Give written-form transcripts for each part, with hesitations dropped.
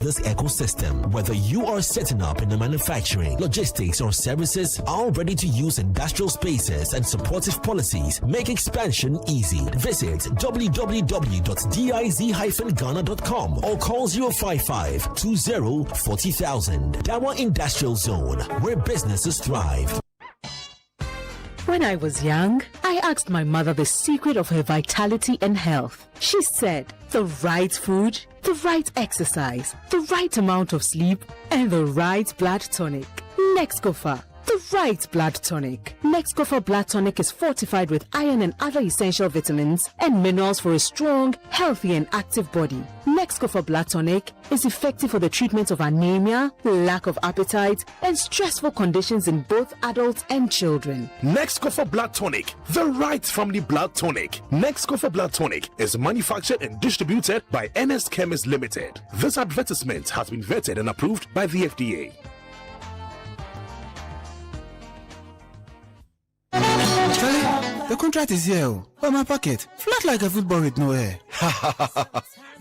this ecosystem. Whether you are setting up in the manufacturing, logistics, or services, our ready-to-use industrial spaces and supportive policies make expansion easy. Visit www.diz-ghana.com or call 055-20-40,000. Dawa Industrial Zone, where businesses thrive. When I was young, I asked my mother the secret of her vitality and health. She said, the right food, the right exercise, the right amount of sleep, and the right blood tonic. Nexcofa, the right blood tonic. Nexcofa blood tonic is fortified with iron and other essential vitamins and minerals for a strong, healthy, and active body. Nexcofa blood tonic is effective for the treatment of anemia, lack of appetite, and stressful conditions in both adults and children. Nexcofa blood tonic, the right family blood tonic. Nexcofa blood tonic is manufactured and distributed by NS Chemist Limited. This advertisement has been vetted and approved by the FDA. The contract is here, but my pocket flat like a football with no air.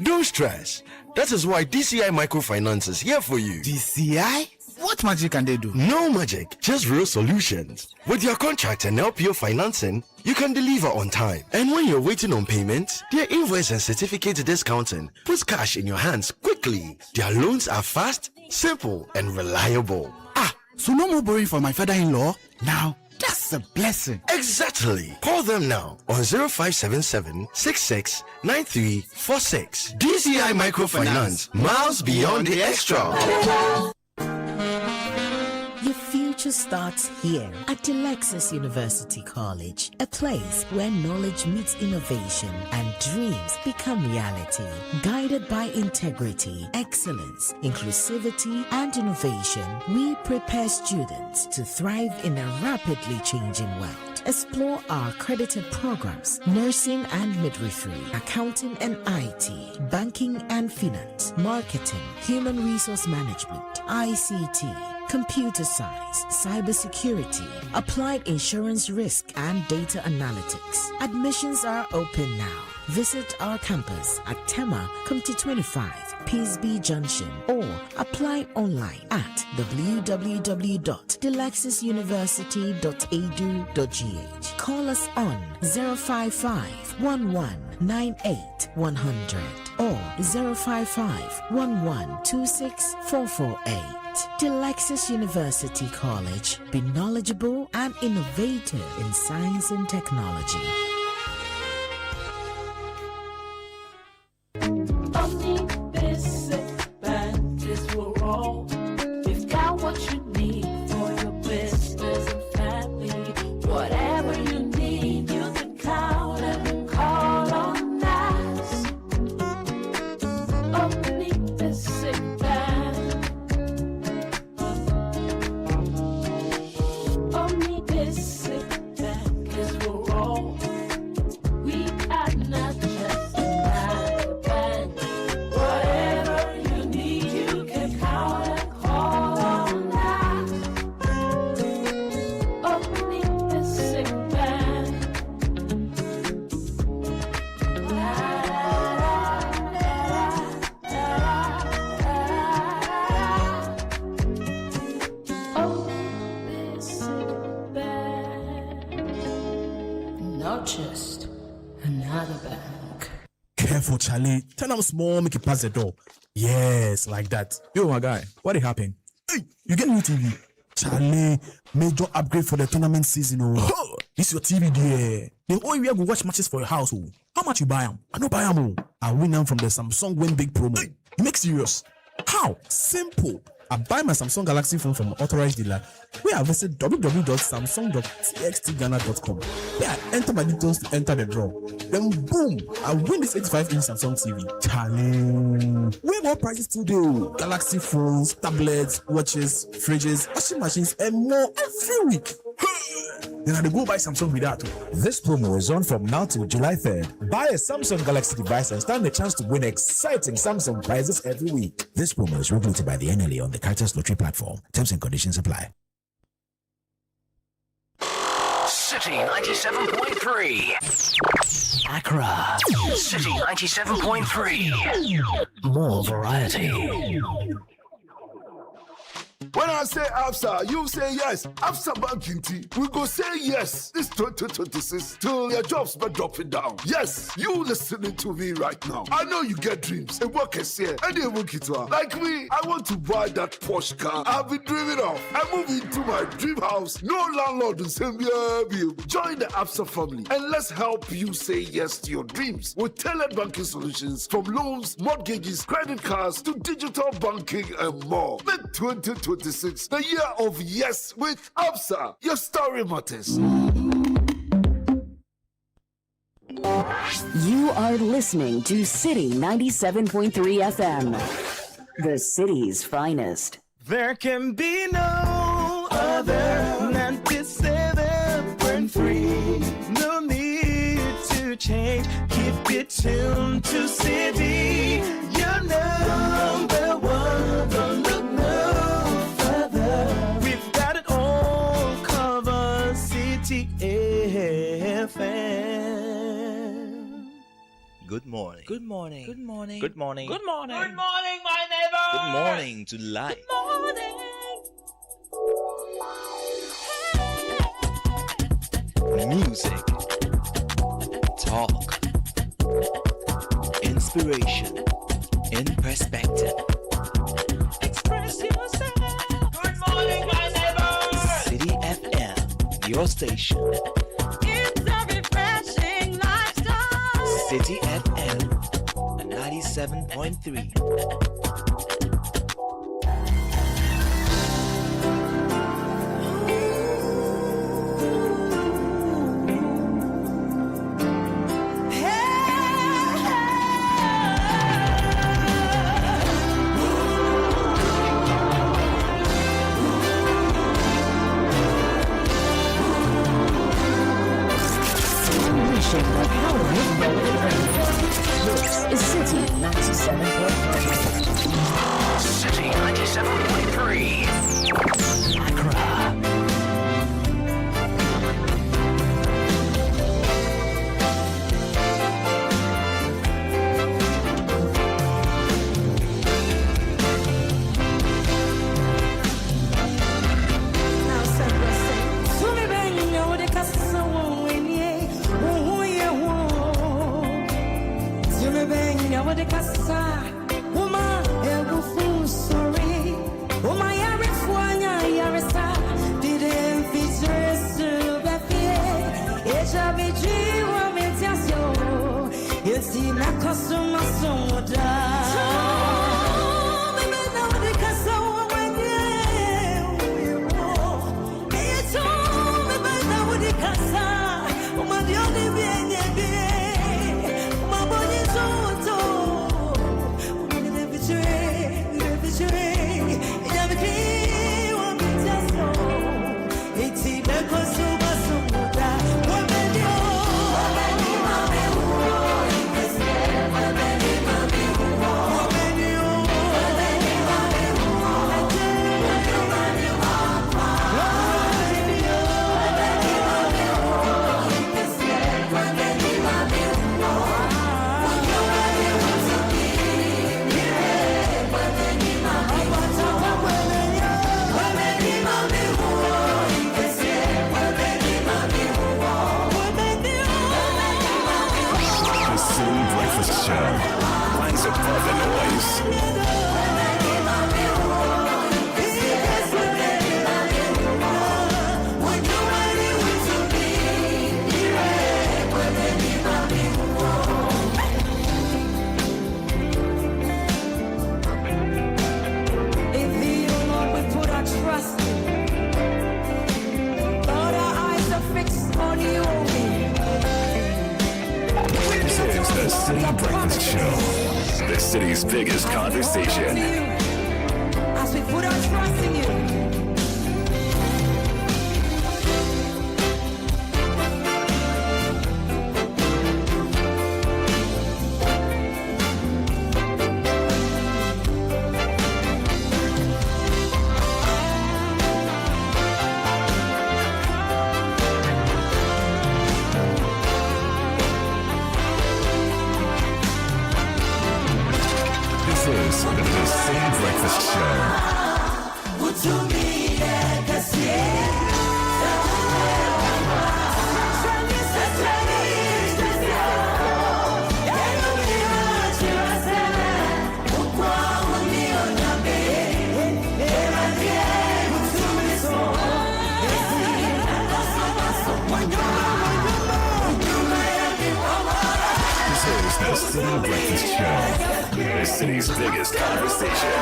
Don't stress. That is why DCI Microfinance is here for you. DCI? What magic can they do? No magic, just real solutions. With your contract and LPO financing, you can deliver on time. And when you're waiting on payment, their invoice and certificate discounting puts cash in your hands quickly. Their loans are fast, simple, and reliable. So no more borrowing for my father-in-law? Now, that's a blessing. Exactly. Call them now on 0577 66 9346. DCI Microfinance, miles beyond the extra. Your future starts here at Delexus University College, a place where knowledge meets innovation and dreams become reality. Guided by integrity, excellence, inclusivity, and innovation, we prepare students to thrive in a rapidly changing world. Explore our accredited programs: nursing and midwifery, accounting and IT, banking and finance, marketing, human resource management, ICT, computer science, cybersecurity, applied insurance risk, and data analytics. Admissions are open now. Visit our campus at Tema, Comte 25, Peasby Junction, or apply online at www.delexusuniversity.edu.gh. Call us on 055 1198 100 or 055 1126 448. Delexus University College. Be knowledgeable and innovative in science and technology. We've got what you need for your business and family. Whatever you need, you can count and call on us. Omni Basic Bank. Omni Basic Bank is we're all. We are not just a bank. Whatever you need, you can count and call on us. Omni Basic Bank. Not just another bank. Careful, Charlie. Tell them small, make it pass the door. Yes, like that. Yo, my guy, what happened? Hey, you get new TV. Charlie, major upgrade for the tournament season. Oh, this your TV there. The only way I go watch matches for your house. Oh. How much you buy them? I don't buy them. I win them from the Samsung Win Big promo. Hey, you make serious. How? Simple. I buy my Samsung Galaxy phone from an authorized dealer where I visit www.samsung.txtghana.com. Where I enter my details to enter the draw. Then boom, I win this 85-inch Samsung TV. Charlie, way more prices today. Galaxy phones, tablets, watches, fridges, washing machines, and more every week. Then I go buy Samsung with that. This promo is on from now till July 3rd. Buy a Samsung Galaxy device and stand the chance to win exciting Samsung prizes every week. This promo is regulated by the NLA on the Carters Lottery platform. Terms and conditions apply. Citi 97.3. Kakra. Citi 97.3. More variety. When I say ABSA, you say yes. ABSA Banking Tea. We go say yes this 2026 till your jobs be dropping down. Yes, you listening to me right now. I know you get dreams. A work is here. And they work it well. Like me, I want to buy that Porsche car I've been dreaming of. I move into my dream house. No landlord will say, join the ABSA family and let's help you say yes to your dreams with tailored banking solutions from loans, mortgages, credit cards to digital banking and more. Make 2026 the year of yes with ABSA. Your story matters. You are listening to Citi 97.3 FM, the city's finest. There can be no other 97.3. No need to change. Keep it tuned to Citi. Your number one. Don't look no further. We've got it all covered. Citi FM. Good morning. Good morning. Good morning. Good morning. Good morning. Good morning, my neighbor. Good morning to life. Good morning. Music. Talk. Inspiration. In perspective. Express yourself. Good morning, my neighbor. Citi FM, your station. It's a refreshing lifestyle. Citi FM 97.3. This is Citi 97.3. Citi 97.3. Kakra. Citi Breakfast Show, the city's biggest conversation. As we put our trust in you. Breakfast Show. The Citi Breakfast Show, the city's biggest conversation.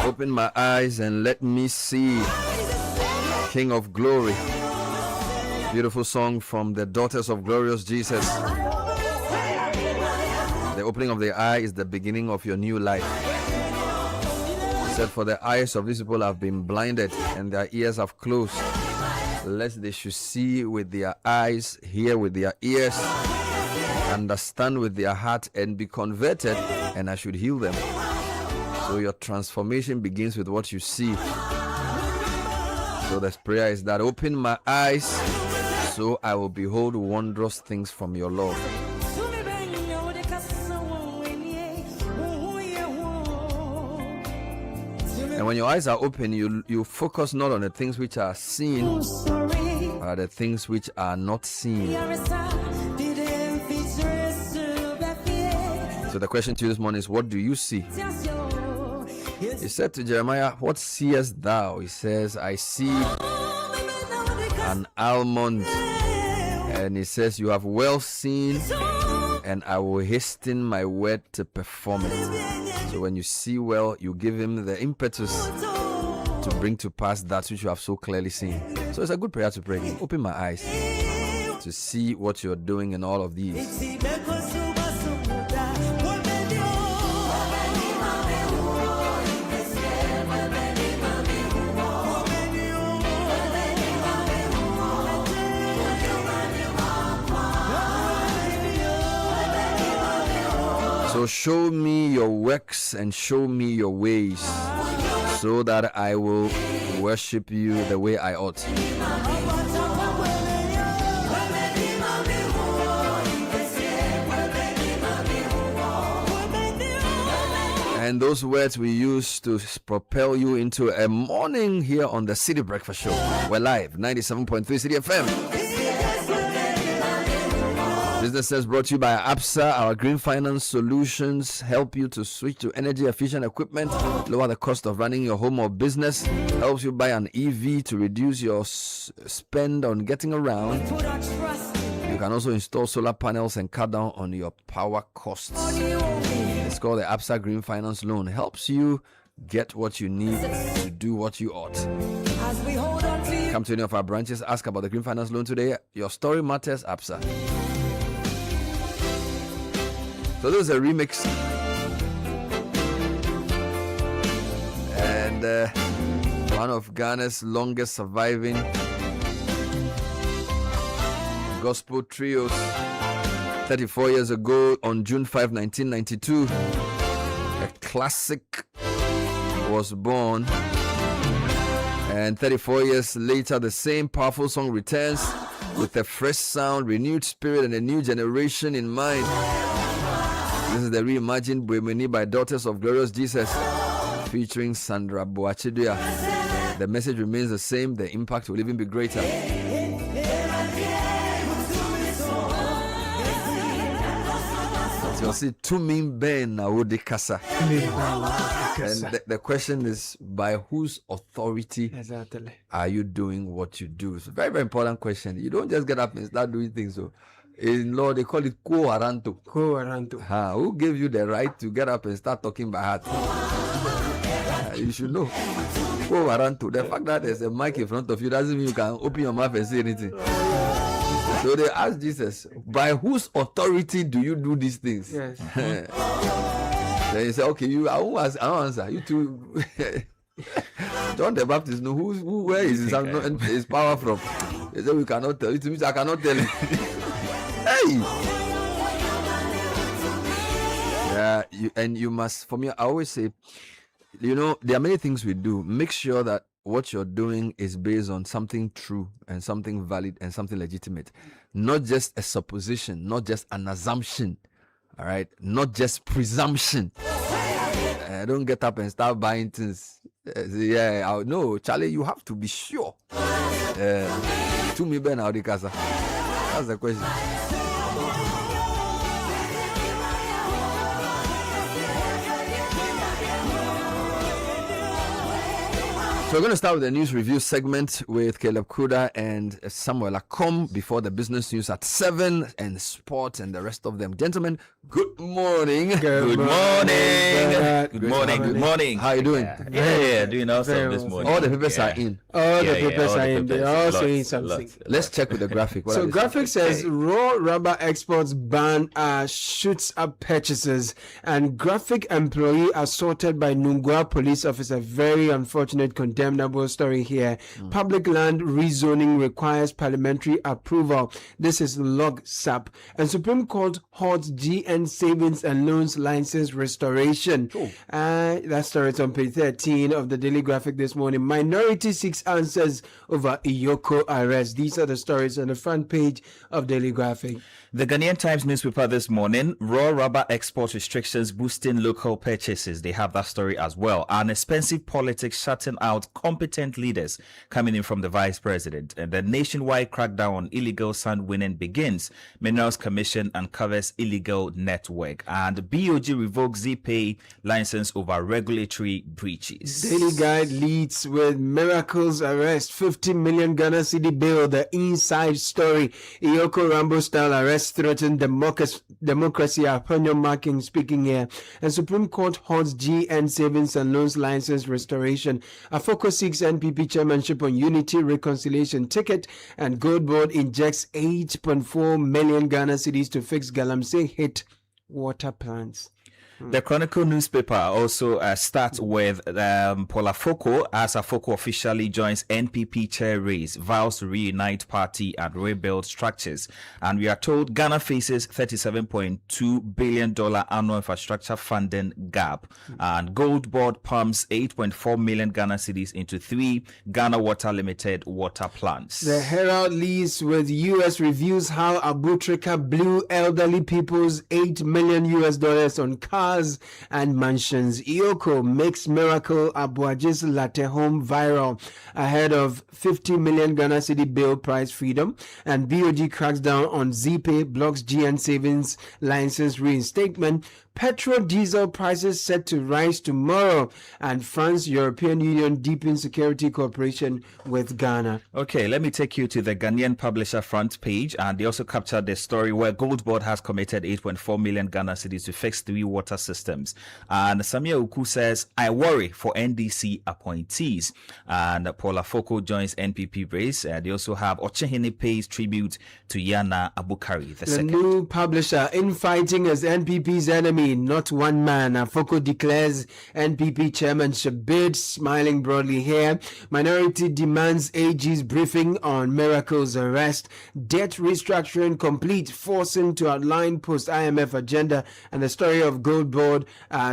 Open my eyes and let me see King of Glory. Beautiful song from the Daughters of Glorious Jesus. The opening of the eye is the beginning of your new life. It said, for the eyes of these people have been blinded and their ears have closed, lest they should see with their eyes, hear with their ears, understand with their heart, and be converted, and I should heal them. So your transformation begins with what you see. So the prayer is that open my eyes so I will behold wondrous things from your Lord. And when your eyes are open, you focus not on the things which are seen, but the things which are not seen. So the question to you this morning is, what do you see? He said to Jeremiah, what seest thou? He says, I see an almond. And he says, you have well seen, and I will hasten my word to perform it. So when you see well, you give him the impetus to bring to pass that which you have so clearly seen. So it's a good prayer to pray. Open my eyes to see what you're doing in all of these. So show me your works and show me your ways, so that I will worship you the way I ought. And those words we use to propel you into a morning here on the Citi Breakfast Show. We're live, 97.3 Citi FM. Businesses brought to you by ABSA. Our green finance solutions help you to switch to energy efficient equipment, lower the cost of running your home or business, helps you buy an EV to reduce your spend on getting around. You can also install solar panels and cut down on your power costs. It's called the ABSA Green Finance Loan. Helps you get what you need to do what you ought. Come to any of our branches, ask about the Green Finance Loan today. Your story matters, ABSA. So this is a remix, and one of Ghana's longest surviving gospel trios. 34 years ago, on June 5, 1992, a classic was born, and 34 years later, the same powerful song returns with a fresh sound, renewed spirit, and a new generation in mind. This is the reimagined Bwemeni by Daughters of Glorious Jesus, featuring Sandra Boachidua. The message remains the same, the impact will even be greater. So you see, two mean Ben Naudi Kasa. And the question is, by whose authority are you doing what you do? It's a very, very important question. You don't just get up and start doing things. So in law, they call it co-aranto. Who gave you the right to get up and start talking by heart? You should know. Oh, Aranto, the fact that there's a mic in front of you doesn't mean you can open your mouth and say anything. So they asked Jesus, by whose authority do you do these things? Yes. Then he said, okay, I won't answer. You two. John the Baptist, no, where is his power from? He said, we cannot tell. It means I cannot tell you. Hey! Yeah, you must, for me, I always say, there are many things we do. Make sure that what you're doing is based on something true and something valid and something legitimate. Not just a supposition, not just an assumption, all right? Not just presumption. Don't get up and start buying things. No, Charlie, you have to be sure. To me, Ben, that's the question. So we're going to start with the news review segment with Caleb Kudah and Samuel Attah-Mensah before the business news at 7 and sports and the rest of them. Gentlemen, good morning. Good morning. Good morning. How are you doing? Yeah, doing awesome this morning. All the papers are in. All the papers are in. They're all saying something. Let's check with the graphic. So graphic says raw rubber exports ban shoots up purchases, and graphic employee assaulted by Nungua police officer. Very unfortunate, condemnable story here. Public land rezoning requires parliamentary approval. This is LogSAP. And Supreme Court halts GN Savings and Loans license restoration. That story is on page 13 of the Daily Graphic this morning. Minority seeks answers over Iyoko arrest. These are the stories on the front page of Daily Graphic. The Ghanaian Times newspaper this morning, raw rubber export restrictions boosting local purchases. They have that story as well. And expensive politics shutting out competent leaders coming in from the vice president. And the nationwide crackdown on illegal sand winning begins. Minerals Commission uncovers illegal network. And BOG revokes ZPay license over regulatory breaches. Daily Guide leads with miracles arrest. 50 million Ghana cedi bail. The inside story. Iyoko Rambo style arrest threaten democracy. Upon your marking, speaking here. And Supreme Court holds GN Savings and Loans license restoration. Afoko seeks NPP chairmanship on unity reconciliation ticket, and Gold Board injects 8.4 million Ghana cedis to fix Galamsey hit water plants. The Chronicle newspaper also starts with Paul Afoko as Afoko officially joins NPP chair race, vows to reunite party and rebuild structures. And we are told Ghana faces $37.2 billion annual infrastructure funding gap. And Gold Board pumps 8.4 million Ghana cedis into 3 Ghana Water Limited water plants. The Herald leads with US reviews how Abutrika blew elderly people's $8 million on cars and mansions. Iyoko makes miracle Abuaji's latte home viral ahead of 50 million Ghana cedi bail price freedom, and BOG cracks down on ZPay, blocks GN Savings license reinstatement. Petrol diesel prices set to rise tomorrow, and France European Union deepens security cooperation with Ghana. Okay, let me take you to the Ghanaian publisher front page, and they also captured the story where Gold Board has committed 8.4 million Ghana cedis to fix 3 water systems. And Samuel Uku says, I worry for NDC appointees. And Paul Afoko joins NPP race. They also have Ochehene pays tribute to Yana Abukari The II. new publisher, infighting as NPP's enemy, not one man. Afoko declares NPP chairmanship bid, smiling broadly here. Minority demands AG's briefing on Miracle's arrest. Debt restructuring complete, Forson to outline post-IMF agenda. And the story of Gold Board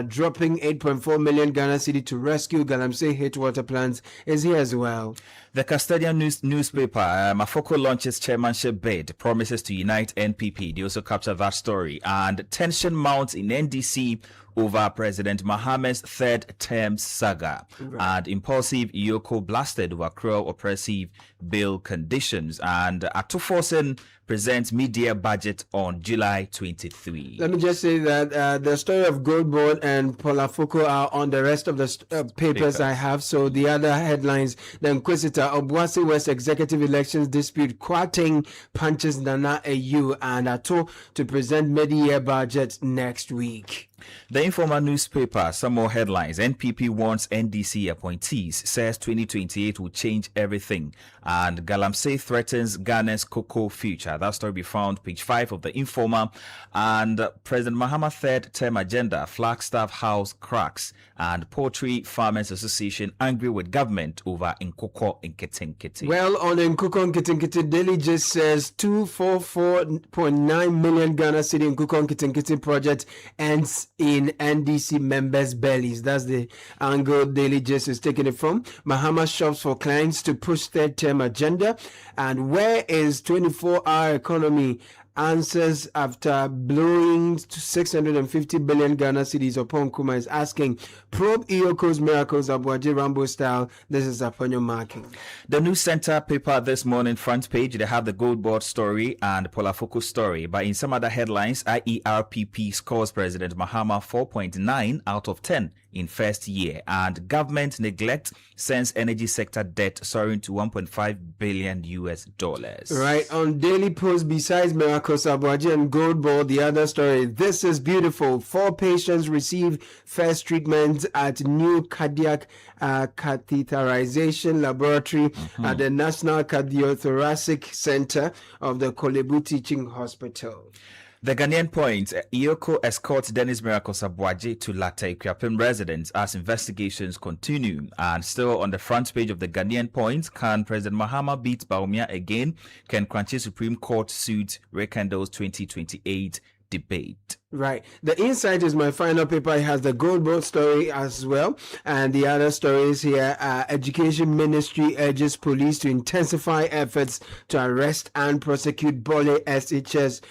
dropping 8.4 million Ghana cedi to rescue Galamsey hit water plants is here as well. The Custodian newspaper, Afoko launches chairmanship bid, promises to unite NPP. They also capture that story. And tension mounts in NDC over President Mahamad's third term saga. And impulsive Iyoko blasted over cruel oppressive bill conditions. And Forson presents mid-year budget on July 23. Let me just say that the story of Gold Board and Paul Afoko are on the rest of the papers I have. So the other headlines, the Inquisitor, Obuasi West executive elections dispute, Kwating punches Nana AU, and Ato to present mid-year budget next week. The Informer newspaper, some more headlines. NPP wants NDC appointees, says 2028 will change everything. And Galamsey threatens Ghana's cocoa future. That story be found page 5 of the Informer. And President Mahama third term agenda, Flagstaff House cracks. And Poultry Farmers Association angry with government over Nkoko Nkiti. Well, on Nkoko Nkiti, Daily just says 244.9 million Ghana Citi Nkoko Nkiti project ends in NDC members' bellies. That's the angle Daily Just is taking it from. Mahama shops for clients to push third term agenda. And where is 24-hour economy? Answers after blowing to 650 billion Ghana cedis upon Kuma is asking, probe Ioko's miracles Abuaji Rambo style. This is upon your marking. The News Center paper this morning, front page, they have the gold board story and Polafoko story. But in some other headlines, IERPP scores President Mahama 4.9 out of 10 in first year, and government neglect sends energy sector debt soaring to $1.5 billion. Right, on Daily Post, besides Miracles Abuaji and Gold Ball, the other story, this is beautiful. 4 patients received first treatment at new cardiac catheterization laboratory at the National Cardiothoracic Center of the Kolebu Teaching Hospital. The Ghanaian point, Iyoko escorts Dennis Miracles Abuaji to Latte Kwapim residence as investigations continue. And still on the front page of the Ghanaian point, can President Mahama beat Bawumia again? Can Kranchi Supreme Court suit rekindles 2028 debate? Right. The Insight is my final paper. It has the Gold Board story as well. And the other stories here, Education Ministry urges police to intensify efforts to arrest and prosecute Bole SHS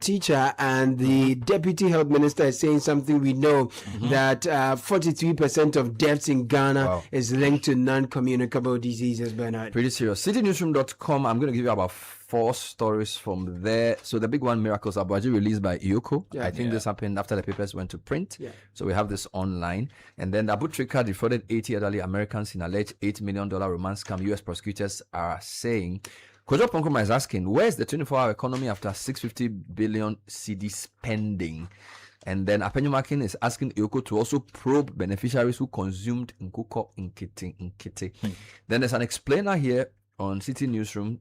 teacher. And the Deputy Health Minister is saying something we know, that 43% of deaths in Ghana is linked to non-communicable diseases, Bernard. Pretty serious. CityNewsroom.com, I'm going to give you about 4 stories from there. So the big one, Miracles Abuaji, released by Iyoko. I think this happened after the papers went to print. So we have this online. And then Abu Trika defrauded 80 elderly Americans in alleged $8 million romance scam. US prosecutors are saying. Kojo Ponkoma is asking, where's the 24-hour economy after 650 billion CD spending? And then Apenyo Makin is asking Iyoko to also probe beneficiaries who consumed Nkoko Nkiti. Then there's an explainer here on City Newsroom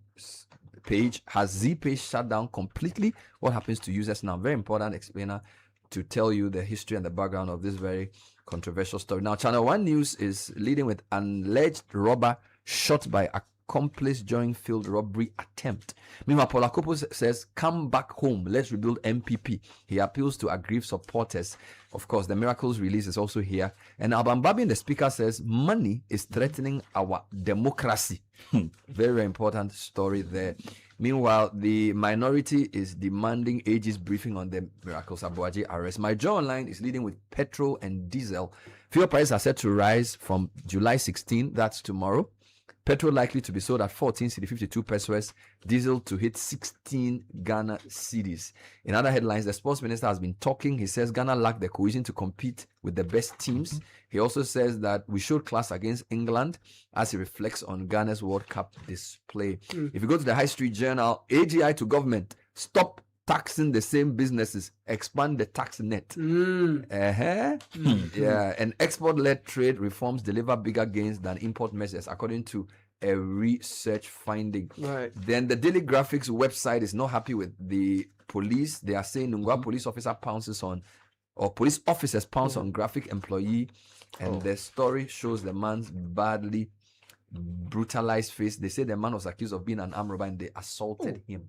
page. Has Z-Page shut down completely? What happens to users now? Very important explainer to tell you the history and the background of this very controversial story. Now, Channel 1 News is leading with alleged robber shot by accomplice during field robbery attempt. Meanwhile, Paul Akopos says, come back home, let's rebuild MPP. He appeals to aggrieved supporters. Of course, the Miracles release is also here. And Abambabin, the speaker, says, money is threatening our democracy. Very, very important story there. Meanwhile, the minority is demanding AG's briefing on the Miracles Abuaji arrest. My Joy Online is leading with petrol and diesel. Fuel prices are set to rise from July 16, that's tomorrow. Petrol likely to be sold at 14 cedi 52 pesos, diesel to hit 16 Ghana cedis. In other headlines, the sports minister has been talking. He says Ghana lacked the cohesion to compete with the best teams. He also says that we showed class against England as he reflects on Ghana's World Cup display. If you go to the High Street Journal, AGI to government, stop taxing the same businesses, expand the tax net. Yeah, and export-led trade reforms deliver bigger gains than import measures, according to a research finding. Then the Daily Graphics website is not happy with the police. They are saying Nungwa police officer pounces on, or police officers pounce on graphic employee, and the story shows the man's badly brutalized face. They say the man was accused of being an armed robber and they assaulted him.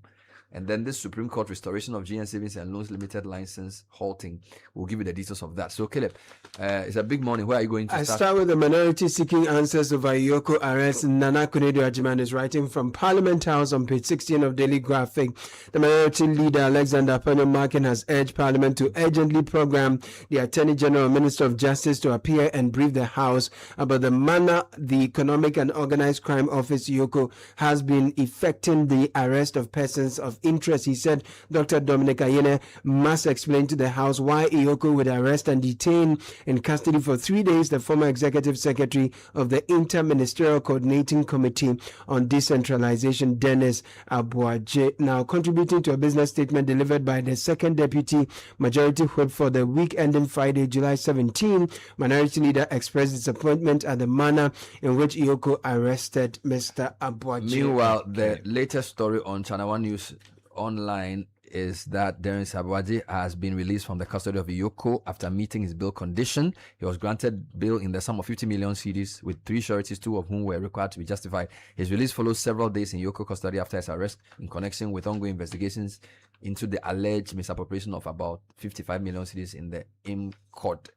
And then this Supreme Court restoration of GN Savings and Loans Limited license halting. We'll give you the details of that. So, Caleb, it's a big morning. Where are you going to start? I start with the minority seeking answers over Iyoko arrest. Nana Kunedu Ajiman is writing from Parliament House on page 16 of Daily Graphic. The minority leader, Alexander Apenyo-Markin, has urged Parliament to urgently program the Attorney General and Minister of Justice to appear and brief the House about the manner the Economic and Organized Crime Office, Iyoko, has been effecting the arrest of persons of interest. He said Dr. Dominic Ayene must explain to the House why EOCO would arrest and detain in custody for 3 days the former executive secretary of the Inter-Ministerial Coordinating Committee on Decentralization, Dennis Abuaje. Now, contributing to a business statement delivered by the second deputy majority whip for the week ending Friday, July 17, Minority Leader expressed disappointment at the manner in which EOCO arrested Mr. Abuaje. Meanwhile, the latest story on Channel One News Online is that Dennis Abuaje has been released from the custody of EOCO after meeting his bail condition. He was granted bail in the sum of 50 million cedis with 3 sureties, 2 of whom were required to be justified. His release follows several days in EOCO custody after his arrest in connection with ongoing investigations into the alleged misappropriation of about 55 million cedis in the IM court.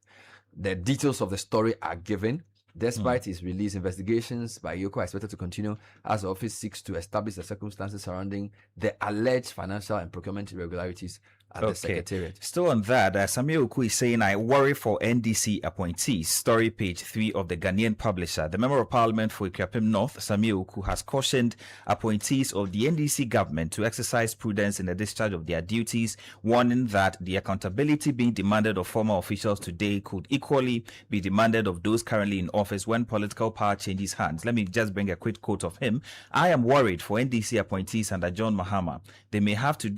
The details of the story are given. Despite his release, investigations by EOCO are expected to continue as the office seeks to establish the circumstances surrounding the alleged financial and procurement irregularities at the Secretariat. Still on that, Samuel Oku is saying, I worry for NDC appointees. Story page 3 of the Ghanaian Publisher. The Member of Parliament for Ikuapem North, Samuel Oku, has cautioned appointees of the NDC government to exercise prudence in the discharge of their duties, warning that the accountability being demanded of former officials today could equally be demanded of those currently in office when political power changes hands. Let me just bring a quick quote of him. I am worried for NDC appointees under John Mahama. They may have to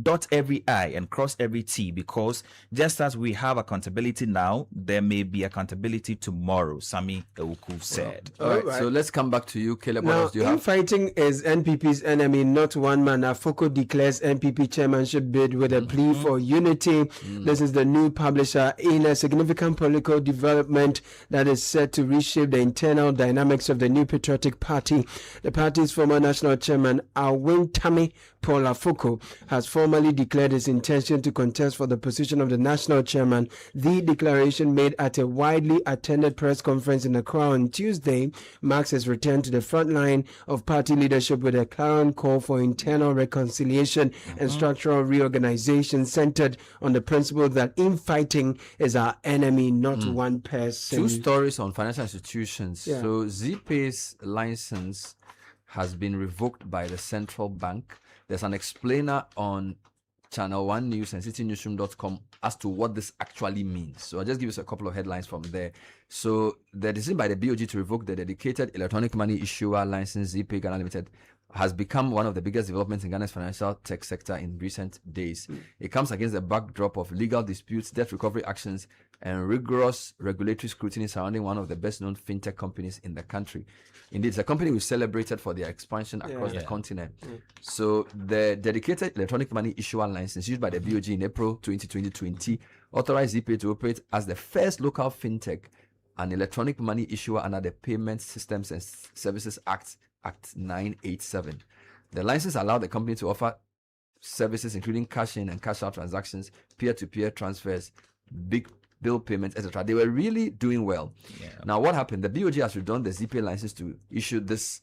dot every I and cross every T, because just as we have accountability now, there may be accountability tomorrow, Sami Ewuku said. All right, so let's come back to you, Caleb. What Now, else do you have? infighting is NPP's enemy, not one man. Afoko declares NPP chairmanship bid with a plea for unity. This is the new Publisher in a significant political development that is set to reshape the internal dynamics of the new patriotic party. The party's former national chairman, Awentami Paul Afoko, has formally declared his intention to contest for the position of the national chairman. The declaration, made at a widely attended press conference in Accra on Tuesday, marks his return to the front line of party leadership with a clarion call for internal reconciliation and structural reorganization centered on the principle that infighting is our enemy, not one person. 2 stories on financial institutions. Yeah. So ZPay's license has been revoked by the central bank. There's an explainer on Channel One News and CitiNewsroom.com as to what this actually means. So I'll just give you a couple of headlines from there. So the decision by the BOG to revoke the dedicated electronic money issuer license ZPay Ghana Limited has become one of the biggest developments in Ghana's financial tech sector in recent days. It comes against the backdrop of legal disputes, debt recovery actions, and rigorous regulatory scrutiny surrounding one of the best-known fintech companies in the country. Indeed, it's a company we celebrated for their expansion across the continent. So the dedicated electronic money issuer license used by the BOG in April 2020 authorized ZPay to operate as the first local fintech and electronic money issuer under the Payment Systems and Services Act 987. The license allowed the company to offer services including cash in and cash out transactions, peer-to-peer transfers, big bill payments, etc. They were really doing well. Now, what happened? The BOG has redone the ZPay license to issue this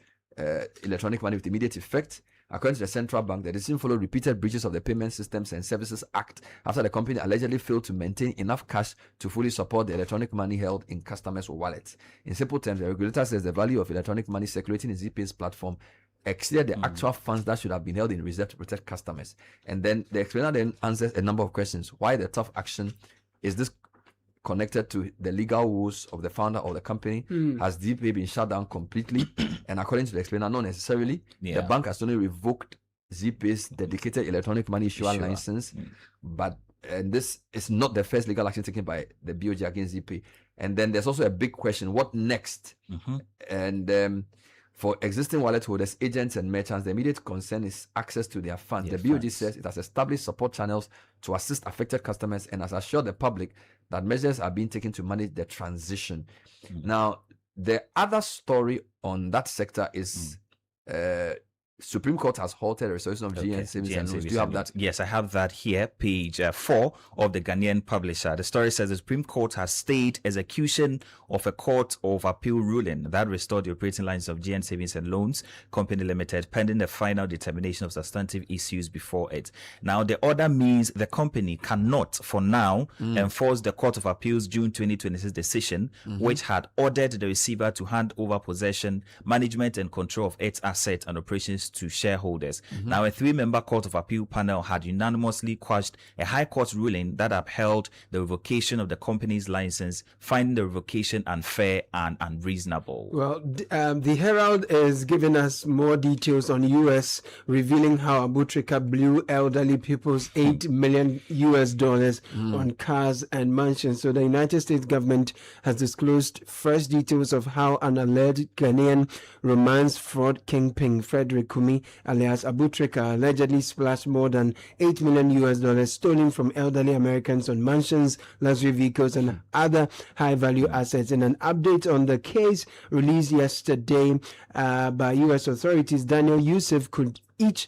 electronic money with immediate effect. According to the central bank, the decision followed repeated breaches of the Payment Systems and Services Act after the company allegedly failed to maintain enough cash to fully support the electronic money held in customers' wallets. In simple terms, the regulator says the value of electronic money circulating in ZPay's platform exceeded the actual funds that should have been held in reserve to protect customers. And then the explainer then answers a number of questions. Why the tough action? Is this connected to the legal woes of the founder of the company? Has ZPay been shut down completely? And according to the explainer, not necessarily. The bank has only revoked ZPay's dedicated electronic money issuer license, but this is not the first legal action taken by the BOG against ZPay. And then there's also a big question: what next? And for existing wallet holders, agents, and merchants, the immediate concern is access to their funds. The BOG says it has established support channels to assist affected customers and has assured the public that measures are being taken to manage the transition. Now, the other story on that sector is Supreme Court has halted the restoration of GN savings and loans. Do you have that? Yes, I have that here, page 4 of the Ghanaian Publisher. The story says the Supreme Court has stayed execution of a Court of Appeal ruling that restored the operating lines of GN Savings and Loans Company Limited, pending the final determination of substantive issues before it. Now, the order means the company cannot, for now, enforce the Court of Appeal's June 2026 decision, which had ordered the receiver to hand over possession, management, and control of its assets and operations dividends to shareholders. Now, a 3-member Court of Appeal panel had unanimously quashed a High Court ruling that upheld the revocation of the company's license, finding the revocation unfair and unreasonable. Well, the Herald is giving us more details on US, revealing how Abutrika blew elderly people's $8 million on cars and mansions. So the United States government has disclosed first details of how an alleged Ghanaian romance fraud kingpin Frederick Kumi alias Abutrika allegedly splashed more than $8 million stolen from elderly Americans on mansions, luxury vehicles, and other high-value assets. In an update on the case released yesterday by U.S. authorities, Daniel Yusuf could each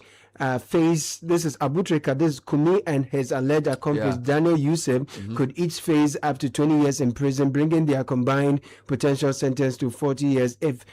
face, this is Abutrika, this is Kumi and his alleged accomplice Daniel Yusuf could each face up to 20 years in prison, bringing their combined potential sentence to 40 years if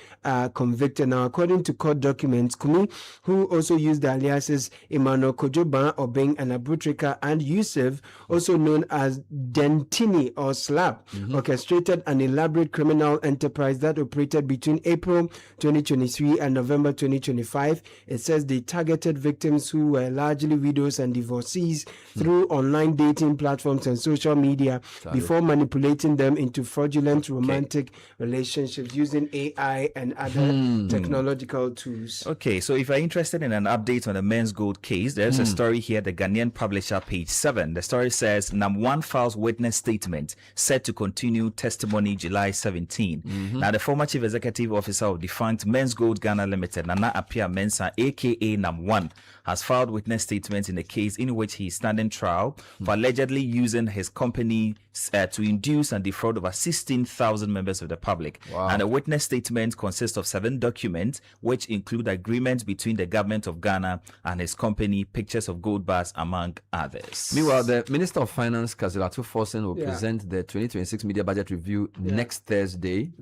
convicted. Now, according to court documents, Kumi, who also used the aliases Emmanuel Kojoban, Obeng, and Abutrika, and Yusuf, also known as Dentini or Slap, orchestrated an elaborate criminal enterprise that operated between April 2023 and November 2025. It says they targeted victims who were largely widows and divorcees through online dating platforms and social media before manipulating them into fraudulent romantic relationships using AI and other technological tools. Okay, so if you're interested in an update on the men's gold case, there's a story here, the Ghanaian publisher, page 7. The story says, #1 files witness statement set to continue testimony July 17. Now, the former chief executive officer of defunct Men's Gold Ghana Limited, Nana Appia-Mensah, aka #1, has filed witness statements in a case in which he is standing trial for allegedly using his company to induce and defraud over 16,000 members of the public. And the witness statement consists of 7 documents, which include agreements between the government of Ghana and his company, pictures of gold bars, among others. Meanwhile, the Minister of Finance, Kazelatu Forson, will present the 2026 media budget review next Thursday.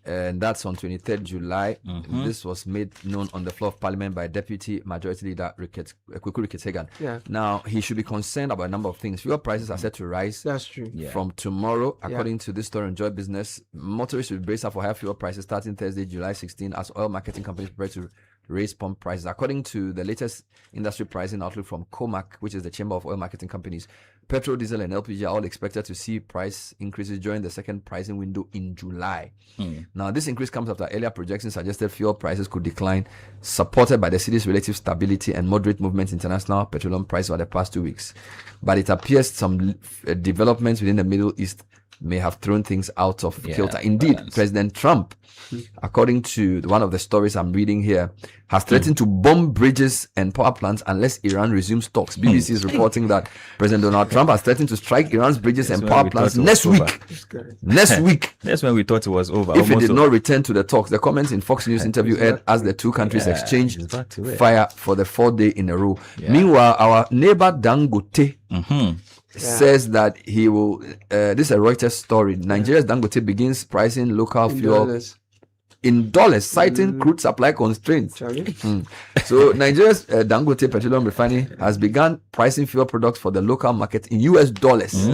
And that's on 23rd July. This was made known on the floor of Parliament by Deputy Majority Leader Kweku Riketsegan. Now, he should be concerned about a number of things. Fuel prices are set to rise. That's true. From tomorrow, according to this story on Joy Business, motorists will brace up for higher fuel prices starting Thursday, July 16, as oil marketing companies prepare to raise pump prices. According to the latest industry pricing outlook from COMAC, which is the Chamber of Oil Marketing Companies, petrol, diesel, and LPG are all expected to see price increases during the second pricing window in July. Now, this increase comes after earlier projections suggested fuel prices could decline, supported by the city's relative stability and moderate movements in international petroleum prices over the past 2 weeks. But it appears some developments within the Middle East may have thrown things out of kilter. Indeed, President Trump, according to one of the stories I'm reading here, has threatened to bomb bridges and power plants unless Iran resumes talks. BBC is reporting that President Donald Trump has threatened to strike Iran's bridges and power plants next week. Next week. That's when we thought it was over. If it did not return to the talks. The comments in Fox News interview aired as the two countries exchanged fire for the 4th day in a row. Meanwhile, our neighbor Dangote says that he will, this is a Reuters story, Nigeria's Dangote begins pricing local fuel in dollars, citing crude supply constraints. So Nigeria's Dangote Petroleum Refinery has begun pricing fuel products for the local market in US dollars,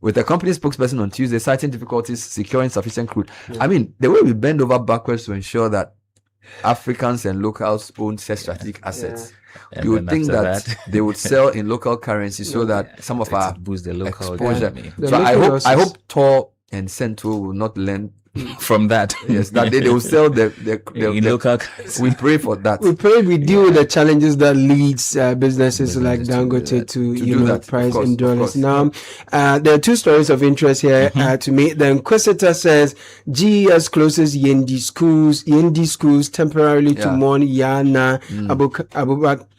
with the company's spokesperson on Tuesday citing difficulties securing sufficient crude. I mean, the way we bend over backwards to ensure that Africans and locals own such strategic assets, you would think that they would sell in local currency so that some of our boost the local exposure. economy. So I hope Tor and Centro will not learn from that. Yes, that they will sell the local. We pray for that. We pray we deal with the challenges that leads businesses like Dangote to price in dollars. Now, there are 2 stories of interest here to me. The Inquisitor says GES closes Yendi schools temporarily to mourn Yana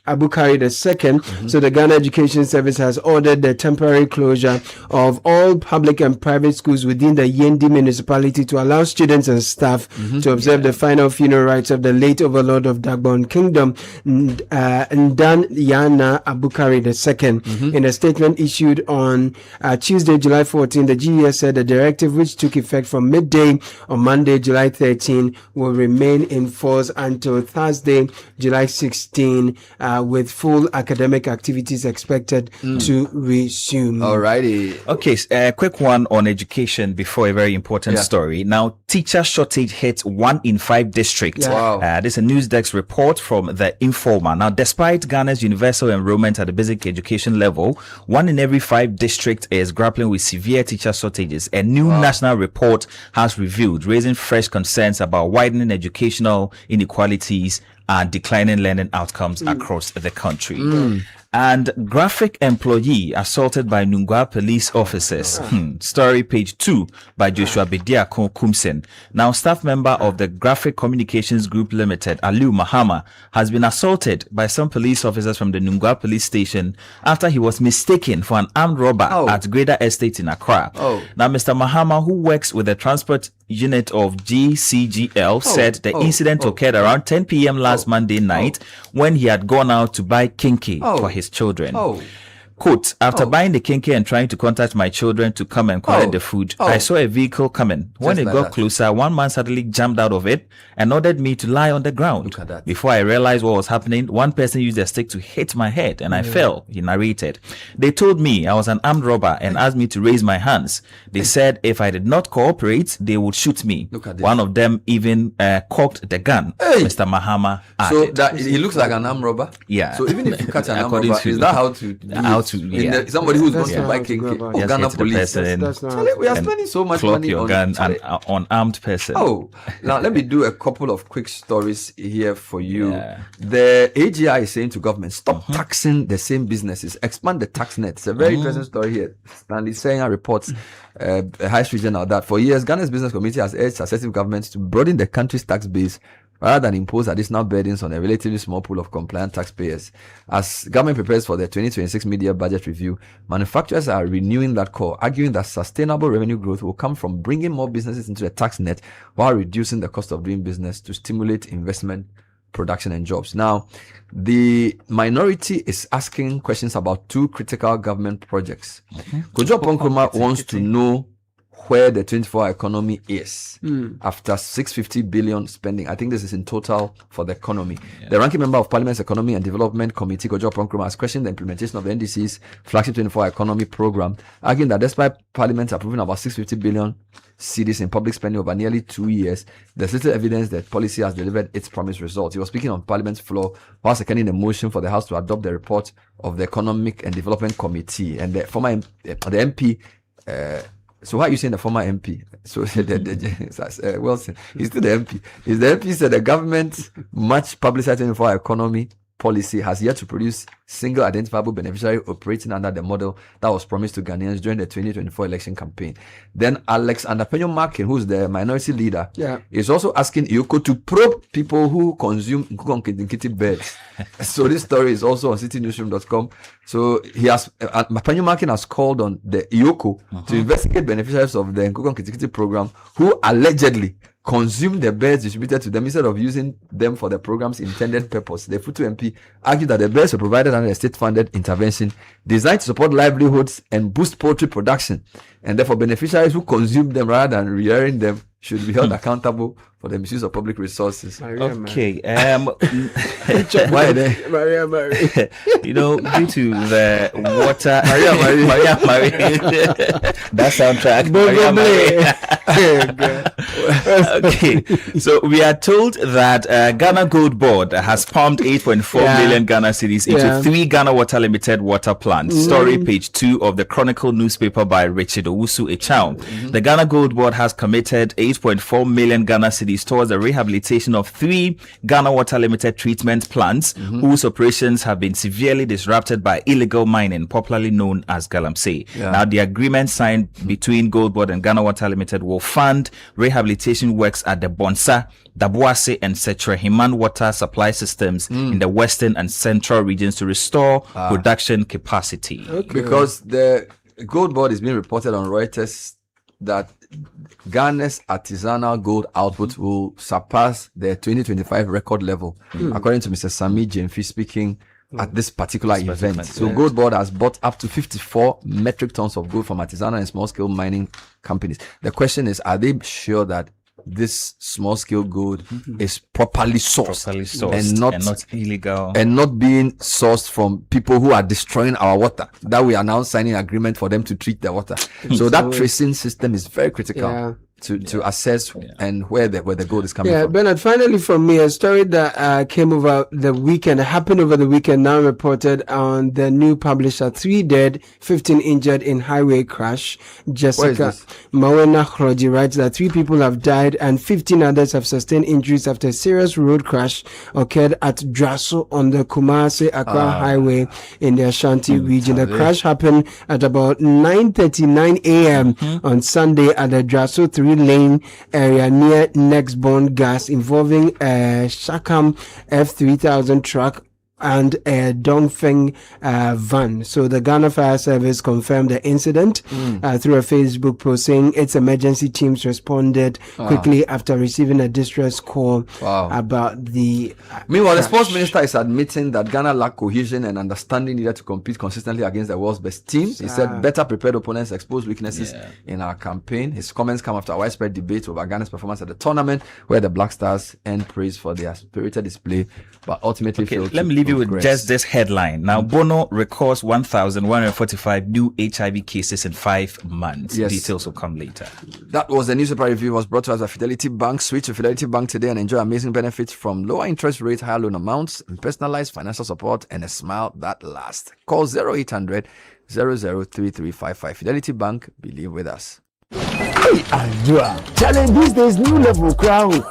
Abukari II. So the Ghana Education Service has ordered the temporary closure of all public and private schools within the Yendi municipality to allow students and staff to observe the final funeral rites of the late overlord of Dagbon Kingdom, Ndan Yana Abukari II. In a statement issued on Tuesday, July 14, the GES said the directive, which took effect from midday on Monday, July 13, will remain in force until Thursday, July 16, with full academic activities expected to resume. Alrighty. Okay, a quick one on education before a very important story. Now, teacher shortage hits 1 in 5 districts. Wow. This is a Newsdesk report from the Informer. Now, despite Ghana's universal enrollment at the basic education level, 1 in every 5 districts is grappling with severe teacher shortages. A new national report has revealed, raising fresh concerns about widening educational inequalities and declining learning outcomes across the country. And graphic employee assaulted by Nungwa police officers. Story page 2 by Joshua Bediako Kumsen. Now, staff member of the Graphic Communications Group Limited, Aliu Mahama, has been assaulted by some police officers from the Nungwa police station after he was mistaken for an armed robber at Greater Estate in Accra. Now, Mr. Mahama, who works with the transport unit of GCGL, said the incident occurred around 10 p.m. last Monday night when he had gone out to buy kinky for his children. Quote, after buying the kinky and trying to contact my children to come and collect the food, I saw a vehicle coming. When it got closer, one man suddenly jumped out of it and ordered me to lie on the ground. Before I realized what was happening, one person used a stick to hit my head and I fell, he narrated. They told me I was an armed robber and asked me to raise my hands. They said if I did not cooperate, they would shoot me. One of them even cocked the gun, Mr. Mahama added. So that he looks like an armed robber? Yeah. So even if you catch an armed robber, is that how to somebody who's going to buy kinky or Ghana police? We are spending so much money your on gun and on armed person. Now let me do a couple of quick stories here for you. The AGI is saying to government, stop taxing the same businesses, expand the tax net. It's a very interesting story here. Stanley Senya reports a high street journal that for years Ghana's business community has urged successive governments to broaden the country's tax base rather than impose additional burdens on a relatively small pool of compliant taxpayers. As government prepares for the 2026 media budget review, manufacturers are renewing that call, arguing that sustainable revenue growth will come from bringing more businesses into the tax net while reducing the cost of doing business to stimulate investment, production and jobs. Now, the minority is asking questions about 2 critical government projects. Kudah Nkrumah wants to know where the 24-hour economy is after 650 billion spending. I think this is in total for the economy. The ranking member of Parliament's Economy and Development Committee, Kudah Nkrumah, has questioned the implementation of the NDC's flagship 24-hour economy program, arguing that despite Parliament approving about 650 billion cedis in public spending over nearly 2 years, there's little evidence that policy has delivered its promised results. He was speaking on Parliament's floor while seconding a motion for the House to adopt the report of the Economic and Development Committee. And the former the MP, so why are you saying the former MP? So Wilson, he's still the MP. He's the MP said the government much publicized 24-hour economy policy has yet to produce single identifiable beneficiary operating under the model that was promised to Ghanaians during the 2024 election campaign. Then Alex Andapenyo-Markin, who's the minority leader, is also asking IOCO to probe people who consume Nkukonkinkiti birds. So this story is also on citynewsroom.com. So he has Andapenyo-Markin has called on the IOCO to investigate beneficiaries of the Nkukonkinkiti program who allegedly consume the birds distributed to them instead of using them for the program's intended purpose. The Futu MP argued that the birds were provided under a state-funded intervention designed to support livelihoods and boost poultry production, and therefore beneficiaries who consume them rather than rearing them should be held accountable for the misuse of public resources. Okay. Why then? Maria. You know, due to the water. Maria. That soundtrack. Okay. So we are told that Ghana Gold Board has pumped 8.4 million Ghana cedis into 3 Ghana Water Limited water plants. Story page 2 of the Chronicle newspaper by Richard Owusu Echao. The Ghana Gold Board has committed 8.4 million Ghana cedis towards the rehabilitation of 3 Ghana Water Limited treatment plants whose operations have been severely disrupted by illegal mining, popularly known as Galamsey. Now, the agreement signed between Gold Board and Ghana Water Limited will fund rehabilitation works at the Bonsa, Dabuase and Setre-Himan water supply systems in the western and central regions to restore production capacity. Because the Gold Board is being reported on Reuters that Ghana's artisanal gold output will surpass the 2025 record level, according to Mr. Sami Jemfi speaking at this particular event. So Gold Board has bought up to 54 metric tons of gold from artisanal and small-scale mining companies. The question is, are they sure that this small scale gold is properly sourced, and not illegal, and not being sourced from people who are destroying our water, that we are now signing agreement for them to treat the water. So that tracing system is very critical to assess and where the gold is coming from. Bernard, finally from me, a story that came over the weekend, happened over the weekend, now reported on the new publisher. 3 dead, 15 injured in highway crash. Jessica Mawena Khroji writes that 3 people have died and 15 others have sustained injuries after a serious road crash occurred at Draso on the Kumasi-Accra highway in the Ashanti region. The crash happened at about 9:39 a.m. on Sunday at the Draso 3-lane area near Nextborn Gas, involving a Shakam F3000 truck and a Dongfeng van. So the Ghana Fire Service confirmed the incident through a Facebook post, saying its emergency teams responded quickly after receiving a distress call about the Meanwhile, the sports minister is admitting that Ghana lacked cohesion and understanding needed to compete consistently against the world's best teams. He said better prepared opponents exposed weaknesses in our campaign. His comments come after a widespread debate over Ghana's performance at the tournament, where the Black Stars earned praise for their spirited display, but ultimately failed Let me leave you with just this headline. Now, Bono records 1,145 new HIV cases in 5 months. Details will come later. That was the newspaper review. Was brought to us by Fidelity Bank. Switch to Fidelity Bank today and enjoy amazing benefits from lower interest rates, higher loan amounts, and personalized financial support, and a smile that lasts. Call 0800 003355. Fidelity Bank. Believe with us. Hey, Andrea, challenge these days, new level crowd.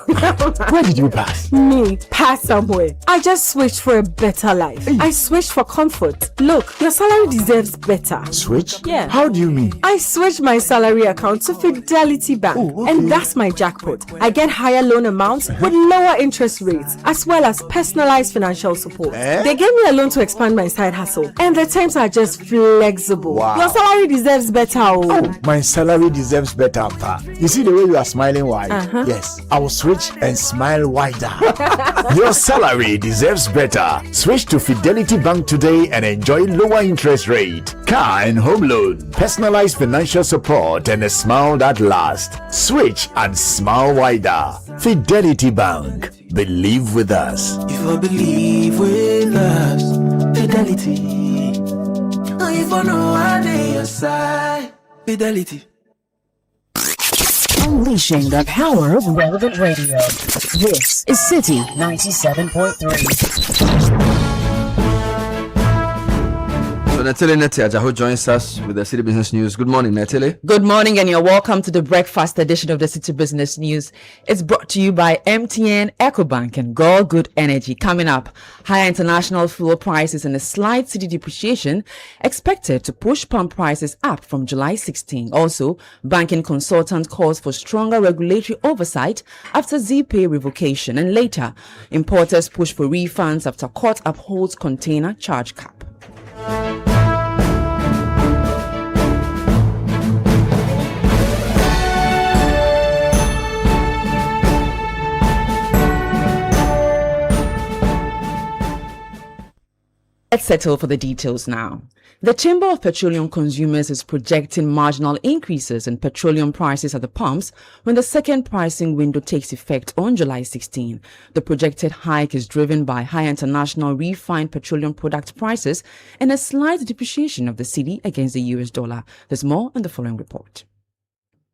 Where did you pass? Me, pass somewhere. I just switched for a better life. Hey. I switched for comfort. Look, your salary deserves better. Switch? Yeah. How do you mean? I switched my salary account to Fidelity Bank. Oh, okay. And that's my jackpot. I get higher loan amounts with lower interest rates, as well as personalized financial support. They gave me a loan to expand my side hustle, and the terms are just flexible. Wow. Your salary deserves better. Oh, my salary deserves better. You see the way you are smiling wide? Yes, I will switch and smile wider. Your salary deserves better. Switch to Fidelity Bank today and enjoy lower interest rate, car and home loan, personalized financial support, and a smile that lasts. Switch and smile wider. Fidelity Bank. Believe with us. If I believe with us, Fidelity. If I know I on your side, Fidelity. Unleashing the power of relevant radio. This is Citi 97.3. So Netele Ajaho joins us with the Citi Business News. Good morning, Netele. Good morning, and you're welcome to the breakfast edition of the Citi Business News. It's brought to you by MTN, EcoBank, and Good Energy. Coming up, higher international fuel prices and a slight cedi depreciation expected to push pump prices up from July 16. Also, banking consultant calls for stronger regulatory oversight after ZPay revocation. And later, importers push for refunds after court upholds container charge cap. Let's settle for the details now. The Chamber of Petroleum Consumers is projecting marginal increases in petroleum prices at the pumps when the second pricing window takes effect on July 16. The projected hike is driven by high international refined petroleum product prices and a slight depreciation of the cedi against the US dollar. There's more in the following report.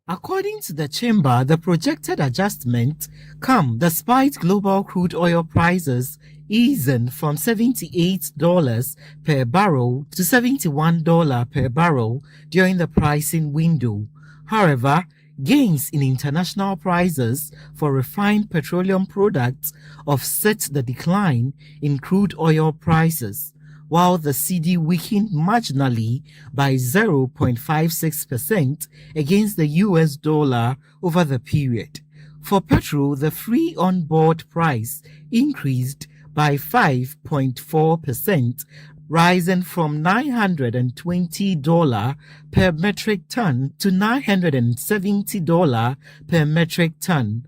According to the chamber, the projected adjustment come despite global crude oil prices easing from $78 per barrel to $71 per barrel during the pricing window. However, gains in international prices for refined petroleum products offset the decline in crude oil prices, while the cedi weakened marginally by 0.56% against the US dollar over the period. For petrol, the free on-board price increased by 5.4%, rising from $920 per metric ton to $970 per metric ton.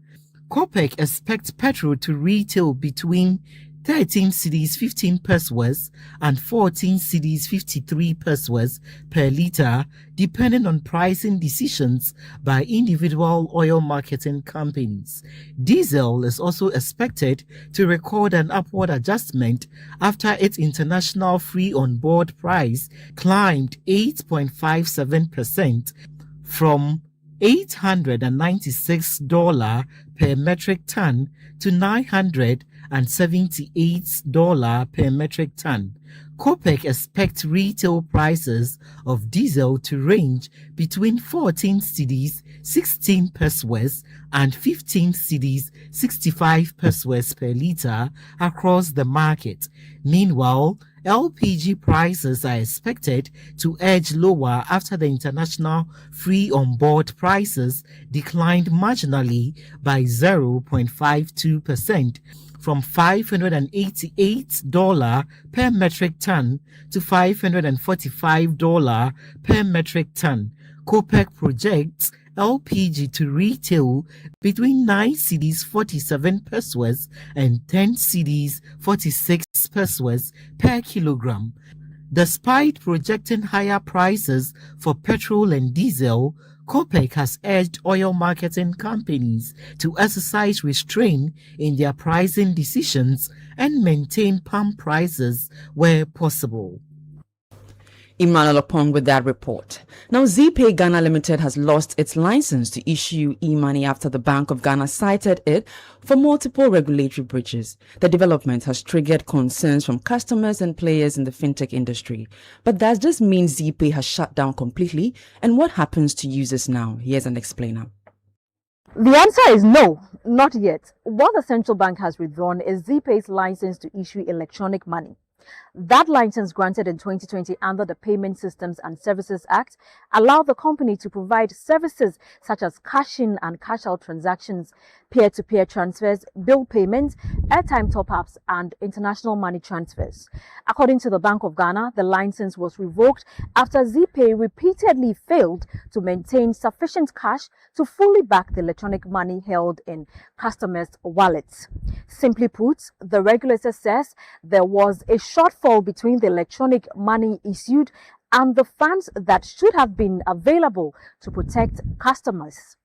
COPEC expects petrol to retail between 13 cedis 15 pesos and 14 cedis 53 pesos per litre, depending on pricing decisions by individual oil marketing companies. Diesel is also expected to record an upward adjustment after its international free on board price climbed 8.57% from $896 per metric ton to $978 per metric ton. COPEC expects retail prices of diesel to range between 14 cedis 16 pesos and 15 cedis 65 pesos per litre across the market. Meanwhile, LPG prices are expected to edge lower after the international free on board prices declined marginally by 0.52% from $588 per metric ton to $545 per metric ton. COPEC projects LPG to retail between 9 cedis 47 pesos and 10 cedis 46 pesos per kilogram. Despite projecting higher prices for petrol and diesel, COPEC has urged oil marketing companies to exercise restraint in their pricing decisions and maintain pump prices where possible. Emmanuel Opong with that report. Now, ZPay Ghana Limited has lost its license to issue e-money after the Bank of Ghana cited it for multiple regulatory breaches. The development has triggered concerns from customers and players in the fintech industry. But does this mean ZPay has shut down completely? And what happens to users now? Here's an explainer. The answer is no, not yet. What the central bank has withdrawn is ZPay's license to issue electronic money. That license, granted in 2020 under the Payment Systems and Services Act, allowed the company to provide services such as cash-in and cash-out transactions, peer-to-peer transfers, bill payments, airtime top-ups, and international money transfers. According to the Bank of Ghana, the license was revoked after ZPay repeatedly failed to maintain sufficient cash to fully back the electronic money held in customers' wallets. Simply put, the regulator says there was a shortfall between the electronic money issued and the funds that should have been available to protect customers.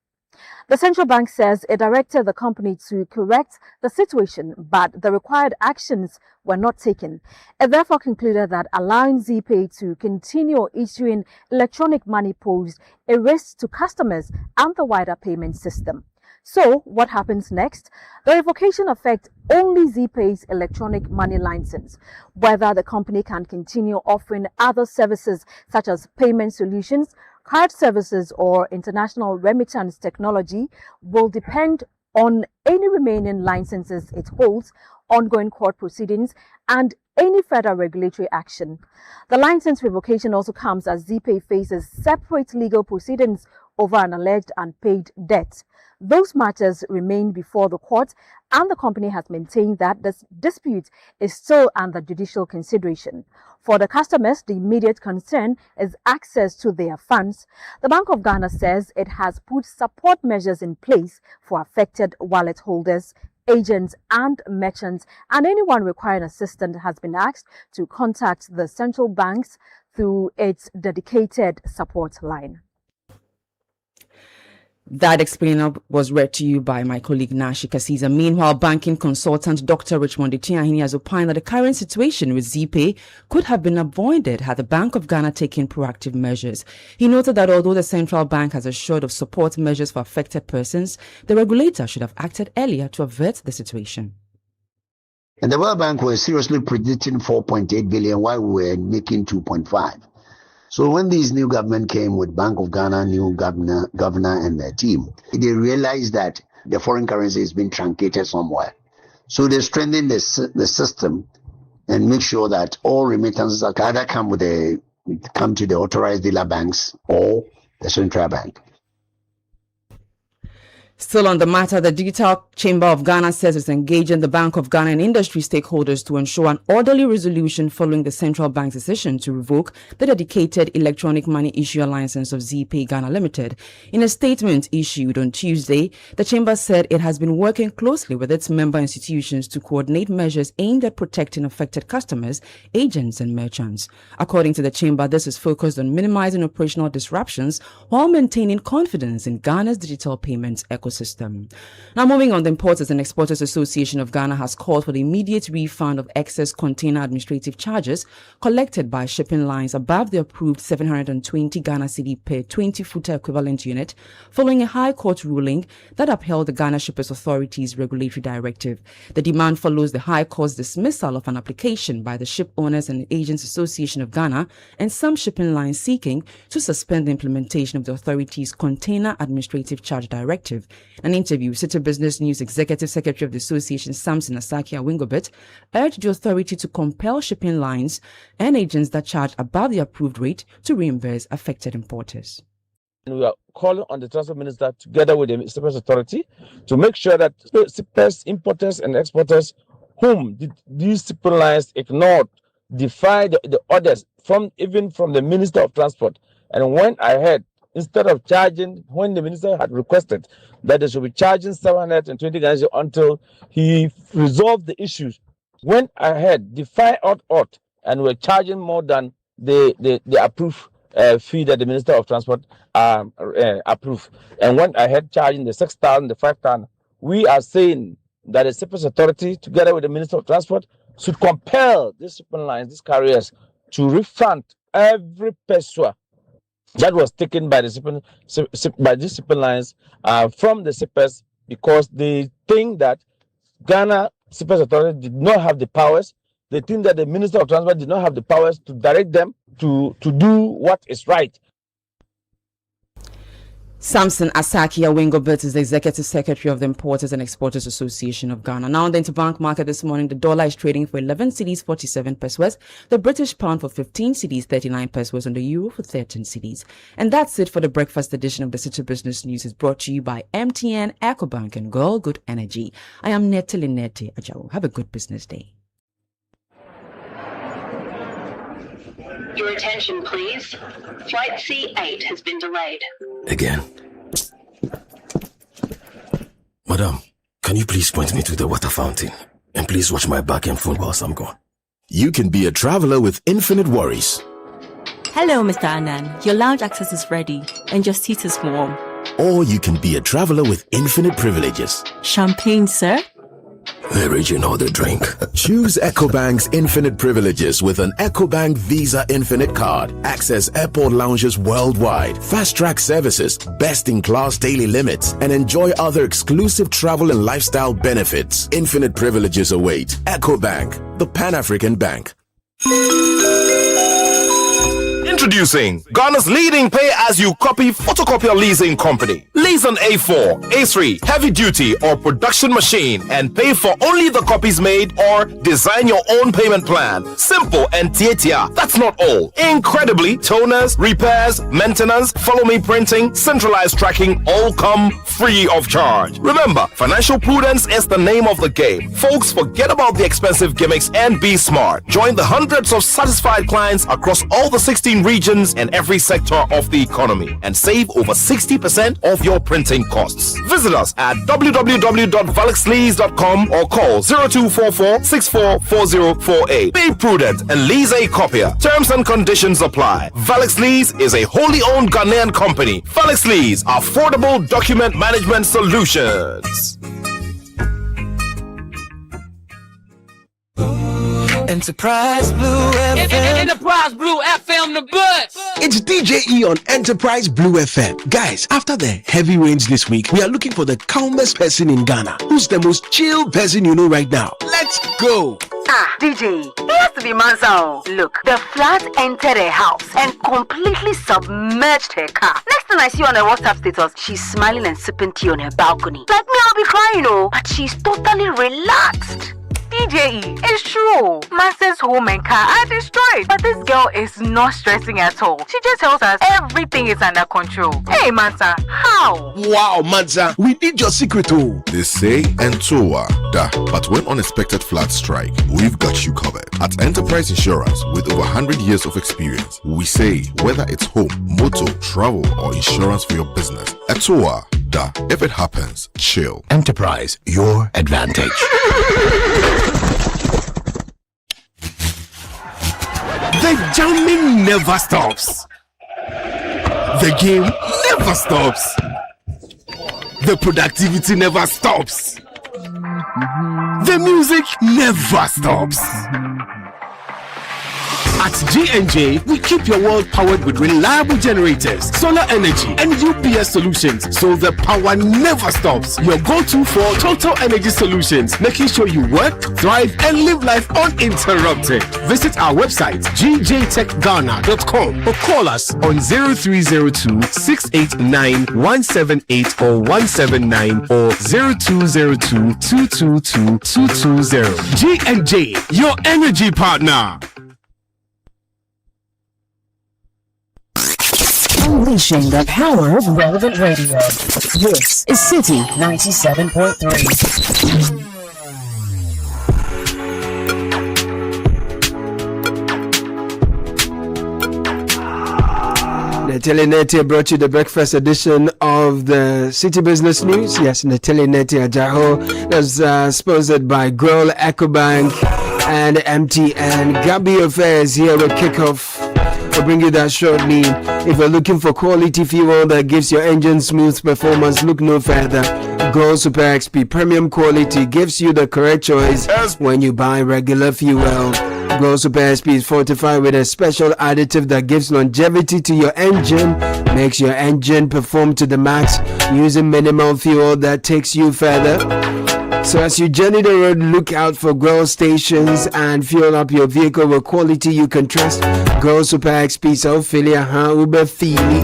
The central bank says it directed the company to correct the situation, but the required actions were not taken. It therefore concluded that allowing ZPay to continue issuing electronic money posed a risk to customers and the wider payment system. So, what happens next? The revocation affects only ZPay's electronic money license. Whether the company can continue offering other services such as payment solutions, card services, or international remittance technology will depend on any remaining licenses it holds, ongoing court proceedings, and any further regulatory action. The license revocation also comes as ZPay faces separate legal proceedings over an alleged unpaid debt. Those matters remain before the court, and the company has maintained that this dispute is still under judicial consideration. For the customers, the immediate concern is access to their funds. The Bank of Ghana says it has put support measures in place for affected wallet holders, agents and merchants, and anyone requiring assistance has been asked to contact the central banks through its dedicated support line. That explainer was read to you by my colleague Nashi Kasiza. Meanwhile, banking consultant Dr. Richmond Etiahini has opined that the current situation with ZPay could have been avoided had the Bank of Ghana taken proactive measures. He noted that although the central bank has assured of support measures for affected persons, the regulator should have acted earlier to avert the situation. And the World Bank was seriously predicting 4.8 billion while we were making 2.5. So when this new government came with Bank of Ghana, new governor and their team, they realized that the foreign currency is being truncated somewhere. So they strengthened the system and make sure that all remittances either come to the authorized dealer banks or the central bank. Still on the matter, the Digital Chamber of Ghana says it's engaging the Bank of Ghana and industry stakeholders to ensure an orderly resolution following the central bank's decision to revoke the dedicated electronic money issuer license of ZPay Ghana Limited. In a statement issued on Tuesday, the chamber said it has been working closely with its member institutions to coordinate measures aimed at protecting affected customers, agents and merchants. According to the chamber, this is focused on minimizing operational disruptions while maintaining confidence in Ghana's digital payments ecosystem. Now, moving on, the Importers and Exporters Association of Ghana has called for the immediate refund of excess container administrative charges collected by shipping lines above the approved 720 Ghana cedi per 20-footer equivalent unit, following a High Court ruling that upheld the Ghana Shippers Authority's regulatory directive. The demand follows the High Court's dismissal of an application by the Ship Owners and Agents Association of Ghana and some shipping lines seeking to suspend the implementation of the authority's Container Administrative Charge Directive. An interview, Citi Business News Executive Secretary of the Association, Samson Asaki-Awingobit, urged the authority to compel shipping lines and agents that charge above the approved rate to reimburse affected importers. We are calling on the Transport Minister together with the Shippers Authority to make sure that shippers, importers and exporters whom these shipping lines ignored, defy the orders even from the Minister of Transport, and went ahead instead of charging when the minister had requested that they should be charging 720 Ghanaian until he resolved the issues, went ahead, defied ought, and were charging more than the approved fee that the Minister of Transport approved, and went ahead charging the 6,000, the 5,000. We are saying that the Shippers Authority, together with the Minister of Transport, should compel these shipping lines, these carriers, to refund every peso that was taken by these shipping lines from the shippers, because they think that Ghana Shippers Authority did not have the powers. They think that the Minister of Transport did not have the powers to direct them to do what is right. Samson Asaki-Awingobit is the Executive Secretary of the Importers and Exporters Association of Ghana. Now on the interbank market this morning, the dollar is trading for 11 cedis 47 pesos, the British pound for 15 cedis 39 pesos, and the euro for 13 cedis. And that's it for the breakfast edition of the Citi Business News. It's brought to you by MTN, EcoBank, and Girl Good Energy. I am Nete Ajawo. Have a good business day. Your attention, please. Flight C8 has been delayed. Again. Madam, can you please point me to the water fountain? And please watch my back and phone whilst I'm gone. You can be a traveler with infinite worries. Hello, Mr. Anand. Your lounge access is ready and your seat is warm. Or you can be a traveler with infinite privileges. Champagne, sir? Original the drink. Choose EcoBank's infinite privileges with an EcoBank Visa Infinite card. Access airport lounges worldwide, fast-track services, best-in-class daily limits, and enjoy other exclusive travel and lifestyle benefits. Infinite privileges await. EcoBank, the Pan-African Bank. Introducing Ghana's leading pay-as-you-copy photocopier leasing company. Lease an A4, A3, heavy-duty or production machine and pay for only the copies made, or design your own payment plan. Simple and tietia. That's not all. Incredibly, toners, repairs, maintenance, follow-me printing, centralized tracking all come free of charge. Remember, financial prudence is the name of the game. Folks, forget about the expensive gimmicks and be smart. Join the hundreds of satisfied clients across all the 16 regions and every sector of the economy and save over 60% of your printing costs. Visit us at www.valexlease.com or call 0244-644048. Be prudent and lease a copier. Terms and conditions apply. Valex Lease is a wholly owned Ghanaian company. Valex Lease, affordable document management solutions. Enterprise Blue FM. Enterprise Blue FM, the butts. It's DJ E on Enterprise Blue FM. Guys, after the heavy rains this week, we are looking for the calmest person in Ghana. Who's the most chill person you know right now? Let's go. DJ, it has to be Mansa. Look, the flood entered her house and completely submerged her car. Next thing I see on her WhatsApp status, she's smiling and sipping tea on her balcony. Like me, I'll be crying, but she's totally relaxed. DJ, JE, it's true. Mansa's home and car are destroyed. But this girl is not stressing at all. She just tells us everything is under control. Hey, Mansa, how? Wow, Mansa, we need your secret too. They say Entoa, but when unexpected floods strike, we've got you covered. At Enterprise Insurance, with over 100 years of experience, we say whether it's home, motor, travel, or insurance for your business, Entoa, if it happens, chill. Enterprise, your advantage. The jamming never stops. The game never stops. The productivity never stops. The music never stops. At G&J, we keep your world powered with reliable generators, solar energy, and UPS solutions, so the power never stops. Your go-to for total energy solutions, making sure you work, thrive, and live life uninterrupted. Visit our website, gjtechghana.com, or call us on 0302-689-178 or 179 or 0202-222-220. G&J, your energy partner. Unleashing the power of relevant radio. This is Citi 97.3. Nathalie Neti brought you the breakfast edition of the Citi Business News. Yes, Nathalie Neti Ajaho. That's sponsored by Grohl, EcoBank, and MTN. Gabi Affairs here will kick off. We'll bring you that shortly. If you're looking for quality fuel that gives your engine smooth performance, look no further. Gold Super XP Premium Quality gives you the correct choice when you buy regular fuel. Gold Super XP is fortified with a special additive that gives longevity to your engine, makes your engine perform to the max using minimal fuel that takes you further. So as you journey the road, look out for Grohl stations and fuel up your vehicle with quality you can trust. Grohl Super XP Ophelia Uber Feely.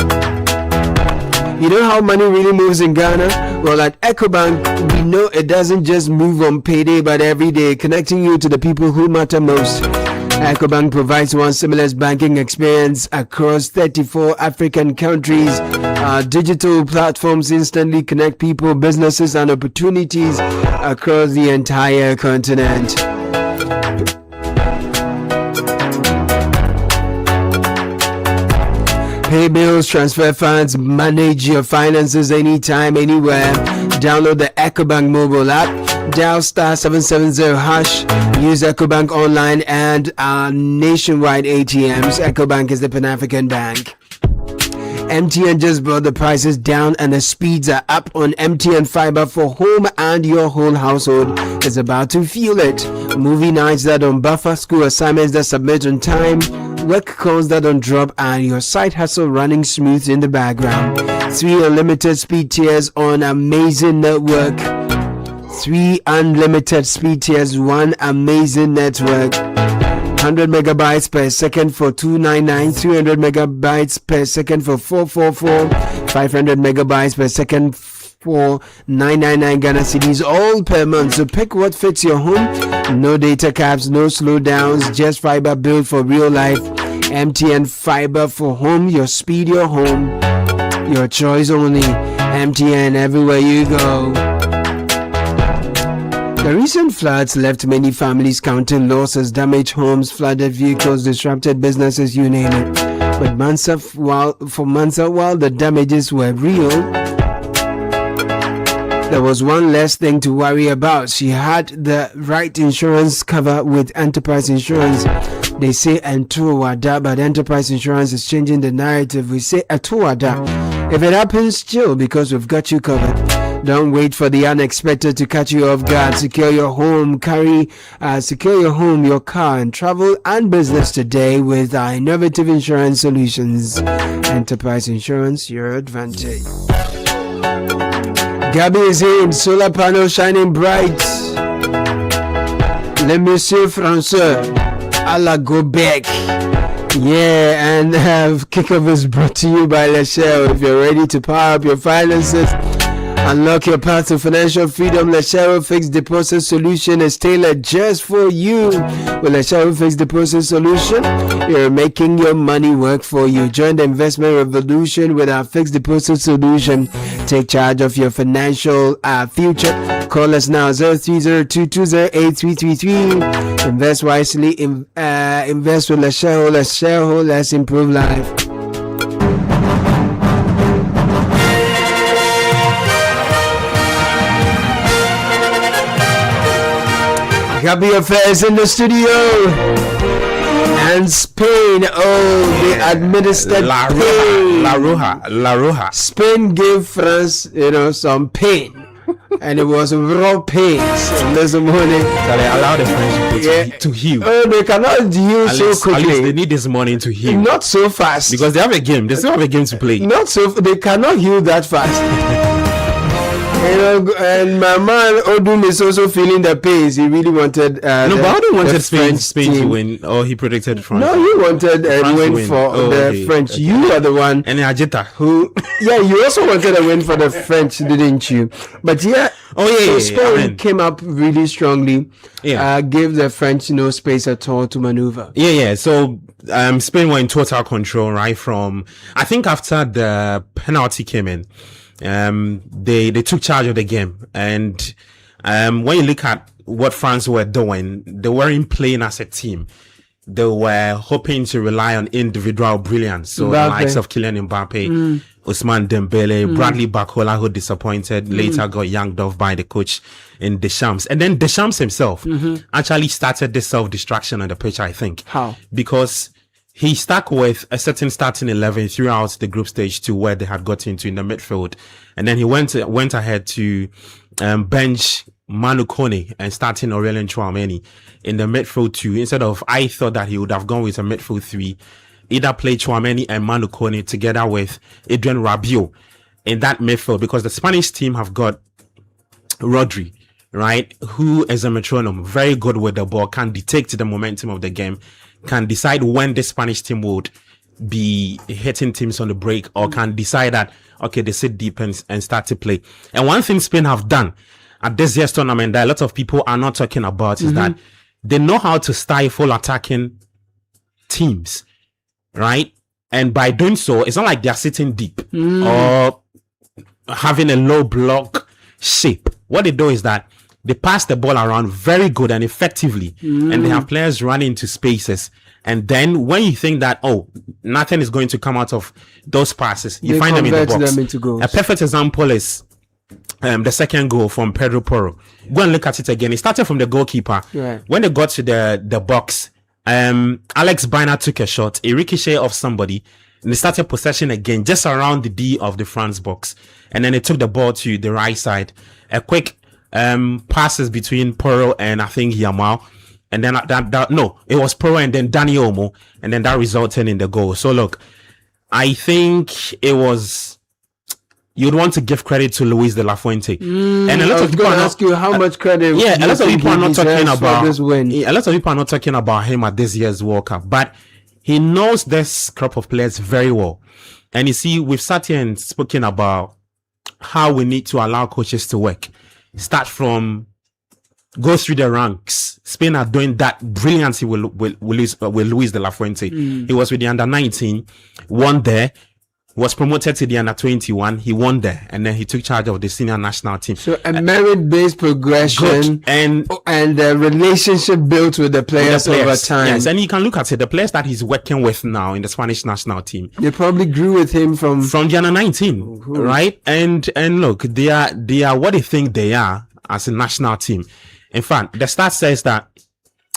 You know how money really moves in Ghana? Well, at EcoBank, we know it doesn't just move on payday, but every day, connecting you to the people who matter most. EcoBank provides one seamless banking experience across 34 African countries. Our digital platforms instantly connect people, businesses, and opportunities across the entire continent. Pay bills, transfer funds, manage your finances anytime, anywhere. Download the EcoBank mobile app. Dial *770#. Use EcoBank online and our nationwide ATMs. EcoBank is the Pan-African bank. MTN just brought the prices down and the speeds are up on MTN Fiber for home, and your whole household is about to feel it. Movie nights that don't buffer, school assignments that submit on time, work calls that don't drop, and your side hustle running smooth in the background. 3 unlimited speed tiers on amazing network. 3 unlimited speed tiers, 1 amazing network. 100 megabytes per second for $299, 300 megabytes per second for $444, 500 megabytes per second for $999 Ghana cedis, all per month. So pick what fits your home. No data caps, no slowdowns, just fiber built for real life. MTN Fiber for home, your speed, your home, your choice only. MTN everywhere you go. The recent floods left many families counting losses, damaged homes, flooded vehicles, disrupted businesses, you name it. But for Mansa, while the damages were real, there was one less thing to worry about. She had the right insurance cover with Enterprise Insurance. They say Entoada, but Enterprise Insurance is changing the narrative. We say Atoada. If it happens, chill, because we've got you covered. Don't wait for the unexpected to catch you off guard. Secure your home, your car, and travel and business today with our innovative insurance solutions. Enterprise Insurance, your advantage. Gabby is here in solar panel shining bright. Le Monsieur François à la Gobec. Yeah, and kickoff is brought to you by Lachelle. If you're ready to power up your finances, Unlock your path to financial freedom. Lesharo Fixed Deposit Solution is tailored just for you. With Lesharo Fixed Deposit Solution, you're making your money work for you. Join the investment revolution with our fixed deposit solution. Take charge of your financial future. Call us now, 0302208333. Invest wisely. Invest with Lesharo. Lesharo, let's improve life. Gabi Affairs in the studio. And Spain, they administered La Roja. Spain gave France, some pain. And it was raw pains this morning. So they allow the French people to heal. Oh, they cannot heal so quickly. At least they need this morning to heal. Not so fast. Because they have a game. They still have a game to play. They cannot heal that fast. And my man Odum is also feeling the pains. He really wanted. Odum wanted Spain to win, or he predicted France. No, he wanted a win for the French. Okay. You are the one. And Ajita, who? Yeah, you also wanted a win for the French, didn't you? But so Spain came up really strongly. Yeah, gave the French no space at all to maneuver. Yeah. So Spain were in total control right from. I think after the penalty came in. They took charge of the game, and when you look at what France were doing, they weren't playing as a team. They were hoping to rely on individual brilliance. So the likes of Kylian Mbappe, Ousmane Dembele, Bradley Barcola, who disappointed, later got yanked off by the coach in Deschamps. And then Deschamps himself actually started this self-destruction on the pitch, I think. How? Because he stuck with a certain starting 11 throughout the group stage to where they had got into in the midfield. And then he went ahead to bench Manu Kone and starting Aurelien Tchouameni in the midfield too. Instead of, I thought that he would have gone with a midfield 3, either play Tchouameni and Manu Kone together with Adrien Rabiot in that midfield, because the Spanish team have got Rodri, right, who is a metronome, very good with the ball, can detect the momentum of the game, can decide when the Spanish team would be hitting teams on the break, or can decide that, okay, they sit deep and start to play. And one thing Spain have done at this year's tournament that a lot of people are not talking about is that they know how to stifle attacking teams, right? And by doing so, it's not like they're sitting deep or having a low block shape. What they do is that they pass the ball around very good and effectively, and they have players running into spaces. And then when you think that, nothing is going to come out of those passes, you find them in the box. Them into goals. A perfect example is the second goal from Pedro Porro. Go and look at it again. It started from the goalkeeper. Right. When they got to the box, Alex Biner took a shot, a ricochet of somebody, and they started possession again, just around the D of the France box. And then they took the ball to the right side. A quick passes between Porro and I think Yamal, and then it was Porro and then Dani Olmo, and then that resulted in the goal. So look, I think it was, you'd want to give credit to Luis de la Fuente, and a lot of people ask you how much credit. A lot of people are not talking about this win. A lot of people are not talking about him at this year's World Cup, but he knows this crop of players very well. And you see, we've sat here and spoken about how we need to allow coaches to work. Start from, go through the ranks. Spain are doing that brilliantly with Luis de la Fuente. He was with the under-19, won there, was promoted to the under-21, he won there, and then he took charge of the senior national team. So a merit-based progression and the relationship built with the players over time. Yes, and you can look at it, the players that he's working with now in the Spanish national team. They probably grew with him from the under-19, right? And look, they are what they think they are as a national team. In fact, the stat says that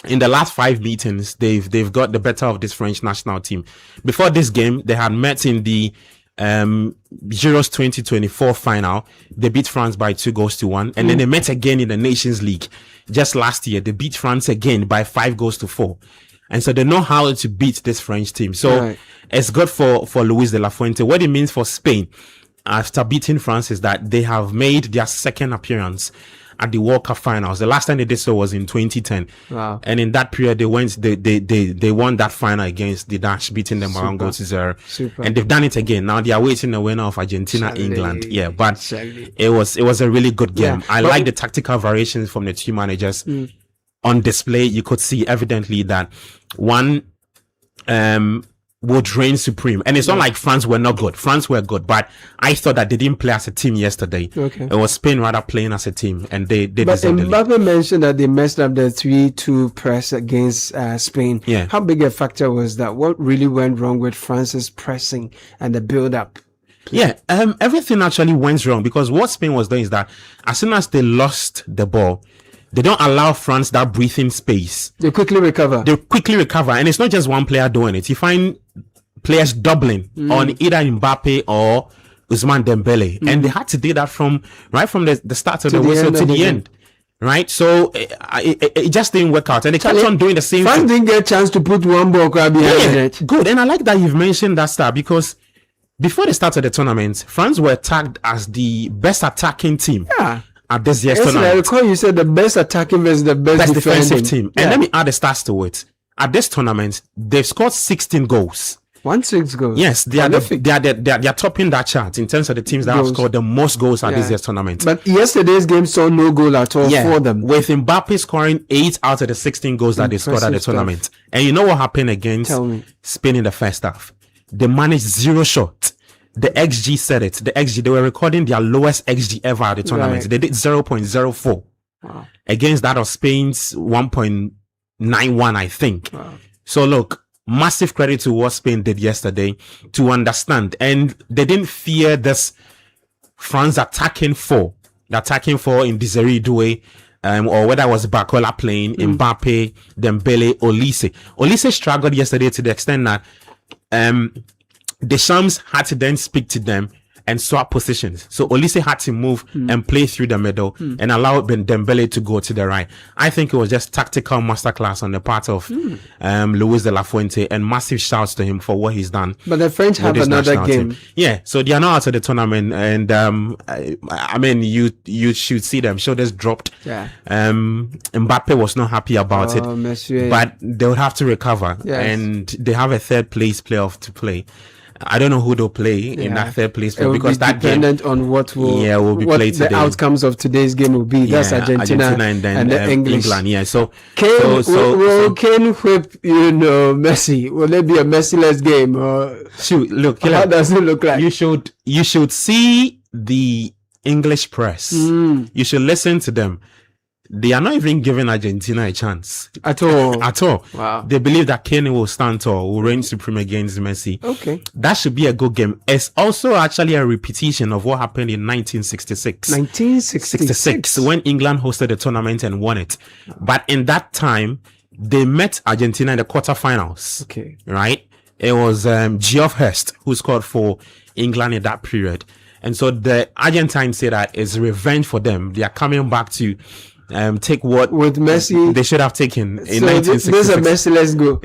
in the last 5 meetings, they've got the better of this French national team. Before this game, they had met in the Euros 2024 final. They beat France by 2-1, and then they met again in the Nations League just last year. They beat France again by 5-4, and so they know how to beat this French team. So it's good for Luis de la Fuente. What it means for Spain after beating France is that they have made their second appearance at the World Cup finals. The last time they did so was in 2010. Wow. And in that period, they won that final against the Dutch, beating them around goals to 0. Super. And they've done it again. Now they are waiting the winner of Argentina, England. Yeah, but it was a really good game. I like the tactical variations from the two managers on display. You could see evidently that one would reign supreme. And it's not like France were not good. France were good, but I thought that they didn't play as a team yesterday. Okay. It was Spain rather playing as a team, and they But deserved the lead. Mbappe mentioned that they messed up the 3-2 press against Spain. Yeah. How big a factor was that? What really went wrong with France's pressing and the build-up? Yeah, everything actually went wrong, because what Spain was doing is that as soon as they lost the ball, they don't allow France that breathing space. They quickly recover. And it's not just one player doing it. You find players doubling on either Mbappe or Ousmane Dembele. And they had to do that from the start of the whistle to the end. Right? So it just didn't work out. And they kept on doing the same France didn't get a chance to put one ball behind it. Good. And I like that you've mentioned that star, because before the start of the tournament, France were tagged as the best attacking team. Yeah. At this year's tournament. I recall you said the best attacking versus the best defensive team. Yeah. And let me add the stats to it. At this tournament, they've scored 16 goals. 16 goals. Yes, they are topping that chart in terms of the teams that have scored the most goals at this year's tournament. But yesterday's game saw no goal at all for them. With Mbappe scoring 8 out of the 16 goals that they scored at the tournament. And you know what happened against Spain in the first half? They managed 0 shots. The XG said it. The XG, they were recording their lowest XG ever at the tournament. They did 0.04 against that of Spain's 1.91, I think. Wow. So look, massive credit to what Spain did yesterday to understand. And they didn't fear this France attacking four in Desiree Doué, or whether it was Bakola playing, Mbappe, Dembele, Olise. Olise struggled yesterday to the extent that Deschamps had to then speak to them and swap positions. So Olise had to move and play through the middle and allow Dembele to go to the right. I think it was just tactical masterclass on the part of Luis de la Fuente, and massive shouts to him for what he's done. But the French have another game. Yeah, so they are now out of the tournament, and I mean, you should see them. Shoulders dropped. Yeah. Mbappe was not happy about it, but they would have to recover, and they have a third place playoff to play. I don't know who they'll play in that third place, because that dependent on what will be played today. The outcomes of today's game will be. That's Argentina and then English. England. Yeah. So will Kane whip Messi? Will it be a Messi-less game? Look, how does it look like? You should see the English press. You should listen to them. They are not even giving Argentina a chance at all. Wow. They believe that Kane will stand tall, will reign supreme against Messi. Okay. That should be a good game. It's also actually a repetition of what happened in 1966. 1966, when England hosted the tournament and won it. But in that time, they met Argentina in the quarterfinals. Okay. Right? It was Geoff Hurst who scored for England in that period. And so the Argentines say that it's revenge for them. They are coming back to take what with Messi they should have taken in 1966. This is a Messi, let's go.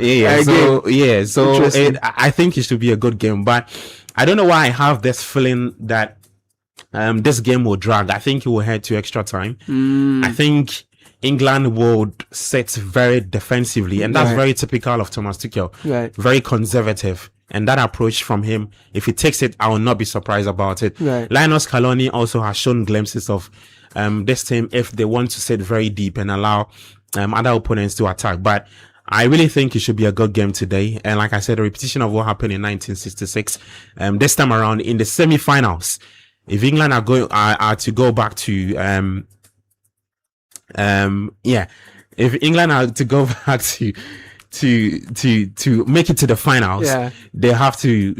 So I think it should be a good game, but I don't know why I have this feeling that this game will drag. I think it will head to extra time. I think England would sit very defensively, and that's very typical of Thomas Tuchel. Very conservative. And that approach from him, if he takes it, I will not be surprised about it. Linus Scaloni also has shown glimpses of this team if they want to sit very deep and allow other opponents to attack. But I really think it should be a good game today. And like I said, a repetition of what happened in 1966. This time around in the semi-finals, if England are to go back to if England are to go back to make it to the finals, they have to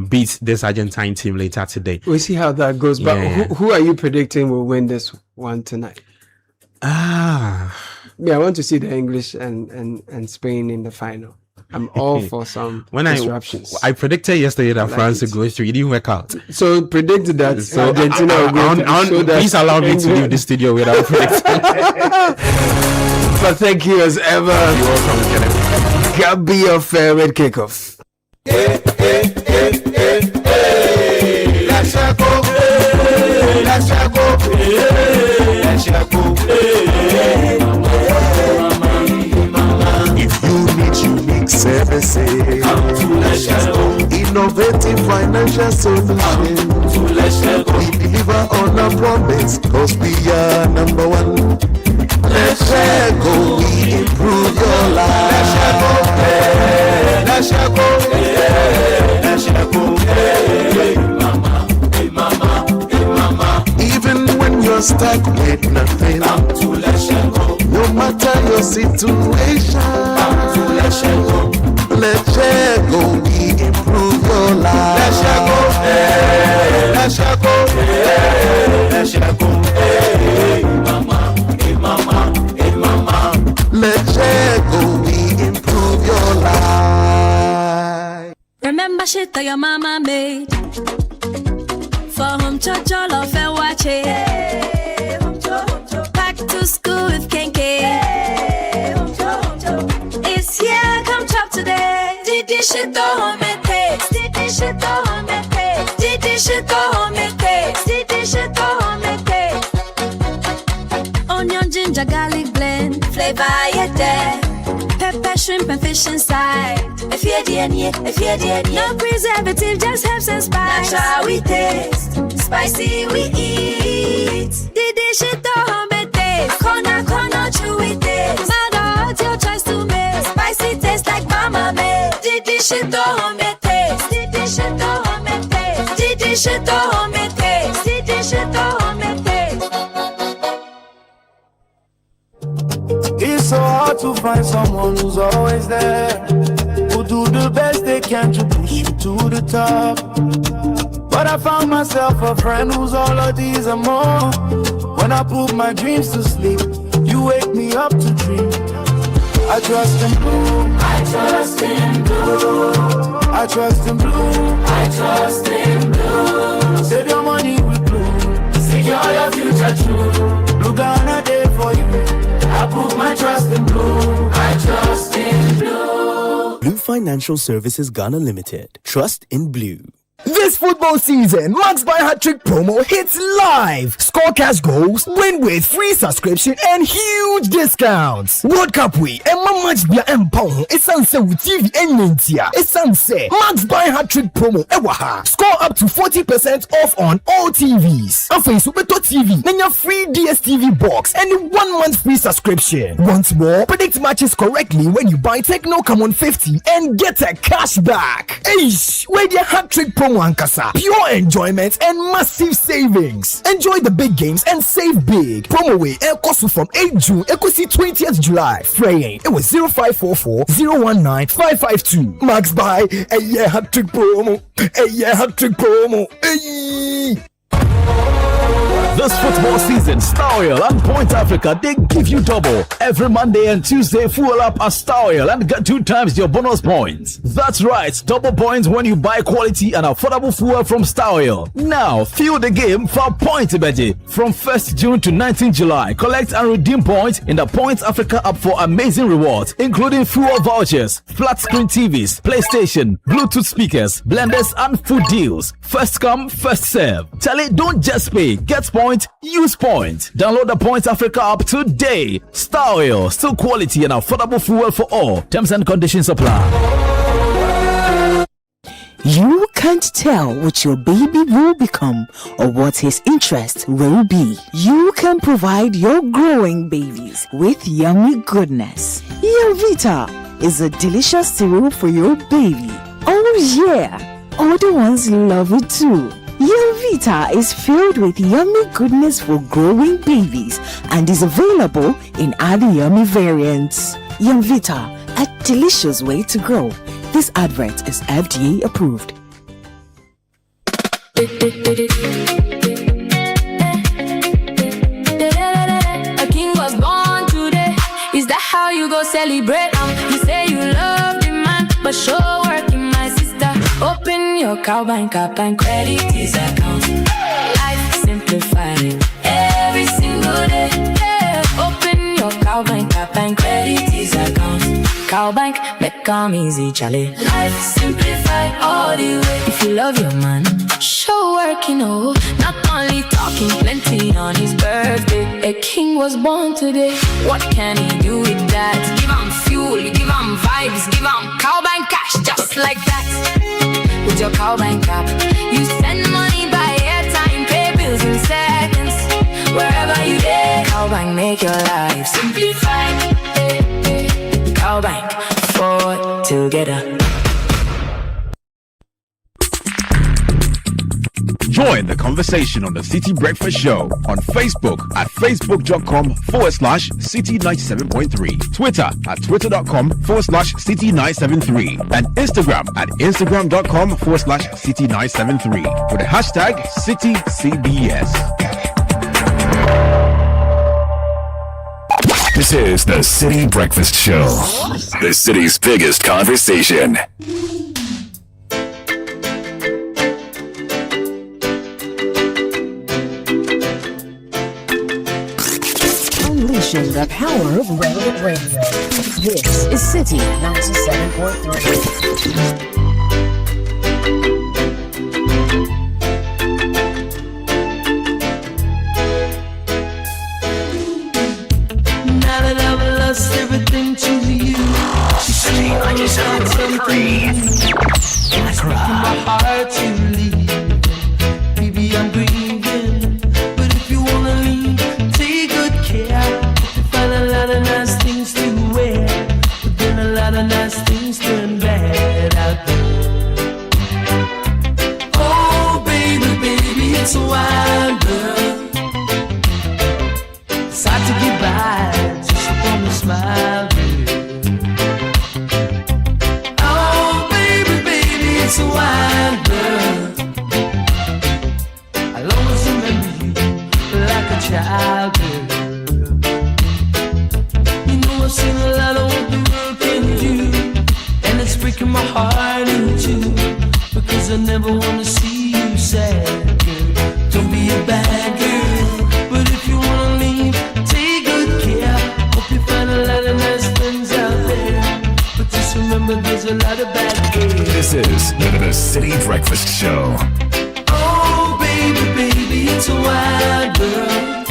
beat this Argentine team later today. We'll see how that goes. But who are you predicting will win this one tonight? I want to see the English and Spain in the final. I'm all for some disruptions. I predicted yesterday that France would go through. It didn't work out. So predict that Argentina will go through. Please allow me to leave the studio without predicting. But thank you as ever. You're welcome, Kenneth. God be your favorite kickoff. Let's go. innovative financial solutions. We deliver on our promise, cause we are number one. Let's share go, we improve your life. Let's share go, hey, let's share go, hey, let's share go, hey, mama, hey mama, hey mama. Even when you're stuck with nothing, come to let's share go. No matter your situation, come to let's share go. Let's share go, we improve your life. Let's share go, hey, let's share go, hey, let's share go, hey, mama. Let's share go, we improve your life. Remember shit that your mama made for home church, all of and watch it. Back to school with Kenke. It's here, come chop today. Did this shit go home and taste? Did this shit go home and taste? Did this shit go home and taste? Did this shit go home and taste? Onion, ginger, garlic blend, flavor you there. Pepper, shrimp, and fish inside. If you're no preservative, just herbs and spice. Natural we taste, spicy we eat. Did this shit to home and taste? Corner, chew it taste. Mother, your choice to make. Spicy taste like mama made. Did this shit to home and taste? Did this shit to home and taste? Did this shit to home and taste? Did this shit to home and taste? It's so hard to find someone who's always there, who do the best they can to push you to the top. But I found myself a friend who's all of these and more. When I put my dreams to sleep, you wake me up to dream. I trust in blue, I trust in blue, I trust in blue, I trust in blue. Save your money with blue, secure your future true. Blue Ghana day for you. I put my trust in blue. I trust in blue. Blue Financial Services Ghana Limited. Trust in blue. This football season, Max Buy Hat-Trick promo hits live. Score cash goals, win with free subscription and huge discounts. World Cup week, and my match be empowering. It's sunset with TV and Nintia. It's sunset. Max Buy Hat-Trick promo. Ewaha. Score up to 40% off on all TVs. After Super TV, then your free DSTV box and 1 month free subscription. Once more, predict matches correctly when you buy Techno Come on 50 and get a cash back. Eish, where the Hat-Trick promo. Pure enjoyment and massive savings. Enjoy the big games and save big. Promo way cost from 8 June equity 20th July. Fraying it was 0544 019 552. Max Buy a year hat-trick promo. A year hat-trick promo. Hey. This football season, Star Oil and Point Africa, they give you double. Every Monday and Tuesday, fuel up at Star Oil and get 2 times your bonus points. That's right, double points when you buy quality and affordable fuel from Star Oil. Now, fuel the game for Point Beji. From 1st June to 19th July, collect and redeem points in the Point Africa app for amazing rewards, including fuel vouchers, flat screen TVs, PlayStation, Bluetooth speakers, blenders, and food deals. First come, first serve. Tell it, don't just pay. Get points. Use Point. Download the Point Africa app today. Star Oil, still quality and affordable fuel for all. Terms and conditions apply. You can't tell what your baby will become or what his interest will be. You can provide your growing babies with yummy goodness. Yumvita is a delicious cereal for your baby. Oh yeah, all the ones love it too. Yumvita is filled with yummy goodness for growing babies and is available in other yummy variants. Yumvita, a delicious way to grow. This advert is FDA approved. A king was born today. Is that how you go celebrate? You say you love the man, but show working my sister. Open your cowbank app and credit his account. Life simplified every single day. Yeah. Open your cowbank app and credit his account. Cowbank, make come easy, Charlie. Life simplified all the way. If you love your man, show working, oh. Not only talking plenty on his birthday. A king was born today. What can he do with that? Give him fuel, give him vibes, give him cowbank cash just like that. With with your Cowbank app. You send money by airtime, pay bills in seconds. Wherever you get, Cowbank make your life simplified. Cowbank, forward together. Join the conversation on the Citi Breakfast Show on Facebook at facebook.com/Citi97.3, Twitter at twitter.com/Citi973, and Instagram at instagram.com/Citi973 with the hashtag CitiCBS. This is the Citi Breakfast Show, the city's biggest conversation. Unleashing the power of relevant radio. This is Citi 97.3. Everything to you. Citi 97.3. Kakra. My heart to leave. Baby, I'm grieving. But if you wanna leave, take good care. You find a lot of nice things to wear, but then a lot of nice things turn bad out there. Oh, baby, baby, it's a wild world. It's hard to get by. Smile, oh baby, baby, it's a wild world. I'll always remember you like a child, girl. You know I've seen a lot of what the world can do, and it's breaking my heart in two, because I never wanna see you sad, girl. Don't be a bad girl, but if you wanna leave, take good care. You find a lot of nice friends out there, but just remember there's a lot of bad girls. This is the Citi Breakfast Show. Oh baby, baby, it's a wild world.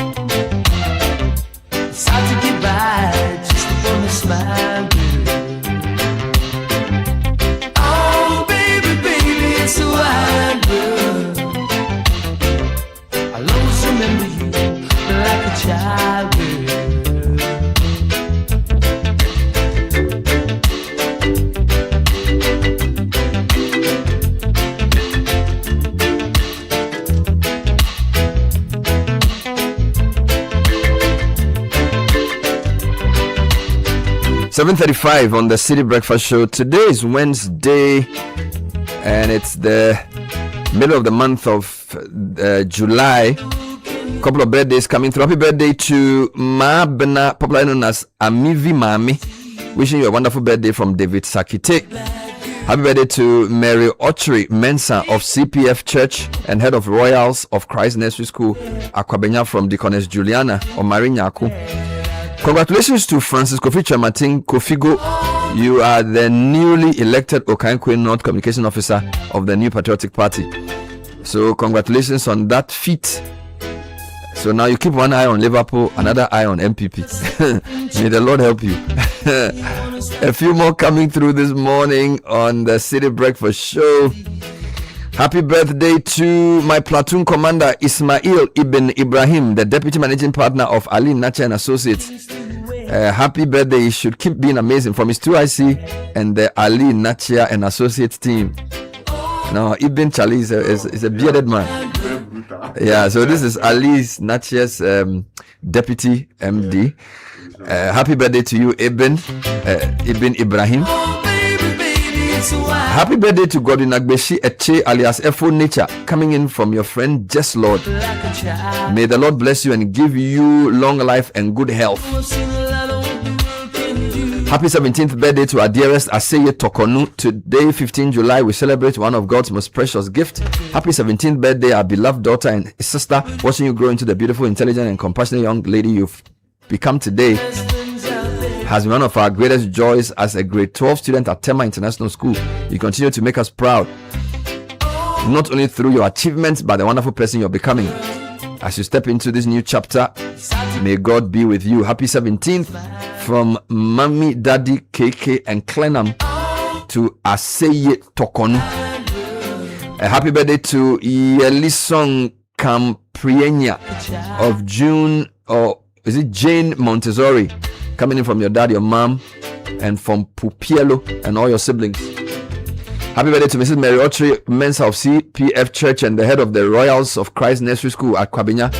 It's hard to get by just upon a smile, girl. Oh baby, baby, it's a wild world. I'll always remember you like a child, girl. 7:35 on the Citi Breakfast Show. Today is Wednesday, and it's the middle of the month of July. Couple of birthdays coming through. Happy birthday to Ma Bena, popularly known as Amivi Mami. Wishing you a wonderful birthday from David Sakite. Happy birthday to Mary Ochri Mensah of CPF Church and head of Royals of Christ Nursery School, Akwabenya from Deaconess Juliana or Marinyaku. Congratulations to Francisco Martin Kofigo. You are the newly elected Okankwe North Communication Officer of the New Patriotic Party. So congratulations on that feat. So now you keep one eye on Liverpool, another eye on MPP. May the Lord help you. A few more coming through this morning on the Citi Breakfast Show. Happy birthday to my platoon commander Ismail Ibn Ibrahim, the deputy managing partner of Ali Nacha and Associates. Happy birthday. He should keep being amazing from his 2IC and the Ali Nacha and Associates team. Now, Ibn Charlie is a bearded man. Yeah, so this is Ali's Nacha's deputy MD. Happy birthday to you, Ibn Ibrahim. Happy birthday to Godwin Agbeshi Eche alias Efo Nature, coming in from your friend Jess Lord. May the Lord bless you and give you long life and good health. Happy 17th birthday to our dearest Aseye Tokonu. Today, 15 July, we celebrate one of God's most precious gifts. Happy 17th birthday, our beloved daughter and sister, watching you grow into the beautiful, intelligent, and compassionate young lady you've become today. Has been one of our greatest joys as a grade 12 student at Tema International School. You continue to make us proud, not only through your achievements, but the wonderful person you're becoming. As you step into this new chapter, may God be with you. Happy 17th from Mommy, Daddy, KK, and Clenham to Aseye Tokonu. A happy birthday to Yelisong Camprienya of June, or is it Jane Montessori, coming in from your dad, your mom, and from Pupielo and all your siblings. Happy birthday to Mrs. Mary Autry Mensah of CPF Church and the head of the Royals of Christ Nursery School at Kwabinya.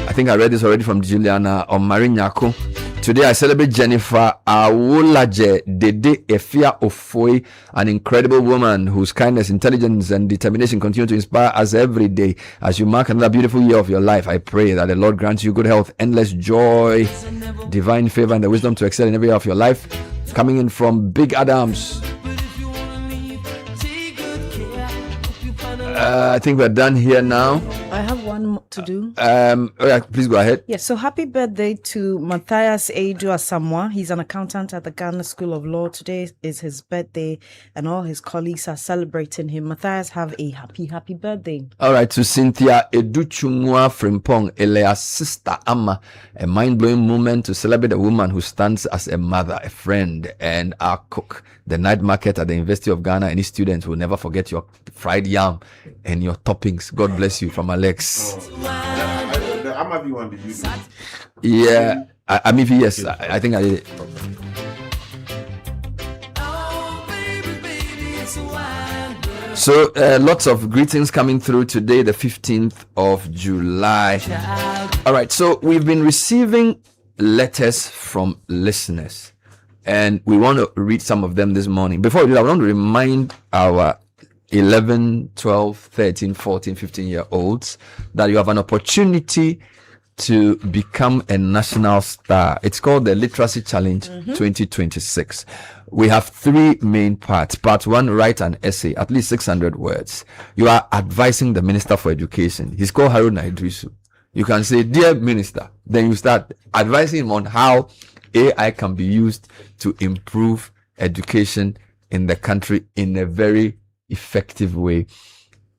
I think I read this already from Juliana or Marinyako. Today I celebrate Jennifer Awolaje Dede Efia Ofoi, an incredible woman whose kindness, intelligence, and determination continue to inspire us every day. As you mark another beautiful year of your life, I pray that the Lord grants you good health, endless joy, divine favor, and the wisdom to excel in every area of your life. Coming in from Big Adams. I think we're done here now. I have one more to do. Please go ahead. Yes, so happy birthday to Matthias Edu Asamoah. He's an accountant at the Ghana School of Law. Today is his birthday, and all his colleagues are celebrating him. Matthias, have a happy birthday. All right, to Cynthia Educhumwa Frimpong, Elea's sister Amma, a mind-blowing moment to celebrate a woman who stands as a mother, a friend, and our cook. The night market at the University of Ghana, any students will never forget your fried yam and your toppings. God bless you, from Alex. The Amavi one, did you do? Yeah, I mean, yes, I think I did it. So lots of greetings coming through today, the 15th of July. All right, so we've been receiving letters from listeners, and we want to read some of them this morning. Before we do that, I want to remind our 11, 12, 13, 14, 15-year-olds that you have an opportunity to become a national star. It's called the Literacy Challenge 2026. We have three main parts. Part one, write an essay, at least 600 words. You are advising the Minister for Education. He's called Haruna Idrisu. You can say, "Dear Minister," then you start advising him on how AI can be used to improve education in the country in a very effective way,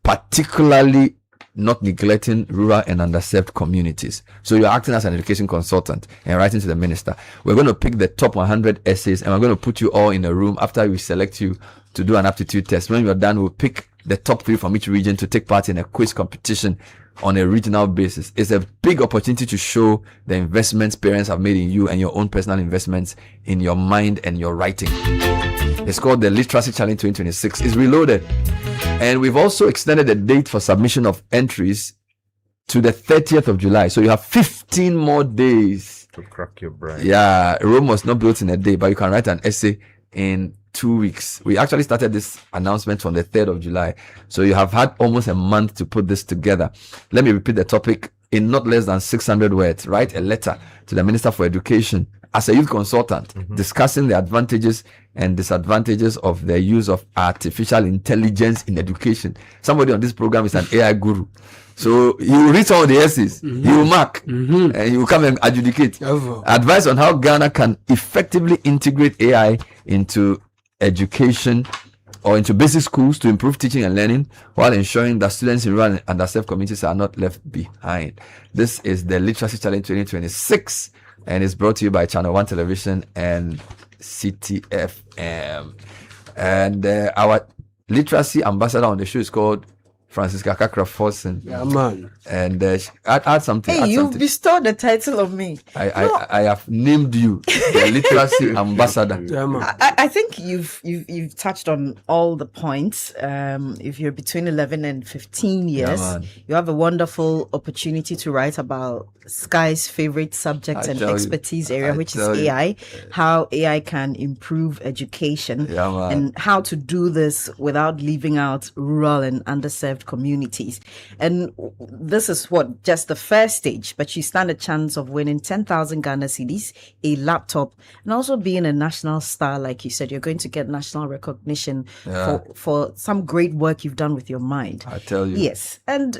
particularly not neglecting rural and underserved communities. So you're acting as an education consultant and writing to the minister. We're going to pick the top 100 essays, and we're going to put you all in a room after we select you to do an aptitude test. When you're done, we'll pick the top 3 from each region to take part in a quiz competition on a regional basis. It's a big opportunity to show the investments parents have made in you and your own personal investments in your mind and your writing. It's called the Literacy Challenge 2026. It's reloaded. And we've also extended the date for submission of entries to the 30th of July. So you have 15 more days to crack your brain. Yeah, Rome was not built in a day, but you can write an essay in 2 weeks. We actually started this announcement on the 3rd of July. So you have had almost a month to put this together. Let me repeat the topic in not less than 600 words. Write a letter to the Minister for Education as a youth consultant, discussing the advantages and disadvantages of the use of artificial intelligence in education. Somebody on this program is an AI guru. So he will read some of the essays, he will mark, and he will come and adjudicate. Advice on how Ghana can effectively integrate AI into education or into basic schools to improve teaching and learning while ensuring that students in rural and underserved communities are not left behind. This is the Literacy Challenge 2026, and it's brought to you by Channel 1 Television and Citi FM. And our literacy ambassador on the show is called Francisca Kakra Forson. Yeah, man. And add something. Hey, you've bestowed the title of me. I have named you the literacy ambassador. Yeah, man. I think you've touched on all the points. If you're between 11 and 15 years, you have a wonderful opportunity to write about Sky's favorite subject and expertise area, which is AI. How AI can improve education, and how to do this without leaving out rural and underserved communities. And this is just the first stage, but you stand a chance of winning 10,000 Ghana cedis, a laptop, and also being a national star. Like you said, you're going to get national recognition for some great work you've done with your mind. I tell you. Yes. And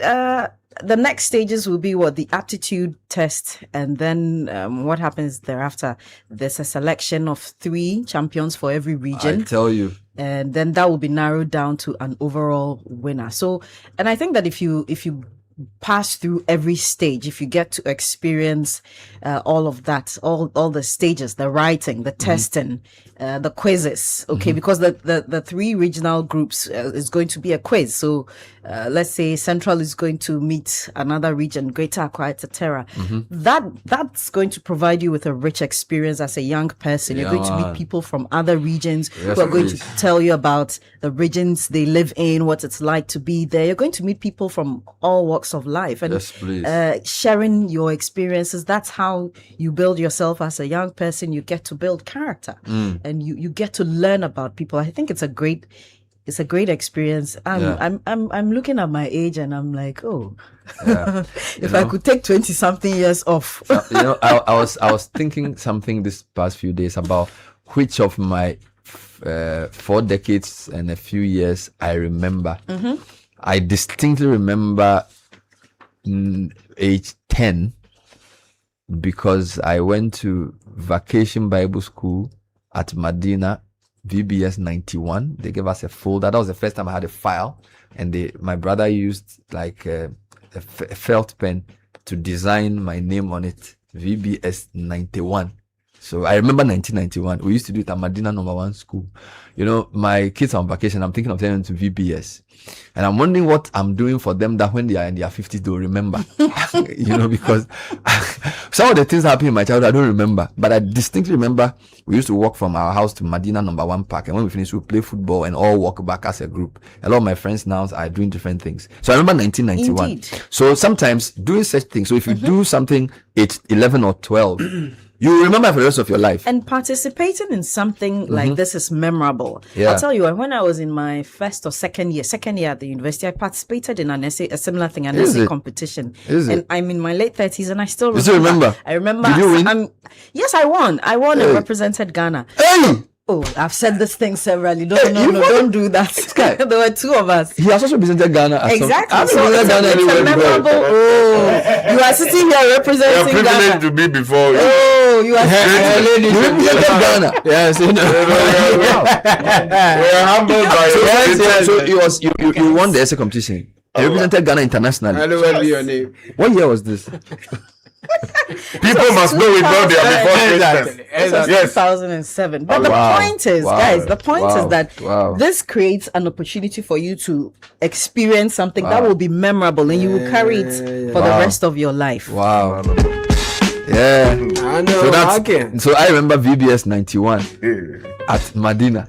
the next stages will be the aptitude test, and then what happens thereafter. There's a selection of 3 champions for every region. I tell you. And then that will be narrowed down to an overall winner. So, and I think that if you pass through every stage, if you get to experience all of that, all the stages, the writing, the testing, the quizzes, okay, because the 3 regional groups is going to be a quiz. So let's say Central is going to meet another region, Greater Accra, etc. That's going to provide you with a rich experience as a young person. You're going to meet people from other regions who are going to tell you about the regions they live in, what it's like to be there. You're going to meet people from all walks of life and sharing your experiences. That's how you build yourself as a young person. You get to build character and you get to learn about people. I think it's a great experience. I'm looking at my age and I'm like, if I could take 20 something years off. I was thinking something this past few days about which of my 4 decades and a few years I remember. I distinctly remember age 10 because I went to Vacation Bible School at Medina, VBS 91. They gave us a folder. That was the first time I had a file, and my brother used like a felt pen to design my name on it, VBS 91. So I remember 1991. We used to do it at Medina #1 school. My kids are on vacation. I'm thinking of sending them to VBS. And I'm wondering what I'm doing for them that when they are in their 50s, they'll remember. Because some of the things that happened in my childhood, I don't remember. But I distinctly remember we used to walk from our house to Medina #1 park. And when we finished, we play football and all walk back as a group. A lot of my friends now are doing different things. So I remember 1991. Indeed. So sometimes doing such things. So if you do something at 11 or 12, you will remember for the rest of your life. And participating in something like this is memorable. I'll tell you, when I was in my first or second year at the university, I participated in a similar thing, an essay competition. And I'm in my late 30s and I still remember. You still remember? I remember. Did you win? Yes, I won. I won and represented Ghana. Hey! Oh, I've said this thing severally. Don't do that. There were 2 of us. He has also represented Ghana. Exactly. It's a memorable. You are sitting here representing Ghana. To be before you. Oh, you are represented Ghana. Yes, we're humbled by So you won the essay competition. You represented Ghana internationally. I know what your name. What year was this? People must know it well. They are before Christmas. Yes, 2007. But the point is, guys, is that this creates an opportunity for you to experience something that will be memorable, and you will carry it for the rest of your life. Wow. Yeah. I know. So I remember VBS 91 at Medina.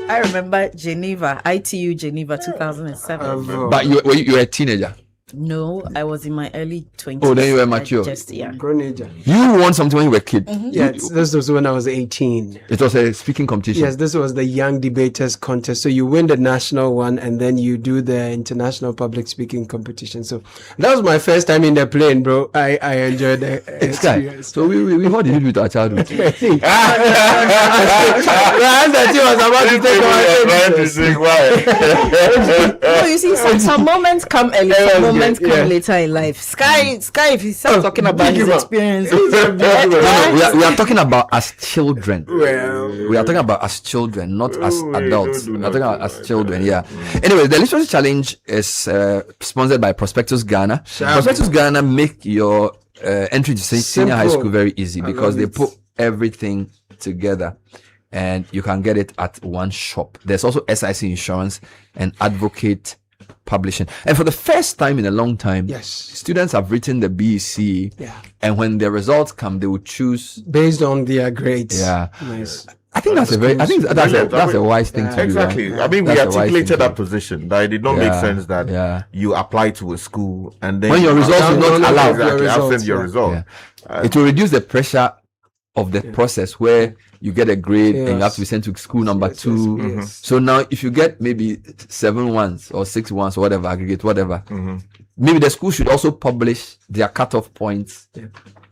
I remember Geneva, ITU Geneva 2007. But you were a teenager. No, I was in my early 20s. Oh, then you were mature. You won something when you were a kid. Yes, this was when I was 18. It was a speaking competition. Yes, this was the Young Debaters Contest. So you win the national one and then you do the international public speaking competition. So that was my first time in the plane, bro. I enjoyed the experience. So what did you do with our childhood? That you was about to take No, you see, some moments come early, some moments come later in life. Sky, if he starts talking about his experience, we are talking about as children. We are talking about as children, not as adults. We are talking about as children. Yeah. Anyway, the Literacy Challenge is sponsored by Prospectus Ghana. Prospectus Ghana make your entry to senior high school very easy because they put everything together. And you can get it at one shop. There's also SIC Insurance and Advocate Publishing. And for the first time in a long time, students have written the BEC. And when their results come, they will choose based on their grades. Yeah. Nice. I think that's a wise thing to do. Exactly. Right? I mean, we articulated that position that it did not make sense that you apply to a school and then when your results are not allowed, absent your result. It will reduce the pressure of the process where you get a grade and you have to be sent to school number 2. So now if you get maybe 7 ones or 6 ones or whatever, aggregate whatever, maybe the school should also publish their cutoff points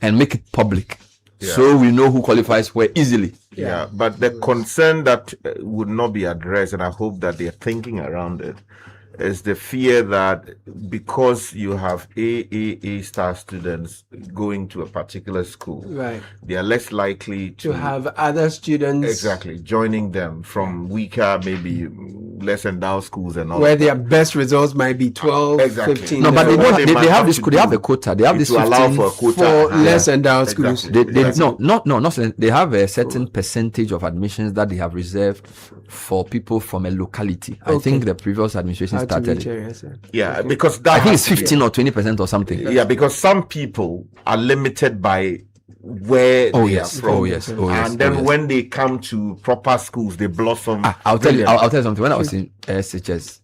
and make it public. So we know who qualifies where easily. But the concern that would not be addressed, and I hope that they're thinking around it, is the fear that because you have A star students going to a particular school, they are less likely to have other students joining them from weaker, maybe less endowed schools and all. Where their best results might be 12, Exactly. 15. No, but they What don't. they They might have have this. to They have do the quota. They have this to allow 15 for a quota. for less endowed schools. Exactly. Not. They have a certain percentage of admissions that they have reserved for people from a locality. I think the previous administration started it. Yeah, because that I think has it's to be- 15 or 20% or something. Yeah, because some people are limited by where they are from. And then when they come to proper schools, they blossom. I'll tell you something. When I was in SHS,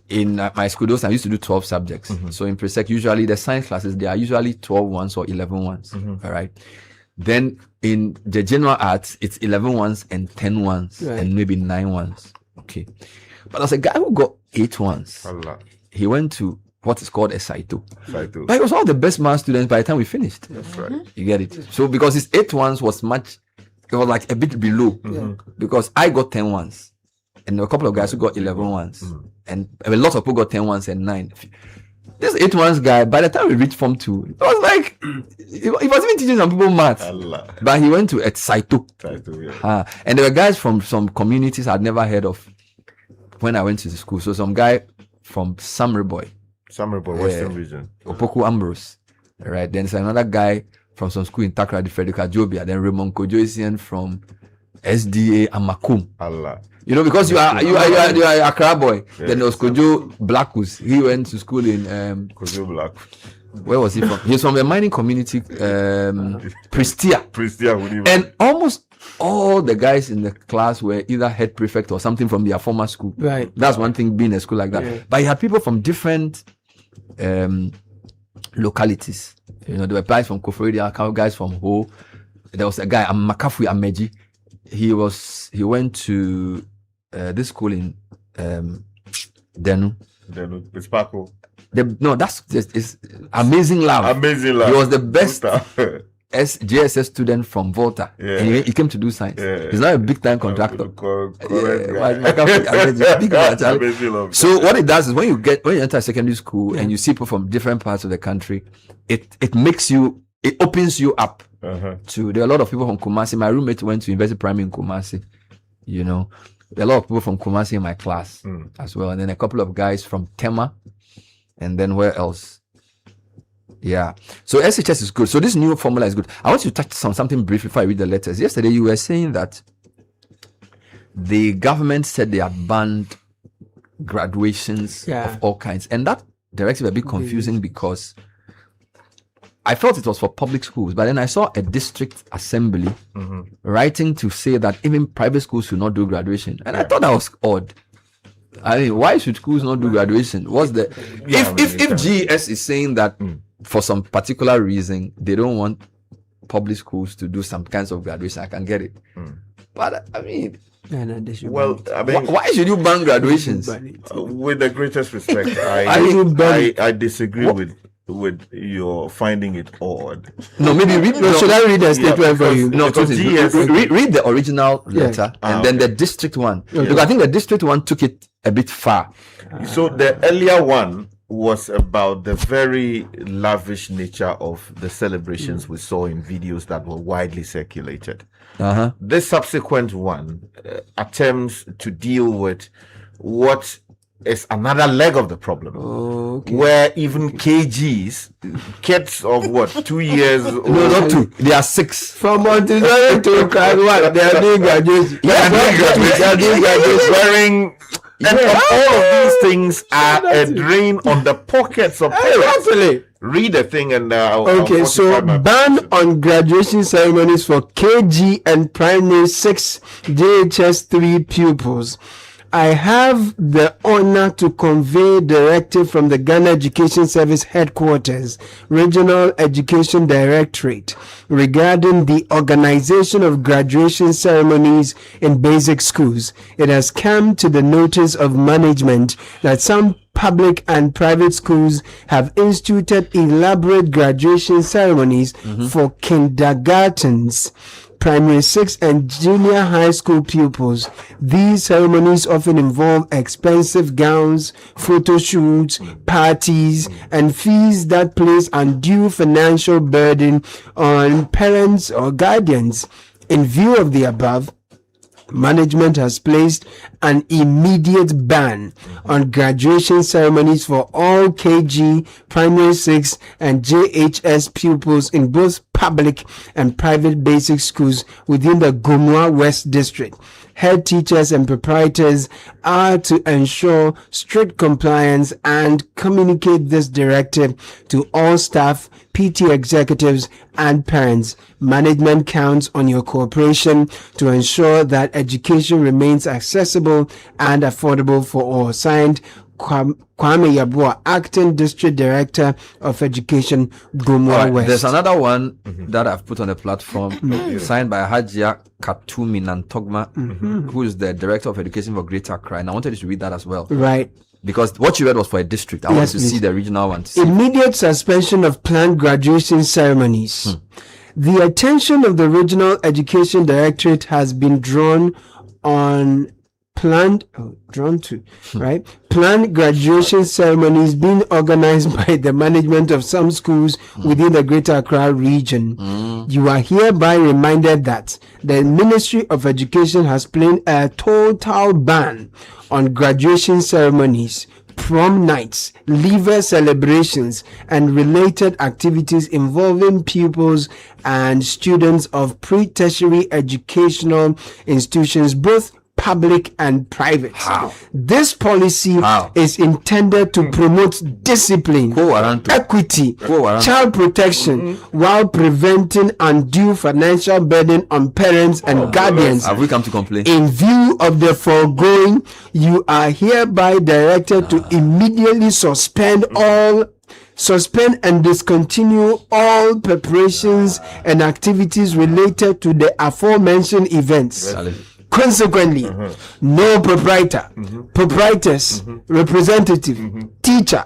in my school, those I used to do 12 subjects. So in pre-sec, usually the science classes, they are usually 12 ones or 11 ones. All right. Then in the general arts, it's 11 ones and 10 ones and maybe 9 ones. Okay. But there's a guy who got 8 ones. He went to what is called a Saito. But he was one of the best math students by the time we finished. That's right. You get it? So because his 8 ones was it was like a bit below. Because I got 10 ones. And a couple of guys who got 11 ones. And a lot of people got 10 ones and 9. This 8 ones guy, by the time we reached Form 2, it was like, he was even teaching some people maths. But he went to a Saito. And there were guys from some communities I'd never heard of when I went to the school. So some guy from Samreboy, Western region. Opoku Ambrose. Right. Then there's another guy from some school in Takra, Frederica Jobia. Then Raymond Kojoisian from SDA Amakum. You know, because you are a Accra boy. Then there was Kojo Blackus. He went to school in Kojo Black. Where was he from? He's from the mining community, Prestia. And almost all the guys in the class were either head prefect or something from their former school. Right. That's one thing being a school like that. Yeah. But you had people from different localities. You know, there were guys from Kofori, guys from Ho. There was a guy, Makafui Ameji. He went to this school in Denu. It's Paco. It's Amazing Love. Amazing Love. He was the best JSS student from Volta. And he came to do science. He's now a big time contractor. So what it does is when you enter secondary school and you see people from different parts of the country, it opens you up to. There are a lot of people from Kumasi. My roommate went to University Primary in Kumasi. You know, there are a lot of people from Kumasi in my class as well, and then a couple of guys from Tema, and then where else? Yeah. So SHS is good. So this new formula is good. I want you to touch on something brief before I read the letters. Yesterday you were saying that the government said they had banned graduations of all kinds, and that directive a bit confusing because I thought it was for public schools, but then I saw a district assembly writing to say that even private schools should not do graduation, and I thought that was odd. I mean, why should schools not do graduation? What's the if GES is saying that for some particular reason they don't want public schools to do some kinds of graduation, I can get it. But I mean, why should you ban graduations? With the greatest respect, I disagree with your finding it odd. No, maybe read. Should I read the statement for you? No, read the original letter and then the district one. Because I think the district one took it a bit far. So the earlier one was about the very lavish nature of the celebrations we saw in videos that were widely circulated. This subsequent one attempts to deal with what is another leg of the problem, where even KGs, kids of what, 2 years old? No, not 2. They are 6. From Montessori to Kakra, they are doing graduation. They are doing graduation. Wearing. And all of these things are a drain on the pockets of parents. Read the thing and so ban on graduation ceremonies for KG and primary 6 JHS 3 pupils. I have the honor to convey directive from the Ghana Education Service Headquarters, Regional Education Directorate, regarding the organization of graduation ceremonies in basic schools. It has come to the notice of management that some public and private schools have instituted elaborate graduation ceremonies for kindergartens, primary 6 and junior high school pupils. These ceremonies often involve expensive gowns, photo shoots, parties, and fees that place undue financial burden on parents or guardians. In view of the above, Management has placed an immediate ban on graduation ceremonies for all KG, Primary 6 and JHS pupils in both public and private basic schools within the Gomua West District. Head teachers and proprietors are to ensure strict compliance and communicate this directive to all staff, PT executives, and parents. Management counts on your cooperation to ensure that education remains accessible and affordable for all. Signed, Kwame Yabua, Acting District Director of Education, Gomua West. There's another one that I've put on the platform, signed by Hajia Katumi Nantogma, who is the Director of Education for Greater Accra. And I wanted you to read that as well. Right. Because what you read was for a district. I want to see the regional one. Immediate suspension of planned graduation ceremonies. The attention of the Regional Education Directorate has been drawn on planned graduation ceremonies being organized by the management of some schools within the Greater Accra region. You are hereby reminded that the Ministry of Education has placed a total ban on graduation ceremonies, prom nights, leaver celebrations, and related activities involving pupils and students of pre-tertiary educational institutions, both public and private. This policy is intended to promote discipline, equity, child protection, while preventing undue financial burden on parents and guardians. Have we come to complain? In view of the foregoing, you are hereby directed to immediately suspend and discontinue all preparations and activities related to the aforementioned events. Consequently, no proprietor, proprietors, representative, teacher,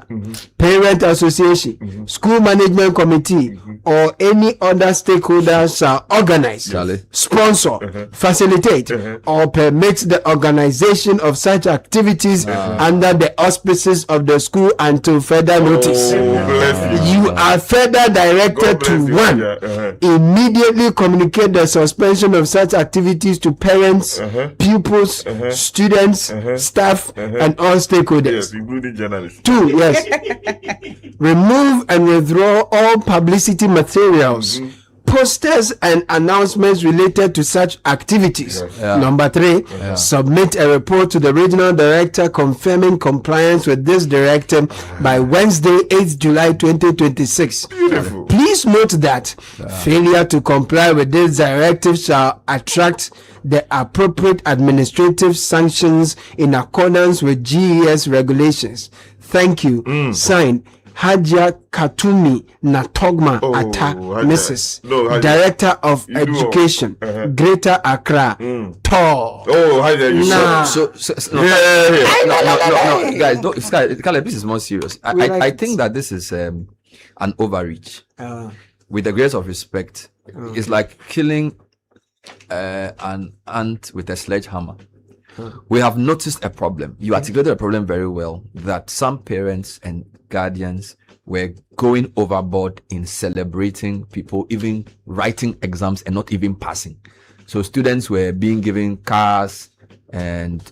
parent association, school management committee, or any other stakeholder shall organize, sponsor, facilitate, or permit the organization of such activities under the auspices of the school until further notice. You are further directed to 1. Immediately communicate the suspension of such activities to parents, pupils, students, staff, and all stakeholders. Including journalists. 2. Remove and withdraw all publicity materials, posters, and announcements related to such activities. Number 3, submit a report to the regional director confirming compliance with this directive by Wednesday, 8th July 2026. Please note that failure to comply with this directive shall attract the appropriate administrative sanctions in accordance with GES regulations. Thank you. Signed, Hajia Katumi Natogma Attah-Mensah, Director of Education, Greater Accra. Tall. Guys, this is more serious. I think that this is an overreach. With the greatest of respect, it's like killing an ant with a sledgehammer. We have noticed a problem. You articulated a problem very well, that some parents and guardians were going overboard in celebrating people, even writing exams and not even passing. So students were being given cars and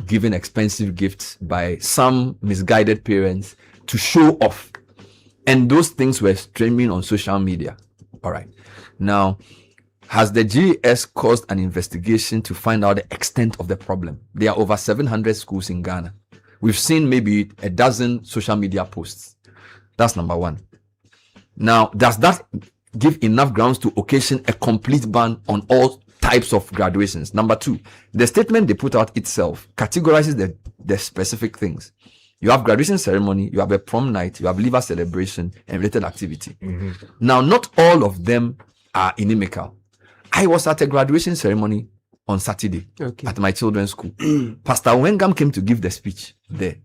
given expensive gifts by some misguided parents to show off. And those things were streaming on social media. All right. Now, has the GES caused an investigation to find out the extent of the problem? There are over 700 schools in Ghana. We've seen maybe a dozen social media posts. That's number 1. Now, does that give enough grounds to occasion a complete ban on all types of graduations? Number 2, the statement they put out itself categorizes the specific things. You have graduation ceremony, you have a prom night, you have leaver celebration and related activity. Now, not all of them are inimical. I was at a graduation ceremony on Saturday at my children's school. Pastor Wengam came to give the speech there.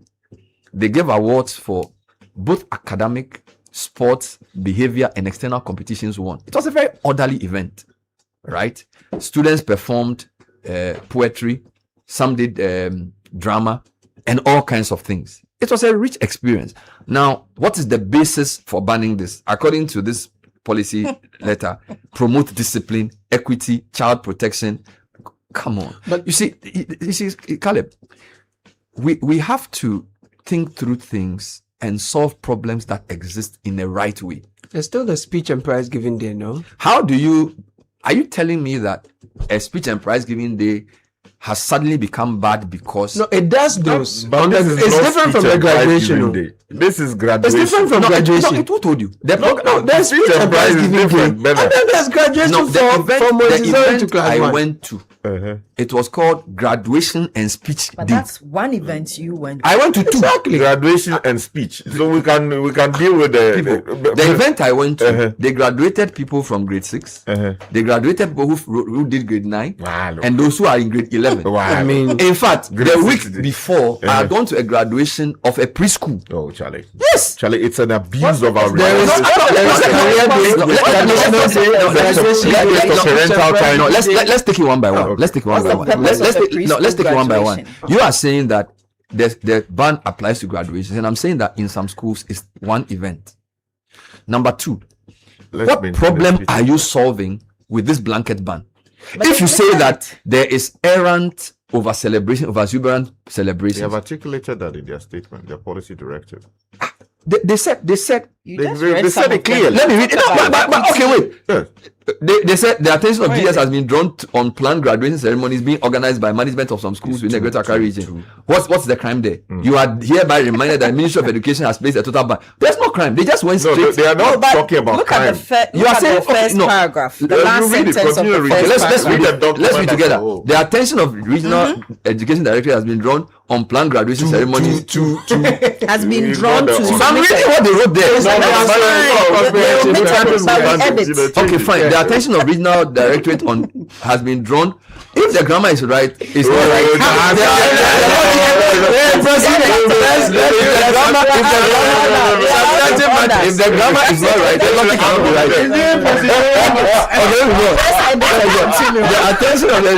They gave awards for both academic, sports, behavior, and external competitions won. It was a very orderly event, right? Students performed poetry, some did drama, and all kinds of things. It was a rich experience. Now, what is the basis for banning this? According to this policy letter, promote discipline, equity, child protection, Come on. But you see, Caleb, we have to think through things and solve problems that exist in the right way. There's still the speech and prize giving day, no? Are you telling me that a speech and prize giving day has suddenly become bad because... No, it does those. But it's different from the graduation. No? This is graduation. It's different from graduation. Who told you? There's speech and prize giving day. And then there's graduation the event I went to. It was called graduation and speech but day. That's one event you went to. I went to two. Exactly. Graduation and speech. So we can deal with the event I went to. They graduated people from grade 6. They graduated people who did grade 9. Wow. And those who are in grade 11. Wow. I mean, in fact, the week before, I had gone to a graduation of a preschool. Oh, Charlie. Yes. Charlie, it's an abuse of our resources. Let's take it one by one. Let's take it one by one. Let's take it one by one. You are saying that the ban applies to graduations, and I'm saying that in some schools it's one event. Number two, what problem are you solving with this blanket ban? If you say that there is errant over celebration, over exuberant celebration, they have articulated that in their statement, their policy directive. They said they said it clearly. Let me read it. But okay, wait. They said the attention of GS has been drawn on planned graduation ceremonies being organized by management of some schools within the Greater Accra region. What's the crime there? You are hereby reminded that the Ministry of Education has placed a total ban. There's no crime. They just went straight. No, they are not talking about crime. You are saying the first paragraph. The last sentence of the first paragraph. Let's read together. The attention of Regional Education Director has been drawn on planned graduation ceremonies has been drawn to. So I'm reading what they wrote there. Okay, fine. The attention of Regional Directorate has been drawn. If the grammar is right, it's not right. If the grammar is not right, then nothing can be right. The attention of the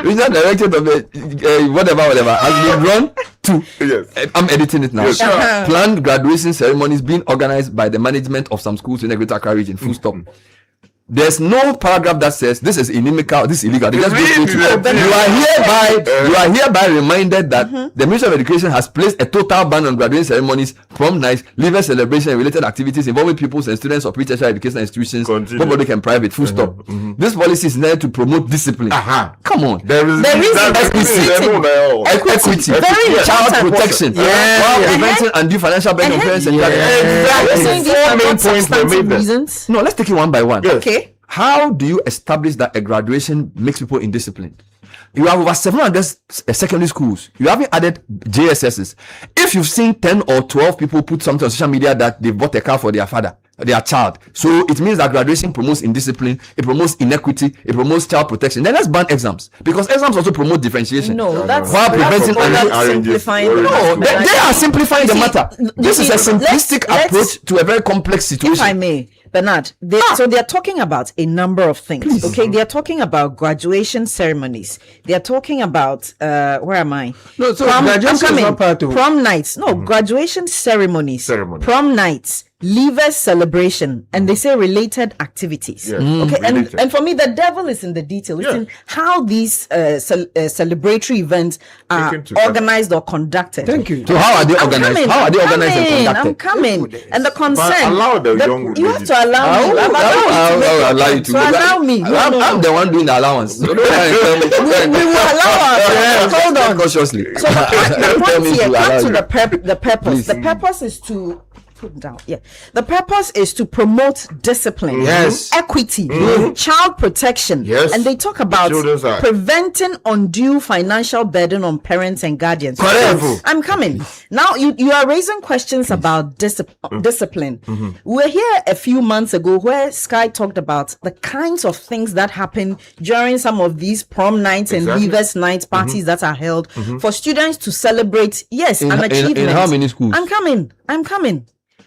Regional Directorate of the whatever has been drawn to. I'm editing it now. Planned graduation ceremonies being organized by the management of some schools in the Greater Accra region. Full stop. There's no paragraph that says this is inimical, this is illegal. They just go to you are hereby reminded that the Ministry of Education has placed a total ban on graduation ceremonies, prom nights, leaver celebration, and related activities involving pupils and students of pre-tertiary education institutions, public and private. Full stop. This policy is meant to promote discipline. Come on. There is equity, child protection, while preventing undue financial burden on parents and guardians. No, let's take it one by one. Okay. How do you establish that a graduation makes people indisciplined? You have over 700 secondary schools. You haven't added JSSs. If you've seen 10 or 12 people put something on social media that they bought a car for their father, their child, so it means that graduation promotes indiscipline, it promotes inequity, it promotes child protection. Then let's ban exams, because exams also promote differentiation. No, that's while preventing simplifying. No, they are simplifying the matter. This is a simplistic approach to a very complex situation. If I may, Bernard, so they are talking about a number of things. Please. Okay, they are talking about graduation ceremonies. They are talking about where am I? No, so graduation is not part of prom nights. No, graduation ceremonies. Prom nights, leaver celebration, and they say related activities. Yes. Okay, and for me, the devil is in the detail. It's in how these celebratory events are organized or conducted. Thank you. So how are they organized? How are they organized and conducted? I'm coming. And the concern. Allow the young you have to allow me. I'll allow you to allow me. I'm the one doing the allowance. So we will allow ourselves. Hold on. Cautiously. So the point here, come to the purpose. Please. The purpose is to put down. Yeah. The purpose is to promote discipline, equity, child protection, and they talk about preventing undue financial burden on parents and guardians. I'm coming. Now you are raising questions about discipline. We were here a few months ago where Sky talked about the kinds of things that happen during some of these prom nights and leavers nights parties that are held for students to celebrate an achievement. In how many schools? I'm coming.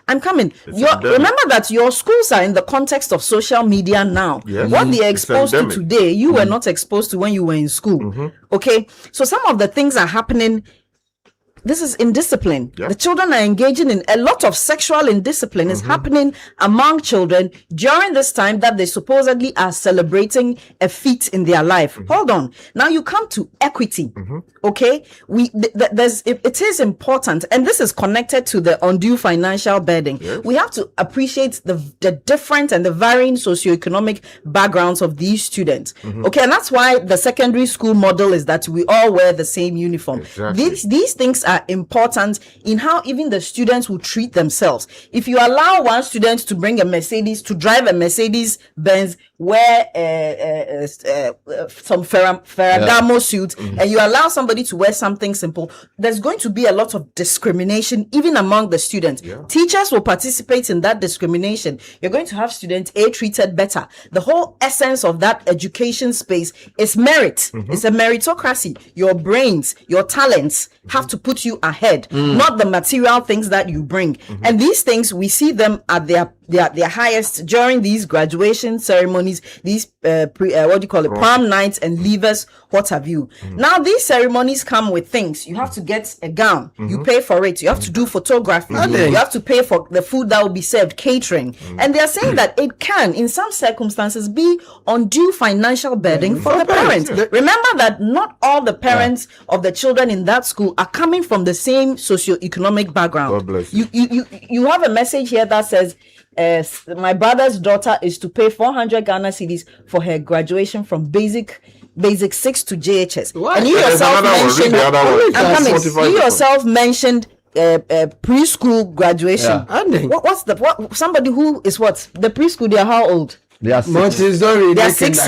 Remember that your schools are in the context of social media now. Yes. What they are exposed to today, you were not exposed to when you were in school. Okay, so some of the things are happening this is indiscipline. The children are engaging in a lot of sexual indiscipline is happening among children during this time that they supposedly are celebrating a feat in their life. Hold on. Now you come to equity. Okay, it is important, and this is connected to the undue financial burden. We have to appreciate the different and the varying socioeconomic backgrounds of these students. Okay, and that's why the secondary school model is that we all wear the same uniform. These things are important in how even the students will treat themselves. If you allow one student to bring a Mercedes, to drive a Mercedes Benz, wear some Ferragamo suit, and you allow somebody to wear something simple, there's going to be a lot of discrimination even among the students. Teachers will participate in that discrimination. You're going to have students treated better. The whole essence of that education space is merit. It's a meritocracy. Your brains, your talents have to put you ahead, not the material things that you bring. And these things, we see them at their highest during these graduation ceremonies, these prom nights and leavers, what have you. Now these ceremonies come with things. You have to get a gown, you pay for it, you have to do photography, you have to pay for the food that will be served, catering. And they're saying that it can in some circumstances be undue financial burden for the parents. Remember that not all the parents of the children in that school are coming from the same socioeconomic background. You have a message here that says, my brother's daughter is to pay 400 Ghana cedis for her graduation from basic 6 to JHS. And you yourself mentioned preschool graduation. Somebody who is the preschool, they are how old? They are 6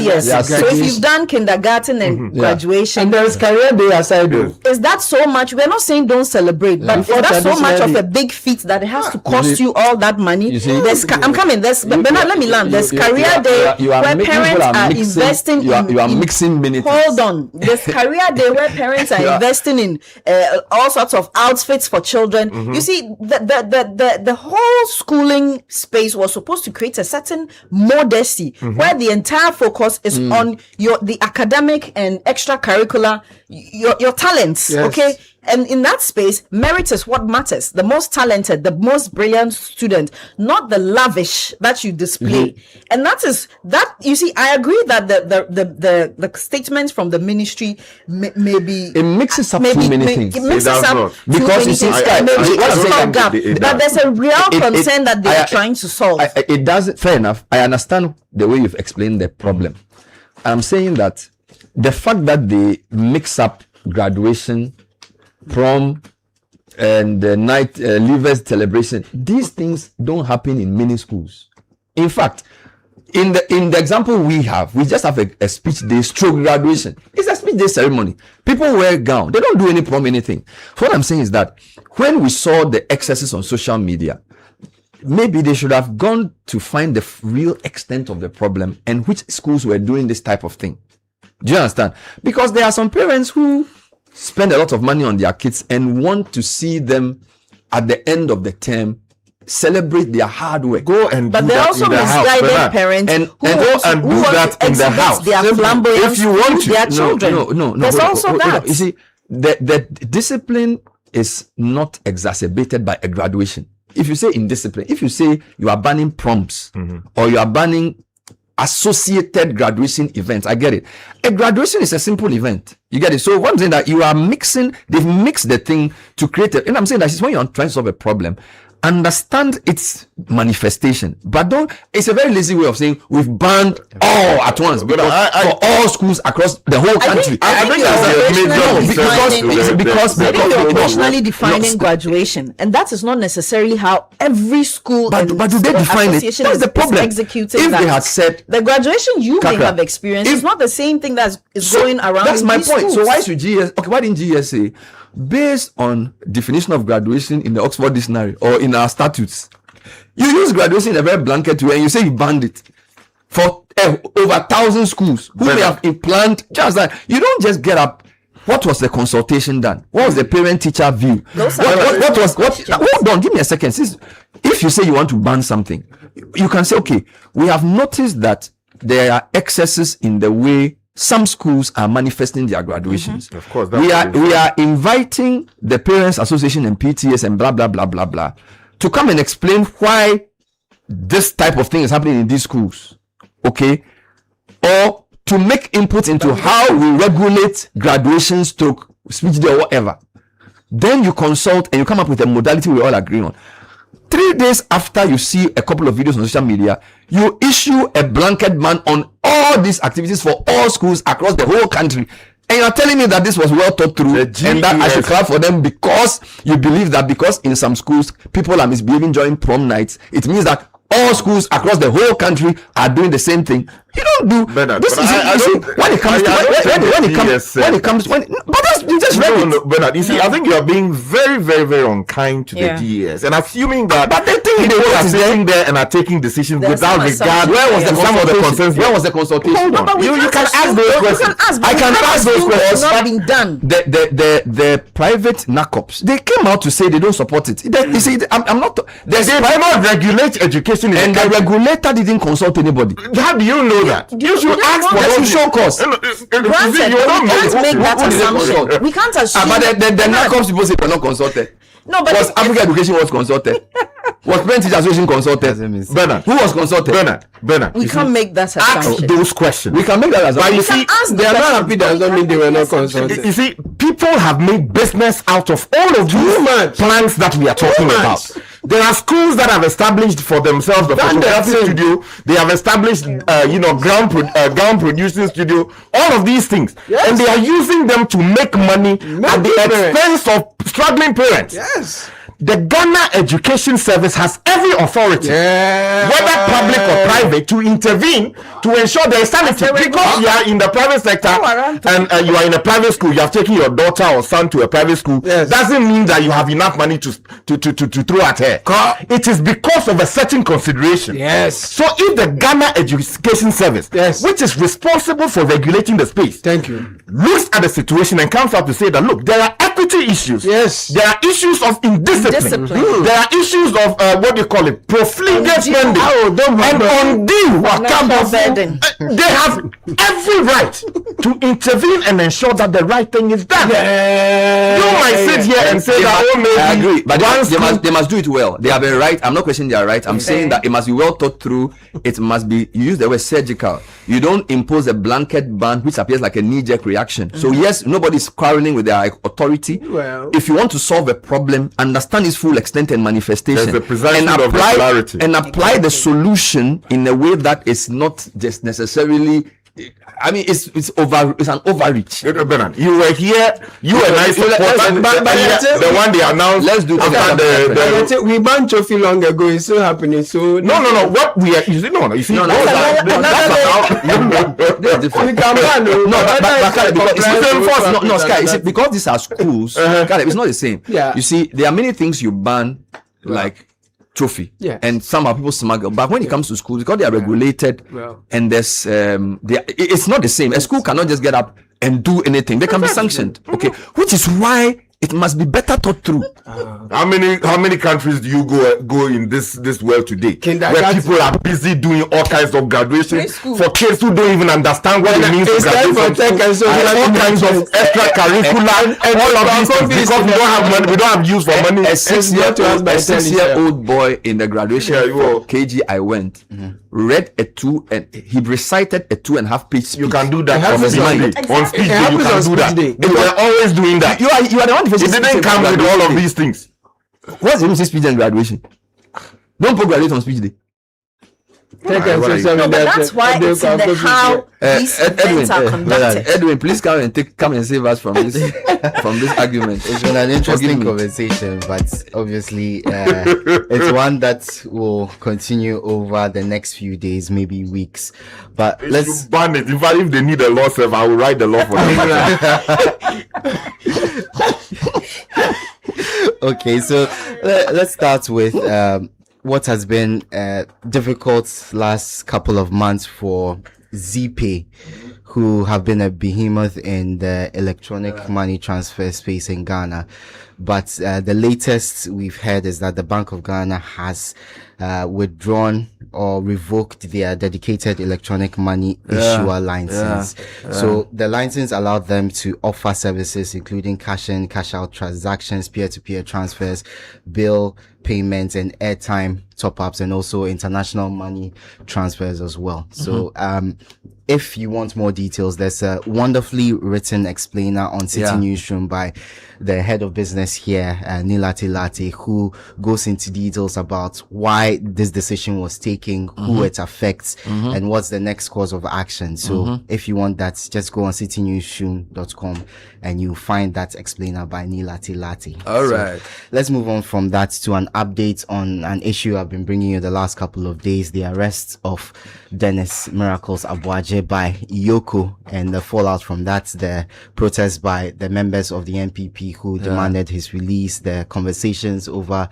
years. So if you've done kindergarten and graduation, and there's career day aside. Is that so much? We're not saying don't celebrate, but is that so much of a big feat that it has to cost you all that money? I'm coming. Bernard, let me land. There's career day where parents are investing. You are mixing minutes. Hold on. There's career day where parents are investing in all sorts of outfits for children. You see, the whole schooling space was supposed to create a certain model where the entire focus is on the academic and extracurricular, your talents. Okay, and in that space, merit is what matters. The most talented, the most brilliant student, not the lavish that you display. And that you see, I agree that the statements from the ministry may be, it mixes up too many things. It mixes up because you see, but there's a real concern that they are trying to solve. It doesn't. Fair enough. I understand the way you've explained the problem. I'm saying that the fact that they mix up graduation, prom, and the night leavers celebration, these things don't happen in many schools. In fact, in the example we just have a speech day stroke graduation. It's a speech day ceremony. People wear gown. They don't do any prom, anything. So what I'm saying is that when we saw the excesses on social media, maybe they should have gone to find the real extent of the problem and which schools were doing this type of thing. Do you understand? Because there are some parents who spend a lot of money on their kids and want to see them at the end of the term celebrate their hard work. Go and but do they that also in the misguided house. Parents and go and do that in the house. If you want to, their children. No. There's also that. You see, the discipline is not exacerbated by a graduation. If you say indiscipline, if you say you are banning proms or you are banning associated graduation events, I get it. A graduation is a simple event. You get it? So what I'm saying that you are mixing, they've mixed the thing to create it. And I'm saying that is when you're trying to solve a problem, understand its manifestation, but don't. It's a very lazy way of saying we've banned all at once for all schools across the whole country. I think you're occasionally defining graduation, and that is not necessarily how every school but do they define it? That's the problem. Executing if that. They had said the graduation you may have experienced is not the same thing that is going around. That's my point. Schools. So why should GS? Okay, why didn't GS say, based on definition of graduation in the Oxford Dictionary or in our statutes, you use graduation in a very blanket way and you say you banned it for over 1,000 schools who may have planned just that. You don't just get up. What was the consultation done? What was the parent-teacher view? Hold on, give me a second. If you say you want to ban something, you can say, okay, we have noticed that there are excesses in the way some schools are manifesting their graduations. Of course, we are inviting the Parents Association and PTS and blah blah blah blah blah to come and explain why this type of thing is happening in these schools, okay? Or to make input into how we regulate graduations, stroke speech day or whatever. Then you consult and you come up with a modality we all agree on. 3 days after you see a couple of videos on social media, you issue a blanket ban on all these activities for all schools across the whole country. And you're telling me that this was well thought through and that I should clap for them because you believe that because in some schools people are misbehaving during prom nights, it means that all schools across the whole country are doing the same thing. You don't do Bernard, this. When it comes Bernard, you see, I think you are being very, very, very unkind to the GES and assuming that people are sitting there and are taking decisions without regard. Where was the consultation? Where was the consultation? You can ask those questions. I can ask those questions. Not been done. The private NACOPs, they came out to say they don't support it. You see, I'm not. They cannot regulate education, and the regulator didn't consult anybody. How do you know that? You should ask for those show cause. Granted, we can't make that assumption. We can't assume. But the NACOPs people say they're not consulted. No, but was African Education was consulted. Was Parent Teacher Association consulted? Bernard, who was consulted? Bernard. We can't make that assumption. Ask those questions. We can make that assumption. But you see, they are not happy. That doesn't mean they were not consulted. You see, people have made business out of all of these plans that we are talking about. There are schools that have established for themselves the photography studio. They have established, gown producing studio. All of these things, and they are using them to make money at the expense of struggling parents. Yes. The Ghana Education Service has every authority, whether public or private, to intervene to ensure there is sanity. Because you are in the private sector and you are in a private school, you have taken your daughter or son to a private school, doesn't mean that you have enough money to throw at her. It is because of a certain consideration. Yes. So if the Ghana Education Service, which is responsible for regulating the space, looks at the situation and comes out to say that, look, there are equity issues. Yes. There are issues of indiscipline. There are issues of what do you call it? Profligate spending. And undue. They have every right to intervene and ensure that the right thing is done. You might sit here and say that, oh, maybe. I agree, but they must do it well. They have a right. I'm not questioning their right. I'm saying that it must be well thought through. It must be, you use the word surgical. You don't impose a blanket ban which appears like a knee-jerk reaction. So yes, nobody's quarreling with their authority. Well, if you want to solve a problem, understand its full extent and manifestation, and apply the solution in a way that is not just necessarily. I mean, it's an overreach. Bernard, you were here. You and I supported the one they announced. Let's do it. We banned trophy long ago. It's still happening. So no. What we are? You see, no. You see, we can ban. Sky. Because these are schools. It's not the same. Yeah. You see, there are many things you ban, like trophy, and somehow people smuggle. But when it comes to schools, because they are regulated, and there's it's not the same. A school cannot just get up and do anything. They can be sanctioned. Okay, which is why it must be better thought through. How many countries do you go in this world today where people are busy doing all kinds of graduation for kids who don't even understand what it means to graduate from school, all kinds of extracurricular and all of these things because we don't have money, we don't have use for money. A 6-year-old boy in the graduation for KG I went read a 2 and he recited a 2.5 page speech. You can do that on speech day. You can do that. They were always doing that. You are the one. It didn't come with all of these things. What's the difference between speech and graduation? Don't put graduate on speech day. But that's why it's in the how these events are conducted. Edwin, please come and save us from this argument. It's been an interesting conversation, but obviously it's one that will continue over the next few days, maybe weeks. But let's ban it. In fact, if they need a law serve, I will write the law for them. Okay, so let's start with what has been difficult last couple of months for ZPay, who have been a behemoth in the electronic money transfer space in Ghana. But the latest we've heard is that the Bank of Ghana has withdrawn or revoked their dedicated electronic money issuer license. So the license allowed them to offer services including cash in, cash out transactions, peer-to-peer transfers, bill payments, and airtime top-ups, and also international money transfers as well. So if you want more details, there's a wonderfully written explainer on Citi Newsroom by the head of business here, Nik Amarteifio, who goes into details about why this decision was taken, who it affects, and what's the next course of action. So if you want that, just go on citinewsroom.com and you'll find that explainer by Nik Amarteifio. All right. Let's move on from that to an update on an issue I've been bringing you the last couple of days, the arrest of Dennis Miracles Abuaje by Iyoko, and the fallout from that, the protest by the members of the NPP who demanded his release, the conversations over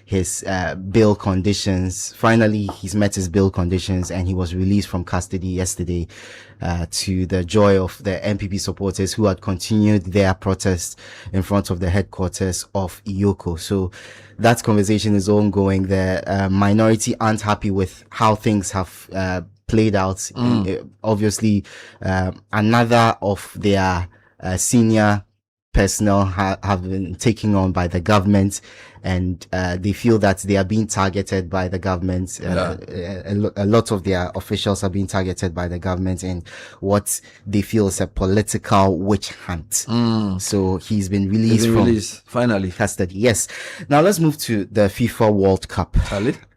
his bail conditions. Finally, he's met his bail conditions and he was released from custody yesterday, to the joy of the NPP supporters who had continued their protest in front of the headquarters of Iyoko. So that conversation is ongoing. The minority aren't happy with how things have played out. Obviously, another of their senior personnel have been taken on by the government, and they feel that they are being targeted by the government. A lot of their officials are being targeted by the government in what they feel is a political witch hunt. So he's been released finally custody. Yes. Now let's move to the FIFA World Cup.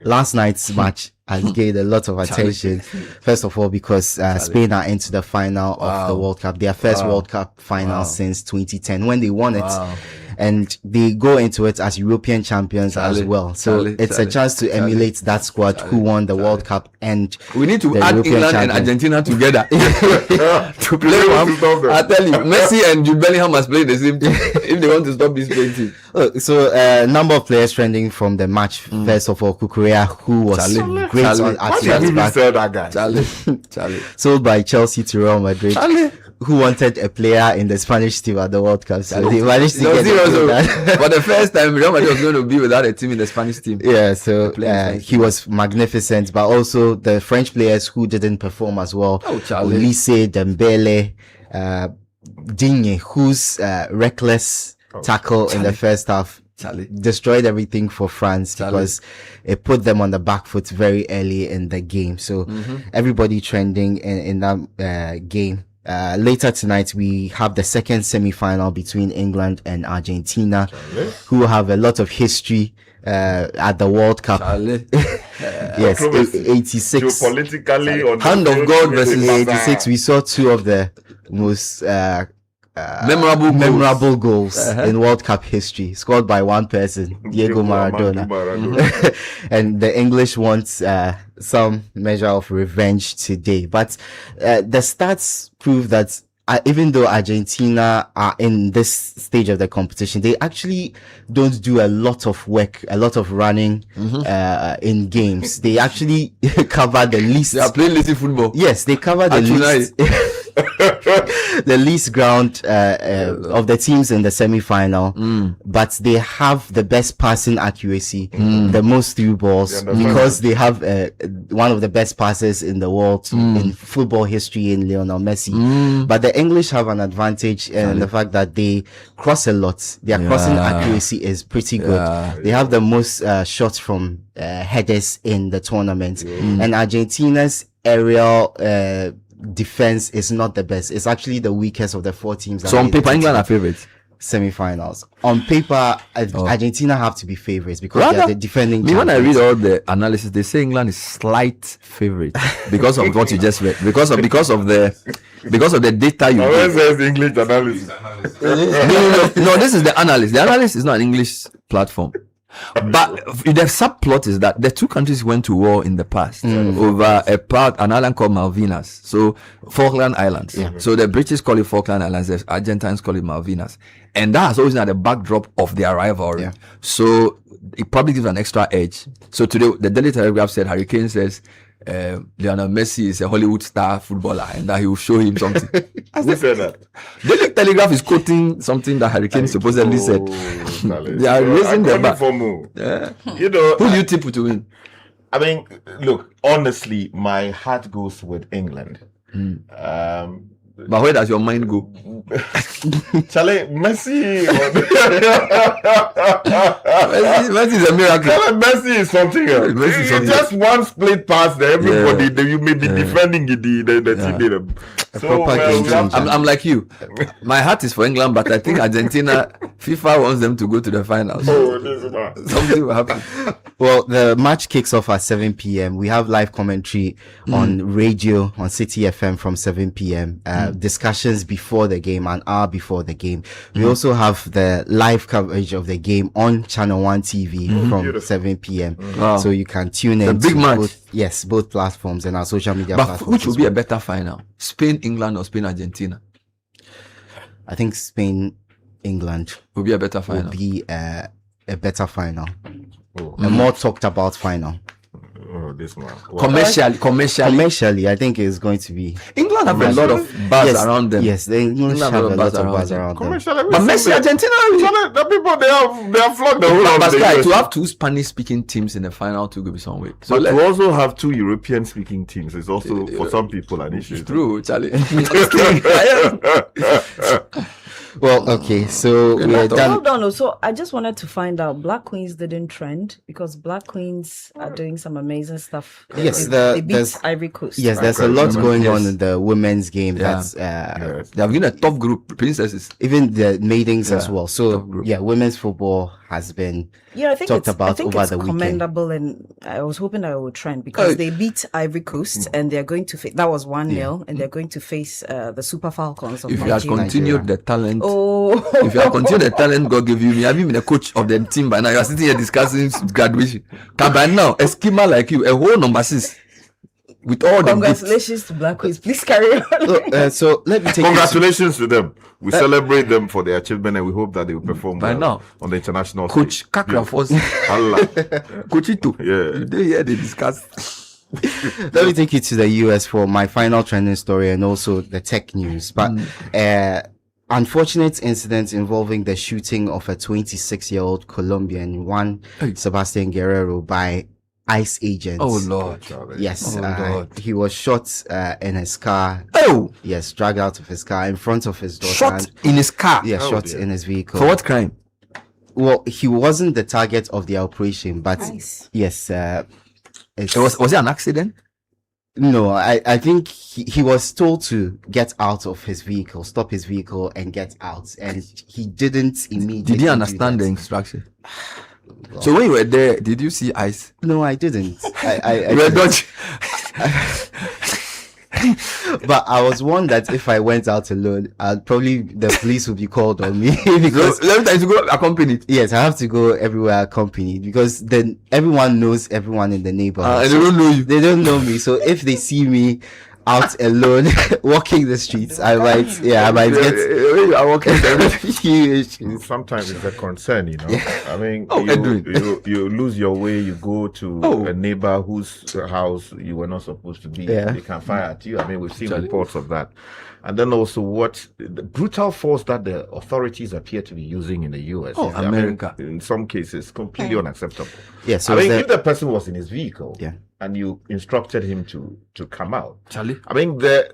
Last night's match has gained a lot of attention. First of all, because Spain are into the final of the World Cup, their first World Cup final since 2010 when they won it. And they go into it as European champions as well. So it's a chance to emulate that squad who won the World Cup. And we need to add European England and Argentina together to play one. I tell you, Messi and Jude Bellingham must play the same team if they want to stop this playing team. So a number of players trending from the match. First of all, Kukurea, who was great at back. Sold by Chelsea to Real Madrid. Who wanted a player in the Spanish team at the World Cup. So they managed to get that. For the first time, Real Madrid was going to be without a team in the Spanish team. Yeah, so he was magnificent. But also the French players who didn't perform as well. Olise, Dembele, Digne, whose reckless tackle in the first half destroyed everything for France because it put them on the back foot very early in the game. So everybody trending in that game. Later tonight, we have the second semi-final between England and Argentina, who have a lot of history at the World Cup. Yes, 86. Politically, Hand of God versus 86. We saw two of the most memorable goals in World Cup history, scored by one person, Diego Maradona. And the English want some measure of revenge today. But the stats prove that even though Argentina are in this stage of the competition, they actually don't do a lot of work, a lot of running in games. They actually cover the least. They are playing lazy football. Yes, they cover the least. The least ground of the teams in the semi-final, but they have the best passing accuracy, the most through balls, because they have one of the best passers in the world in football history in Lionel Messi. But the English have an advantage in the fact that they cross a lot. Their crossing accuracy is pretty good. They have the most shots from headers in the tournament, and Argentina's aerial defense is not the best. It's actually the weakest of the four teams. So on paper, England are favorites. Semi-finals. On paper, Argentina have to be favorites because they are the defending champions. When I read all the analysis, they say England is slight favorite because of what you just read. Because of the data you always says English analysis. No, this is the analysis. The analysis is not an English platform. But the subplot is that the two countries went to war in the past over an island called Malvinas, so Falkland Islands. So the British call it Falkland Islands, the Argentines call it Malvinas, and that has always been at the backdrop of their rivalry. So it probably gives an extra edge. So today, the Daily Telegraph said, Hurricane says Lionel Messi is a Hollywood star footballer and that he will show him something. Who said that? Daily Telegraph is quoting something that Harry Kane supposedly said. They are raising their back. You know, who do you tip to win? I mean, look, honestly, my heart goes with England. But where does your mind go? Charlie, Messi. Messi is a miracle. Messi is something else. Messi is something just one split pass there. Everybody, you may be defending the team. So, I'm like you. My heart is for England, but I think Argentina, FIFA wants them to go to the finals. Something will happen. Well, the match kicks off at 7 p.m. We have live commentary on radio on Citi FM from 7 p.m. Discussions before the game, an hour before the game. We also have the live coverage of the game on Channel 1 TV from 7 p.m. Wow. So you can tune in. Big match. Both platforms and our social media but platforms. Which will be a better final? Spain, England, or Spain, Argentina? I think Spain, England will be a better final. Will be a better final. A more talked about final. This one. Commercially, I think it's going to be. England have a lot of buzz around them. Yes, they have a lot of buzz around them. But Messi, Argentina, the people they have flogged the whole of the US. To have two Spanish-speaking teams in the final too could be some way. So to also have two European-speaking teams is also for some people an issue. It's true, Charlie. Well, okay, so we're done. Hold on. So I just wanted to find out, Black Queens didn't trend because Black Queens are doing some amazing stuff. Yes, they beat Ivory Coast. Yes, there's a lot going on in the women's game. That's they have been a tough group, princesses. Even the maidens as well. So women's football has been talked about over the weekend. Commendable, and I was hoping that it would trend because they beat Ivory Coast and they're going to face. That was 1-0, and they're going to face the Super Falcons of If Nigeria. you had continued the talent, if you had continued the talent God gave you, me, have you been a coach of the team by now? You are sitting here discussing graduation. But by now, a schemer like you, a whole number 6. With all congratulations to Black Queens. Please carry on. So let me take congratulations to them. We celebrate them for their achievement and we hope that they will perform by now on the international Coach stage. Kakra Forson. Coachito. Yeah. They hear they discuss. Let me take you to the US for my final trending story and also the tech news. But unfortunate incident involving the shooting of a 26-year-old Colombian, Juan Sebastian Guerrero, by ICE agents. Oh Lord. Yes. Lord. He was shot in his car. Yes, dragged out of his car in front of his daughter. Shot in his car? Yeah, shot in his vehicle. For what crime? Well, he wasn't the target of the operation, but yes. Was it an accident? No, I think he was told to get out of his vehicle, stop his vehicle and get out. And he didn't immediately. Did he understand the instruction? So when you were there, did you see ICE? No, I didn't. I were dodging. But I was warned that if I went out alone, probably the police would be called on me because every time you go accompanied. Yes, I have to go everywhere accompanied because then everyone knows everyone in the neighborhood. And they don't know you. They don't know me. So if they see me out alone walking the streets, I might get I walking sometimes it's a concern, you know. Yeah. I mean, you lose your way, you go to a neighbor whose house you were not supposed to be. They can fire at you. I mean, we've seen reports of that. And then also the brutal force that the authorities appear to be using in the US. America. I mean, in some cases, completely unacceptable. Yeah, so I mean, if the person was in his vehicle and you instructed him to come out, Charlie, I mean, there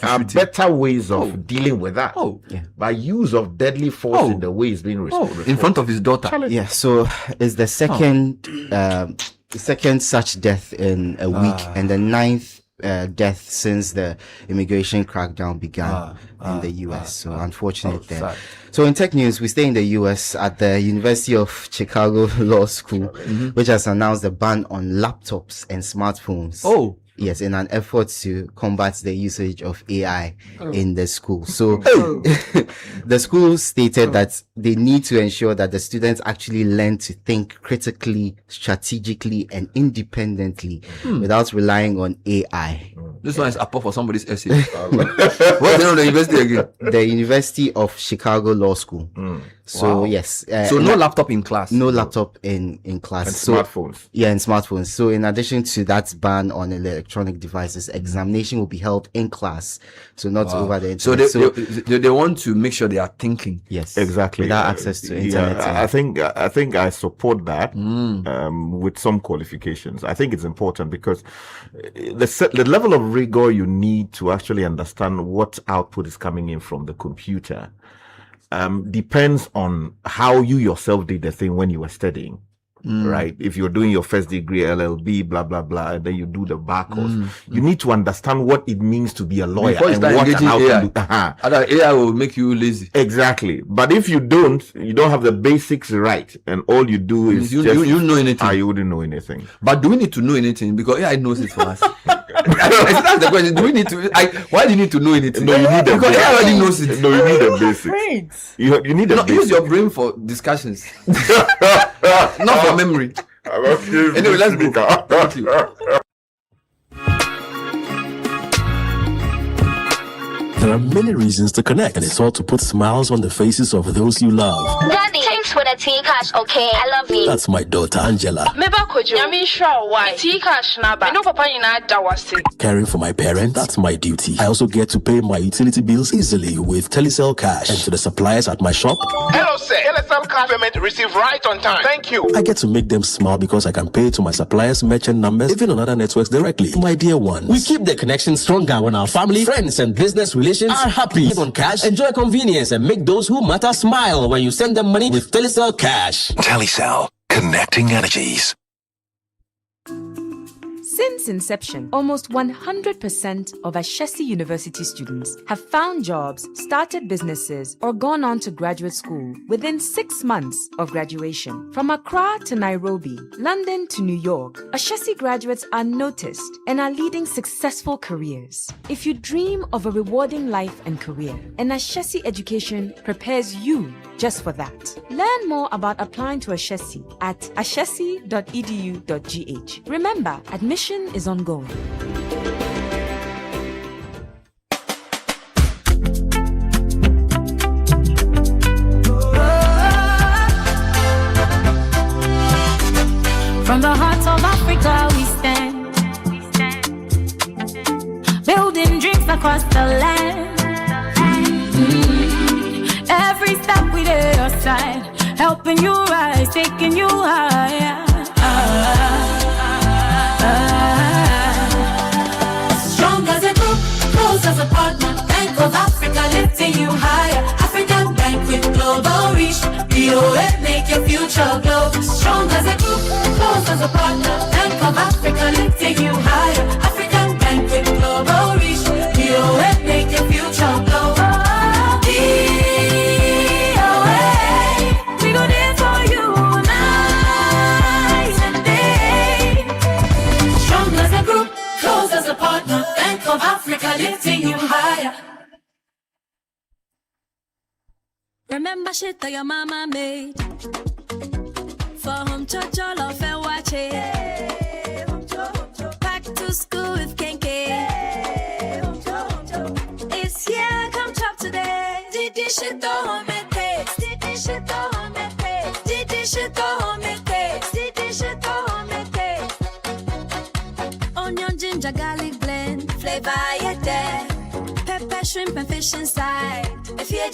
are better ways of dealing with that. By use of deadly force in the way it's being reported. In front of his daughter. Charlie. Yeah, so it's the second such death in a week and the 9th death since the immigration crackdown began in the US. So unfortunate there. So in tech news, we stay in the US at the University of Chicago Law School, which has announced a ban on laptops and smartphones. Yes, in an effort to combat the usage of AI in the school. So the school stated that they need to ensure that the students actually learn to think critically, strategically, and independently without relying on AI. This one is up for somebody's essay. What's the name of the university again? The University of Chicago Law School. So Wow. yes, So no laptop in class. No laptop in class. And So- smartphones. Yeah, and smartphones. So in addition to that ban on electronic devices, examination will be held in class. So not Wow. over the So internet. they want to make sure they are thinking. Yes, Exactly. without access to internet. I think I support that with some qualifications. I think it's important because the level of rigor you need to actually understand what output is coming in from the computer depends on how you yourself did the thing when you were studying. Right? If you're doing your first degree LLB, blah blah blah, and then you do the bar course, you need to understand what it means to be a lawyer Before you and start what and engaging how AI. to do. Other AI will make you lazy. Exactly. But if you don't have the basics right, and all you do is You just, know anything. you wouldn't know anything. But do we need to know anything? Because AI knows it for us. That's the question. Do we need to? Why do you need to know anything? No, you need the because AI basics. already knows it. No, you need the basics. You need the No, basics. use your brain for discussions, not for memory. Anyway, let's go. Thank you. There are many reasons to connect, and it's all to put smiles on the faces of those you love. Daddy, thanks for the tea cash, okay? I love you. That's my daughter, Angela. Meba kojo. Nyami sure why. Tea cash naba. No papa ina dawasi. Caring for my parents, that's my duty. I also get to pay my utility bills easily with Telecel Cash. And to the suppliers at my shop, Hello, sir. LSL cash payment received right on time. Thank you. I get to make them smile because I can pay to my suppliers' merchant numbers, even on other networks directly. My dear ones, we keep the connection stronger when our family, friends, and business relations are happy. Live on cash, enjoy convenience, and make those who matter smile when you send them money with Telecel Cash. Telecel, connecting energies. Since inception, almost 100% of Ashesi University students have found jobs, started businesses, or gone on to graduate school within 6 months of graduation. From Accra to Nairobi, London to New York, Ashesi graduates are noticed and are leading successful careers. If you dream of a rewarding life and career, an Ashesi education prepares you just for that. Learn more about applying to Ashesi at ashesi.edu.gh. Remember, admission is ongoing. From the heart of Africa we stand, building dreams across the land. Every step we did your side, helping you rise, taking you higher. Strong as a group, close as a partner. Bank of Africa lifting you higher. African Bank with global reach. BOA make your future glow. Strong as a group, close as a partner. Bank of Africa lifting you higher. African Bank with global reach. BOA make your future glow. BOA, we go there for you night and day. Strong as a group, close as a partner. Bank of Africa lifting you higher. Remember shit that your mama made for home church, all of and watch it. Back to school with Kenke. It's here, come chop today. Did this shit to home and taste? Did this shit to home and taste? Did this shit to home and taste? Did this shit to home and taste? Onion, ginger, garlic blend, flavor you there. Pepper, shrimp, and fish inside. If you're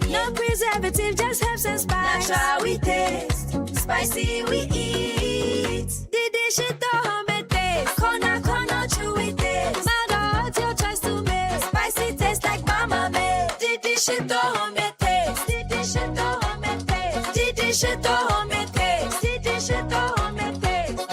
no preservative, just herbs and spice. Natural we taste, spicy we eat. Did this shit to home and taste? Corner, chew it taste. Mango, it's your choice to make. Spicy taste like mama made. Did this shit to home and taste? Did this shit to home and taste? Did this shit to home and taste? Did this shit to home and taste?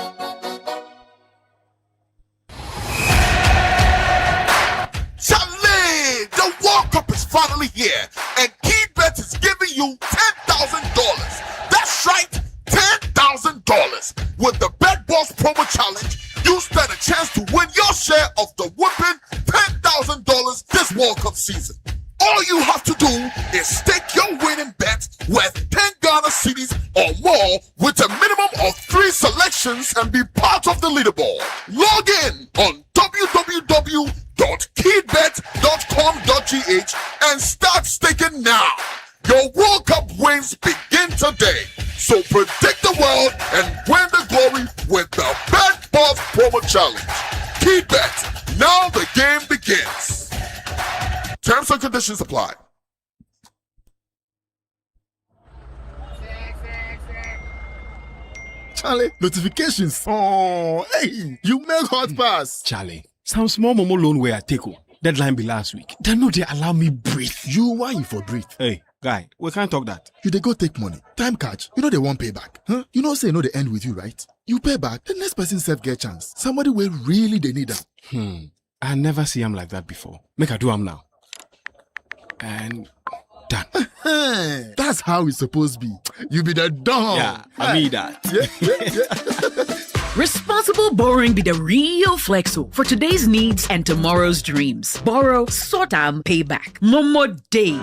Charlie, the World Cup is finally here, and KeyBet is giving you $10,000. That's right, $10,000. With the Bet Boss promo challenge, you stand a chance to win your share of the whooping $10,000 this World Cup season. All you have to do is stake your winning bet worth 10 Ghana cedis or more with a minimum of 3 selections and be part of the leaderboard. Log in on www FGH and start staking now. Your World Cup wins begin today. So predict the world and win the glory with the Bet Boss Promo Challenge. Key bet. Now the game begins. Terms and conditions apply. Charlie, notifications. Oh, hey, you make hot pass. Charlie, some small momo loan where I take. Deadline be last week. They know they allow me breathe. You why you for breathe? Hey, guy, we can't talk that. You they go take money. Time catch. You know they won't pay back. Huh? You know say no they end with you, right? You pay back, the next person self get chance. Somebody will really they need them. I never see him like that before. Make I do him now. And done. That's how it's supposed to be. You be the dog. Yeah, I mean that. Yeah. Responsible borrowing be the real flexo for today's needs and tomorrow's dreams. Borrow, sort and pay back. No more day.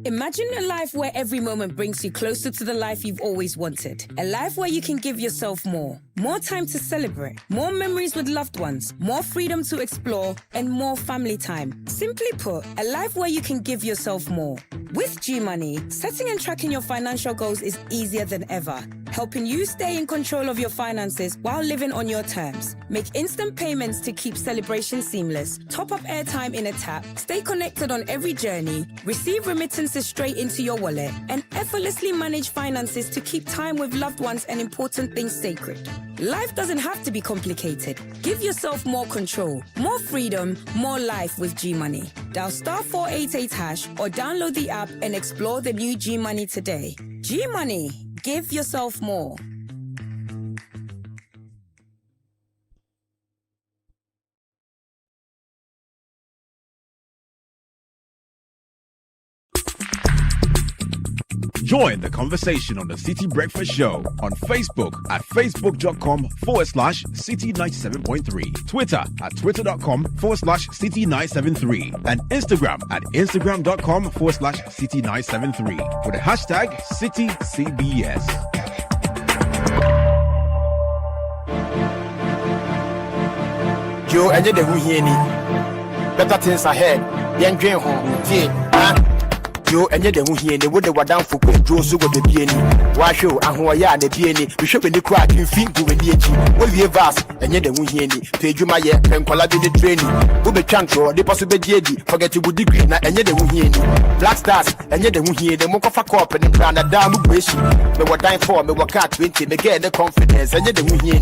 Imagine a life where every moment brings you closer to the life you've always wanted. A life where you can give yourself more time to celebrate, more memories with loved ones, more freedom to explore, and more family time. Simply put, a life where you can give yourself more. With G-Money, setting and tracking your financial goals is easier than ever, helping you stay in control of your finances while living on your terms. Make instant payments to keep celebration seamless, top up airtime in a tap, stay connected on every journey, receive remittances straight into your wallet, and effortlessly manage finances to keep time with loved ones and important things sacred. Life doesn't have to be complicated. Give yourself more control, more freedom, more life with G-Money. Dial *488# or download the app and explore the new G-Money today. G-Money. Give yourself more. Join the conversation on the Citi Breakfast Show on Facebook at facebook.com/Citi97.3, Twitter at twitter.com/Citi973, and Instagram at instagram.com/Citi973 with the hashtag CitiCBS. Joe, and you don't hear me. Better things ahead. Young Jane home. Joe, and you don't hear me. What they were down for Joe, so what the BNE. Why show Ahoya and the BNE? We show when the crack you think to the DG. Well, we have us, and you don't hear me. Pay you my year and collide the training. Who be chanto, the possible JD. Forget you would degree, and you don't hear me. Black Stars, and you don't hear the Mokofa Corp and the brand of Damu Bushi. Me what time for me, what cat 20, me get the confidence, and you don't hear me.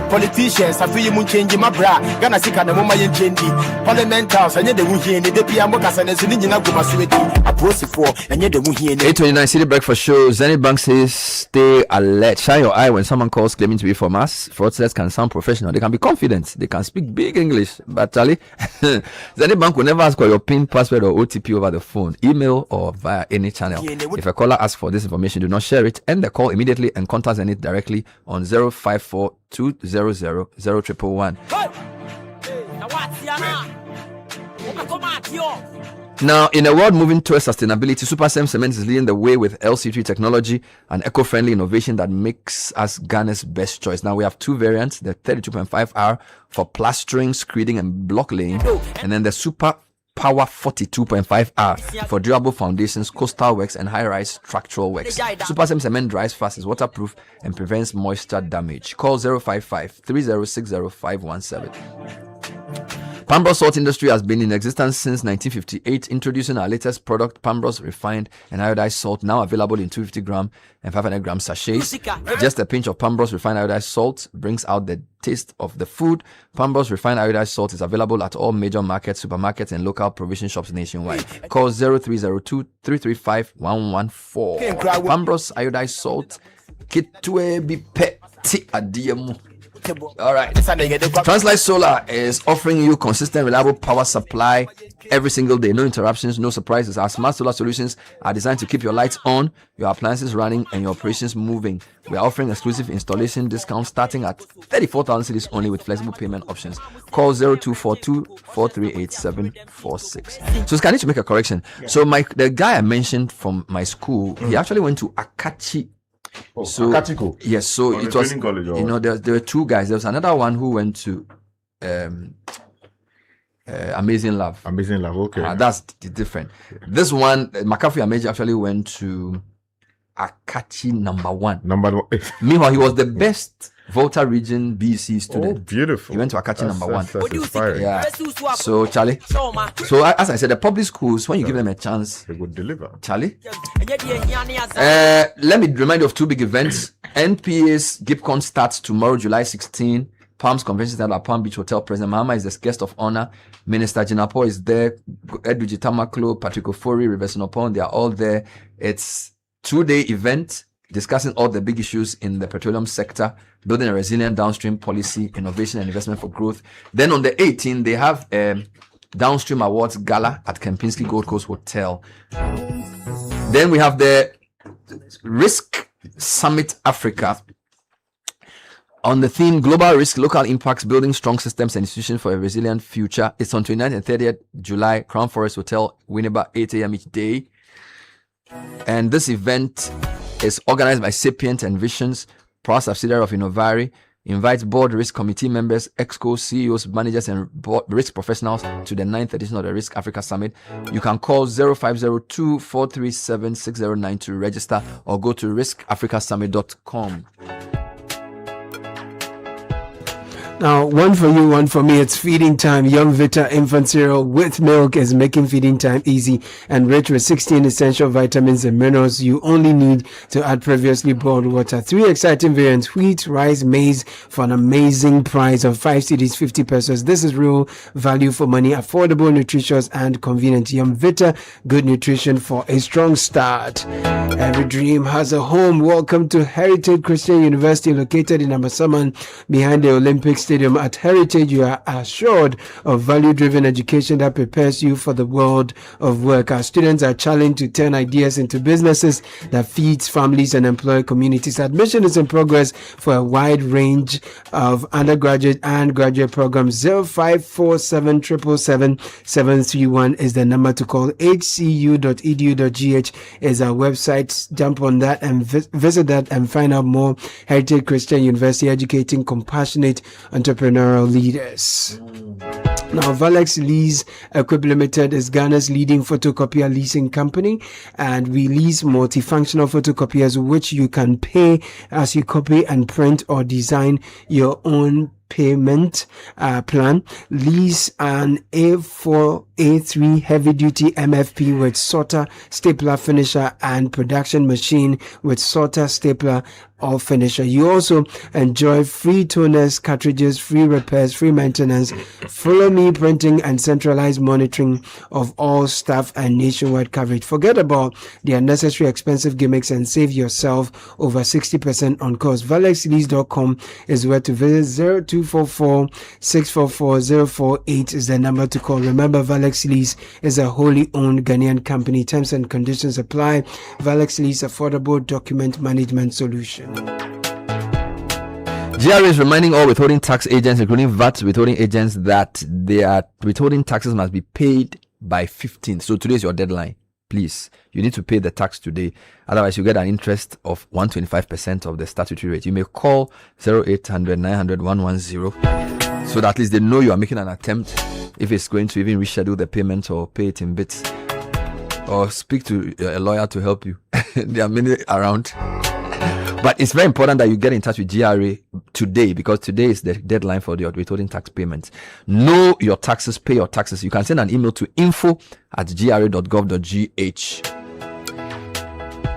Politicians, I feel you changing my bra. Gonna see kind of woman in Jendi. Parliamentals, and you don't hear me. The Piamokas and the Sinina Gumasueti. A process. 829 Citi Breakfast Show. Zenith Bank says stay alert. Shine your eye when someone calls claiming to be from us. Fraudsters can sound professional. They can be confident. They can speak big English. But Charlie, Zenith Bank will never ask for your PIN, password, or OTP over the phone, email, or via any channel. If a caller asks for this information, do not share it. End the call immediately and contact Zenith directly on 054 200 0111. Now, in a world moving towards sustainability, Super Cement is leading the way with LC3 technology, an eco-friendly innovation that makes us Ghana's best choice. Now, we have two variants, the 32.5R for plastering, screeding, and block laying, and then the Super Power 42.5R for durable foundations, coastal works, and high-rise structural works. Super Cement dries fast, is waterproof, and prevents moisture damage. Call 055 3060517. Pambros Salt Industry has been in existence since 1958, introducing our latest product, Pambros Refined and Iodized Salt, now available in 250 gram and 500 gram sachets. Just a pinch of Pambros Refined Iodized Salt brings out the taste of the food. Pambros Refined Iodized Salt is available at all major markets, supermarkets, and local provision shops nationwide. Call 0302 335 114. Pambros Iodized Salt. Kitwe bi peti adiemu. All right. Translight Solar is offering you consistent, reliable power supply every single day. No interruptions, no surprises. Our smart solar solutions are designed to keep your lights on, your appliances running, and your operations moving. We are offering exclusive installation discounts starting at 34,000 cedis only with flexible payment options. Call 0242 438746. So I need to make a correction. So the guy I mentioned from my school, he actually went to Akachi. So yes, so it was college, there were two guys. There was another one who went to Amazing Love. Amazing Love, okay. That's different. This one, McAfee Ameji actually went to Akachi number one. Meanwhile, he was the best Volta Region BC student. Oh, beautiful. He went to Akachi number one. That's inspiring. Yeah. So, Charlie. So, as I said, the public schools, when you give them a chance, they would deliver. Charlie. Let me remind you of two big events. NPA's GIPCON starts tomorrow, July 16. Palms Convention Center at Palm Beach Hotel. President Mahama is the guest of honor. Minister Jinapo is there. Edwiji Tamaklo, Patrick Ofori, Rivers Nopon, they are all there. It's 2-day event discussing all the big issues in the petroleum sector, building a resilient downstream policy, innovation and investment for growth. Then on the 18th, they have a Downstream Awards Gala at Kempinski Gold Coast Hotel. Then we have the Risk Summit Africa on the theme Global Risk, Local Impacts, Building Strong Systems and Institutions for a Resilient Future. It's on 29th and 30th July, Crown Forest Hotel, Winneba, 8 a.m. each day. And this event is organized by Sapient and Visions, proud subsidiary of Innovari. Invites board risk committee members, EXCO, CEOs, managers, and risk professionals to the 9th edition of the Risk Africa Summit. You can call 0502-437-6092 to register or go to riskafricasummit.com. Now, one for you, one for me. It's feeding time. Young Vita infant cereal with milk is making feeding time easy and rich with 16 essential vitamins and minerals you only need to add previously boiled water. 3 exciting variants: wheat, rice, maize, for an amazing price of 5 cedis, 50 pesos. This is real value for money, affordable, nutritious, and convenient. Young Vita, good nutrition for a strong start. Every dream has a home. Welcome to Heritage Christian University, located in Amasaman, behind the Olympic Stadium. At Heritage, you are assured of value-driven education that prepares you for the world of work. Our students are challenged to turn ideas into businesses that feeds families and employ communities. Admission is in progress for a wide range of undergraduate and graduate programs. 0547 777 731 is the number to call. hcu.edu.gh is our website. Jump on that and visit that and find out more. Heritage Christian University, educating compassionate entrepreneurial leaders. Now, Valex Lease Equip Limited is Ghana's leading photocopier leasing company, and we lease multifunctional photocopiers which you can pay as you copy and print or design your own payment plan. Lease an A4, A3 heavy duty MFP with sorter, stapler, finisher, and production machine with sorter, stapler, or finisher. You also enjoy free toners, cartridges, free repairs, free maintenance, follow me printing, and centralized monitoring of all staff and nationwide coverage. Forget about the unnecessary expensive gimmicks and save yourself over 60% on cost. ValexLease.com is where to visit. 0244 644 048 is the number to call. Remember, Valex Lease is a wholly owned Ghanaian company. Terms and conditions apply. Valex Lease, affordable document management solution. GRA is reminding all withholding tax agents, including VAT withholding agents, that their withholding taxes must be paid by 15th. So today is your deadline. Please, you need to pay the tax today. Otherwise, you get an interest of 125% of the statutory rate. You may call 0800 900 110 so that at least they know you are making an attempt. If it's going to even reschedule the payment or pay it in bits, or speak to a lawyer to help you. There are many around. But it's very important that you get in touch with GRA today, because today is the deadline for the withholding tax payments. Know your taxes, pay your taxes. You can send an email to info@gra.gov.gh.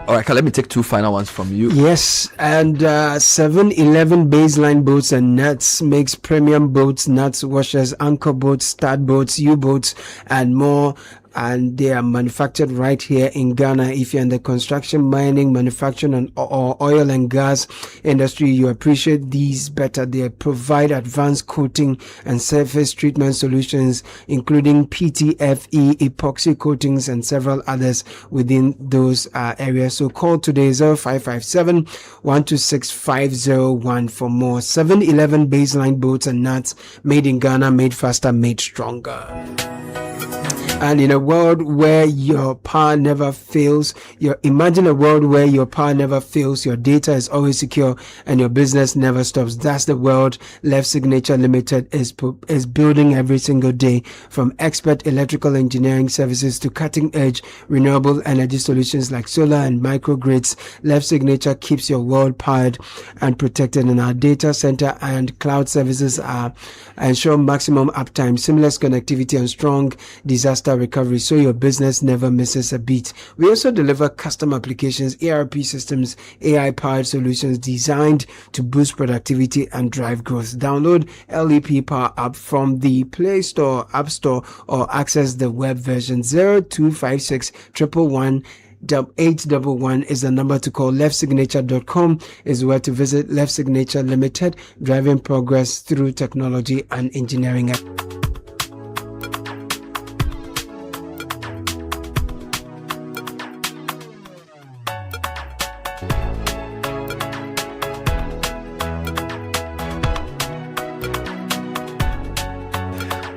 All right, let me take 2 final ones from you. Yes, and 7-Eleven baseline boats and nets makes premium boats, nuts, washers, anchor boats, stud boats, U-boats, and more. And they are manufactured right here in Ghana. If you're in the construction, mining, manufacturing, or oil and gas industry, you appreciate these better. They provide advanced coating and surface treatment solutions, including PTFE, epoxy coatings, and several others within those areas. So call today 0557 126 501 for more. 7-Eleven baseline boats and nuts, made in Ghana, made faster, made stronger. And in a world where your power never fails, imagine a world where your power never fails, your data is always secure, and your business never stops. That's the world Left Signature Limited is building every single day. From expert electrical engineering services to cutting-edge renewable energy solutions like solar and microgrids, Left Signature keeps your world powered and protected. And our data center and cloud services ensure maximum uptime, seamless connectivity, and strong disaster recovery, so your business never misses a beat. We also deliver custom applications, ERP systems, AI-powered solutions designed to boost productivity and drive growth. Download LEP Power app from the Play Store, App Store, or access the web version. 0256 111 811 is the number to call. leftsignature.com is where to visit. Left Signature Limited, driving progress through technology and engineering.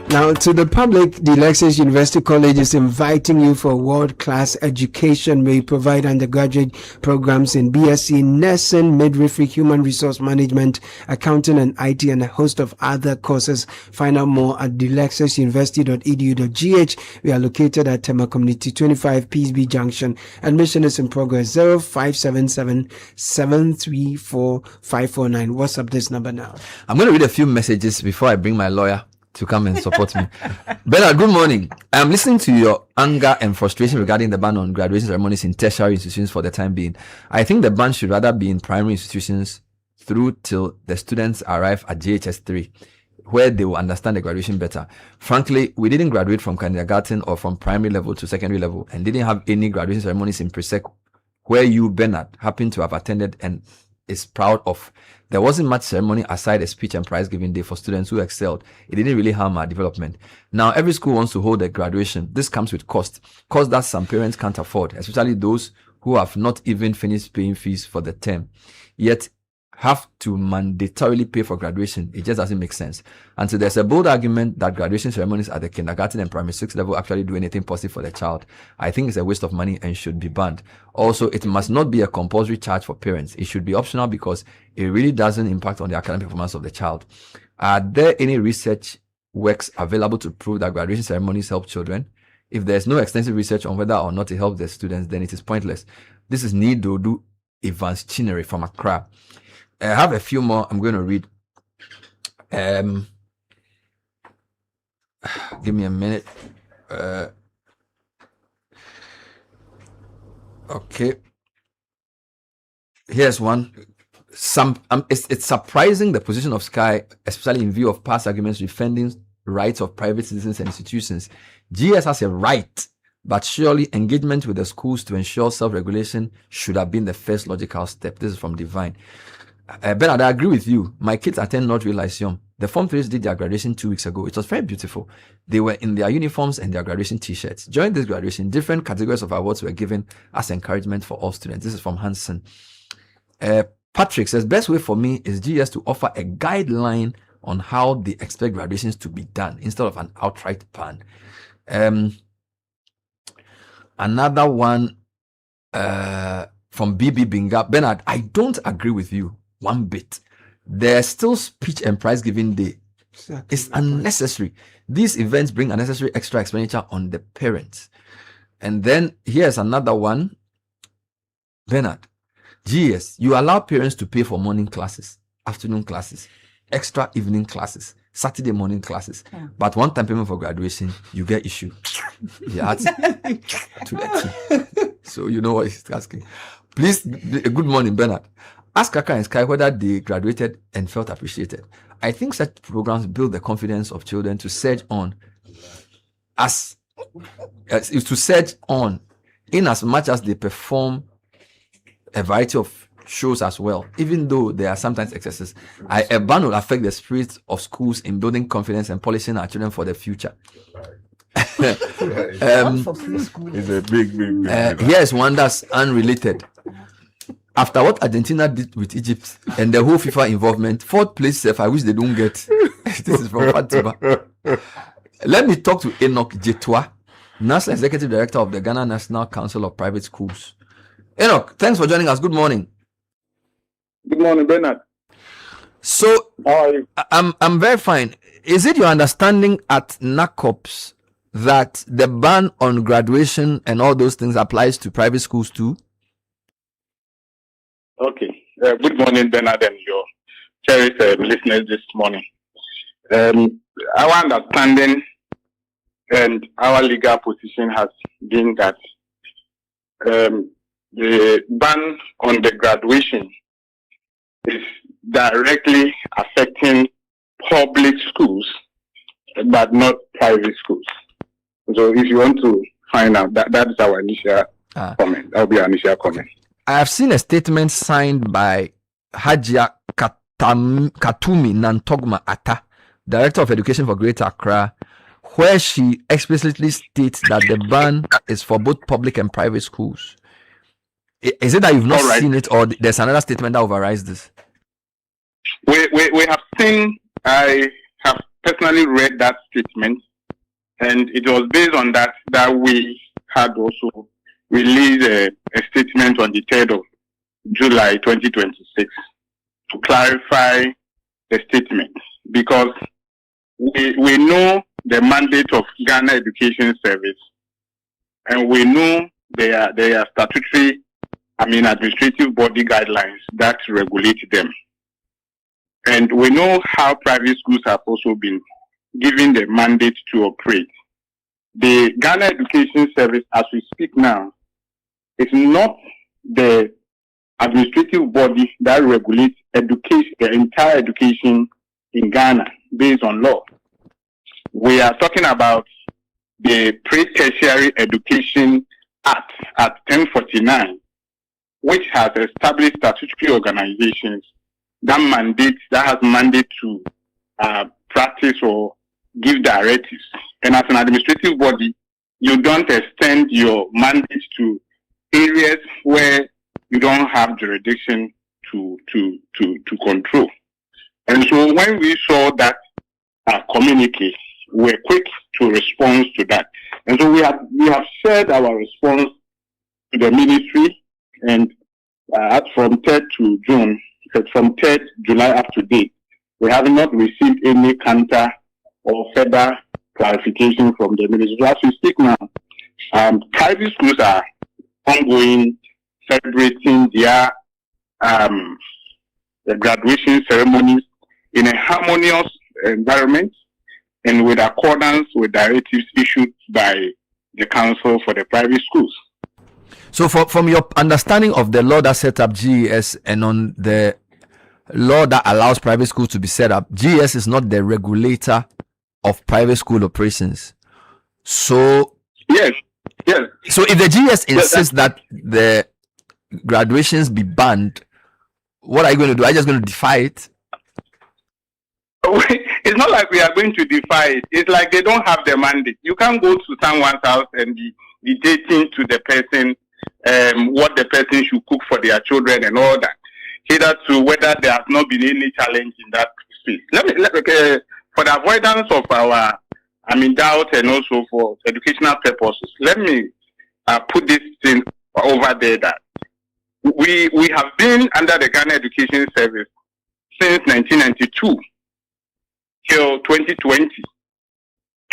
Now, to the public, the Lexus University College is inviting you for world-class education. We provide undergraduate programs in BSc, nursing, midwifery, human resource management, accounting and IT, and a host of other courses. Find out more at thelexusuniversity.edu.gh. We are located at Tema Community 25 Peaceby Junction. Admission is in progress. 0577 734 549. What's up this number now? I'm going to read a few messages before I bring my lawyer to come and support me. Bernard, good morning. I'm listening to your anger and frustration regarding the ban on graduation ceremonies in tertiary institutions for the time being. I think the ban should rather be in primary institutions through till the students arrive at JHS 3, where they will understand the graduation better. Frankly, we didn't graduate from kindergarten or from primary level to secondary level and didn't have any graduation ceremonies in pre-sec where you, Bernard, happen to have attended and is proud of. There wasn't much ceremony aside a speech and prize giving day for students who excelled. It didn't really harm our development. Now, every school wants to hold a graduation. This comes with cost that some parents can't afford, especially those who have not even finished paying fees for the term, yet have to mandatorily pay for graduation. It just doesn't make sense. And so there's a bold argument that graduation ceremonies at the kindergarten and primary 6 level actually do anything positive for the child. I think it's a waste of money and should be banned. Also, it must not be a compulsory charge for parents. It should be optional because it really doesn't impact on the academic performance of the child. Are there any research works available to prove that graduation ceremonies help children? If there's no extensive research on whether or not it helps the students, then it is pointless. This is Nidodu Evans Chinere from Accra. I have a few more I'm going to read. Give me a minute. Okay. Here's one. It's surprising the position of Sky, especially in view of past arguments defending rights of private citizens and institutions. GS has a right, but surely engagement with the schools to ensure self-regulation should have been the first logical step. This is from Divine. Bernard, I agree with you. My kids attend North Real Lyceum. The Form 3s did their graduation 2 weeks ago. It was very beautiful. They were in their uniforms and their graduation t-shirts. During this graduation, different categories of awards were given as encouragement for all students. This is from Hansen. Patrick says, best way for me is GS to offer a guideline on how they expect graduations to be done instead of an outright ban. Another one from BB Binga. Bernard, I don't agree with you one bit. There's still speech and prize giving day. Exactly. It's unnecessary. These events bring unnecessary extra expenditure on the parents. And then here's another one. Bernard, GS, you allow parents to pay for morning classes, afternoon classes, extra evening classes, Saturday morning classes. Yeah. But one-time payment for graduation, you get issue. Yeah, to the team. So you know what he's asking. Please, good morning, Bernard. Ask Kakra and Sky whether they graduated and felt appreciated. I think such programs build the confidence of children to surge on in as much as they perform a variety of shows as well, even though there are sometimes excesses. A ban will affect the spirit of schools in building confidence and polishing our children for the future. It's a big. Here's one that's unrelated. After what Argentina did with Egypt and the whole FIFA involvement, 4th place, I wish they don't get. This is from Fatima. Let me talk to Enoch Jetwa National Executive Director of the Ghana National Council of Private Schools. Enoch, thanks for joining us. Good morning. Good morning, Bernard. So, I'm very fine. Is it your understanding at NACOPS that the ban on graduation and all those things applies to private schools too? Okay. Good morning, Bernard, and your cherished listeners this morning. Our understanding and our legal position has been that the ban on the graduation is directly affecting public schools, but not private schools. So if you want to find out, that is our initial comment. That will be our initial comment. I have seen a statement signed by Hajia Katumi Nantogma Attah, Director of Education for Greater Accra, where she explicitly states that the ban is for both public and private schools. Is it that you've not seen it, or there's another statement that overrides this? We have seen, I have personally read that statement, and it was based on that we had also released a statement on the 3rd of July 2026 to clarify the statement, because we know the mandate of Ghana Education Service, and we know there are statutory, administrative body guidelines that regulate them. And we know how private schools have also been given the mandate to operate. The Ghana Education Service, as we speak now, is not the administrative body that regulates education, the entire education in Ghana based on law. We are talking about the Pre-Tertiary Education Act at 1049, which has established statutory organizations that has mandate to practice or give directives. And as an administrative body, you don't extend your mandate to areas where you don't have jurisdiction to control. And so when we saw that communique, we were quick to respond to that. And so we have shared our response to the ministry, and from 3rd to June, from 3rd July up to date, we have not received any counter or further clarification from the ministry. So as we speak now, private schools are ongoing, celebrating their the graduation ceremonies in a harmonious environment and with accordance with directives issued by the Council for the Private Schools. So from your understanding of the law that set up GES and on the law that allows private schools to be set up, GES is not the regulator of private school operations. So yes. So if the GES insists that the graduations be banned, what are you going to do? Are you just going to defy it? It's not like we are going to defy it. It's like they don't have the mandate. You can't go to someone's house and be dictating to the person what the person should cook for their children and all that. Hitherto, whether there has not been any challenge in that space. For the avoidance of our doubt and also for educational purposes, let me put this thing over there that we have been under the Ghana Education Service since 1992 till 2020.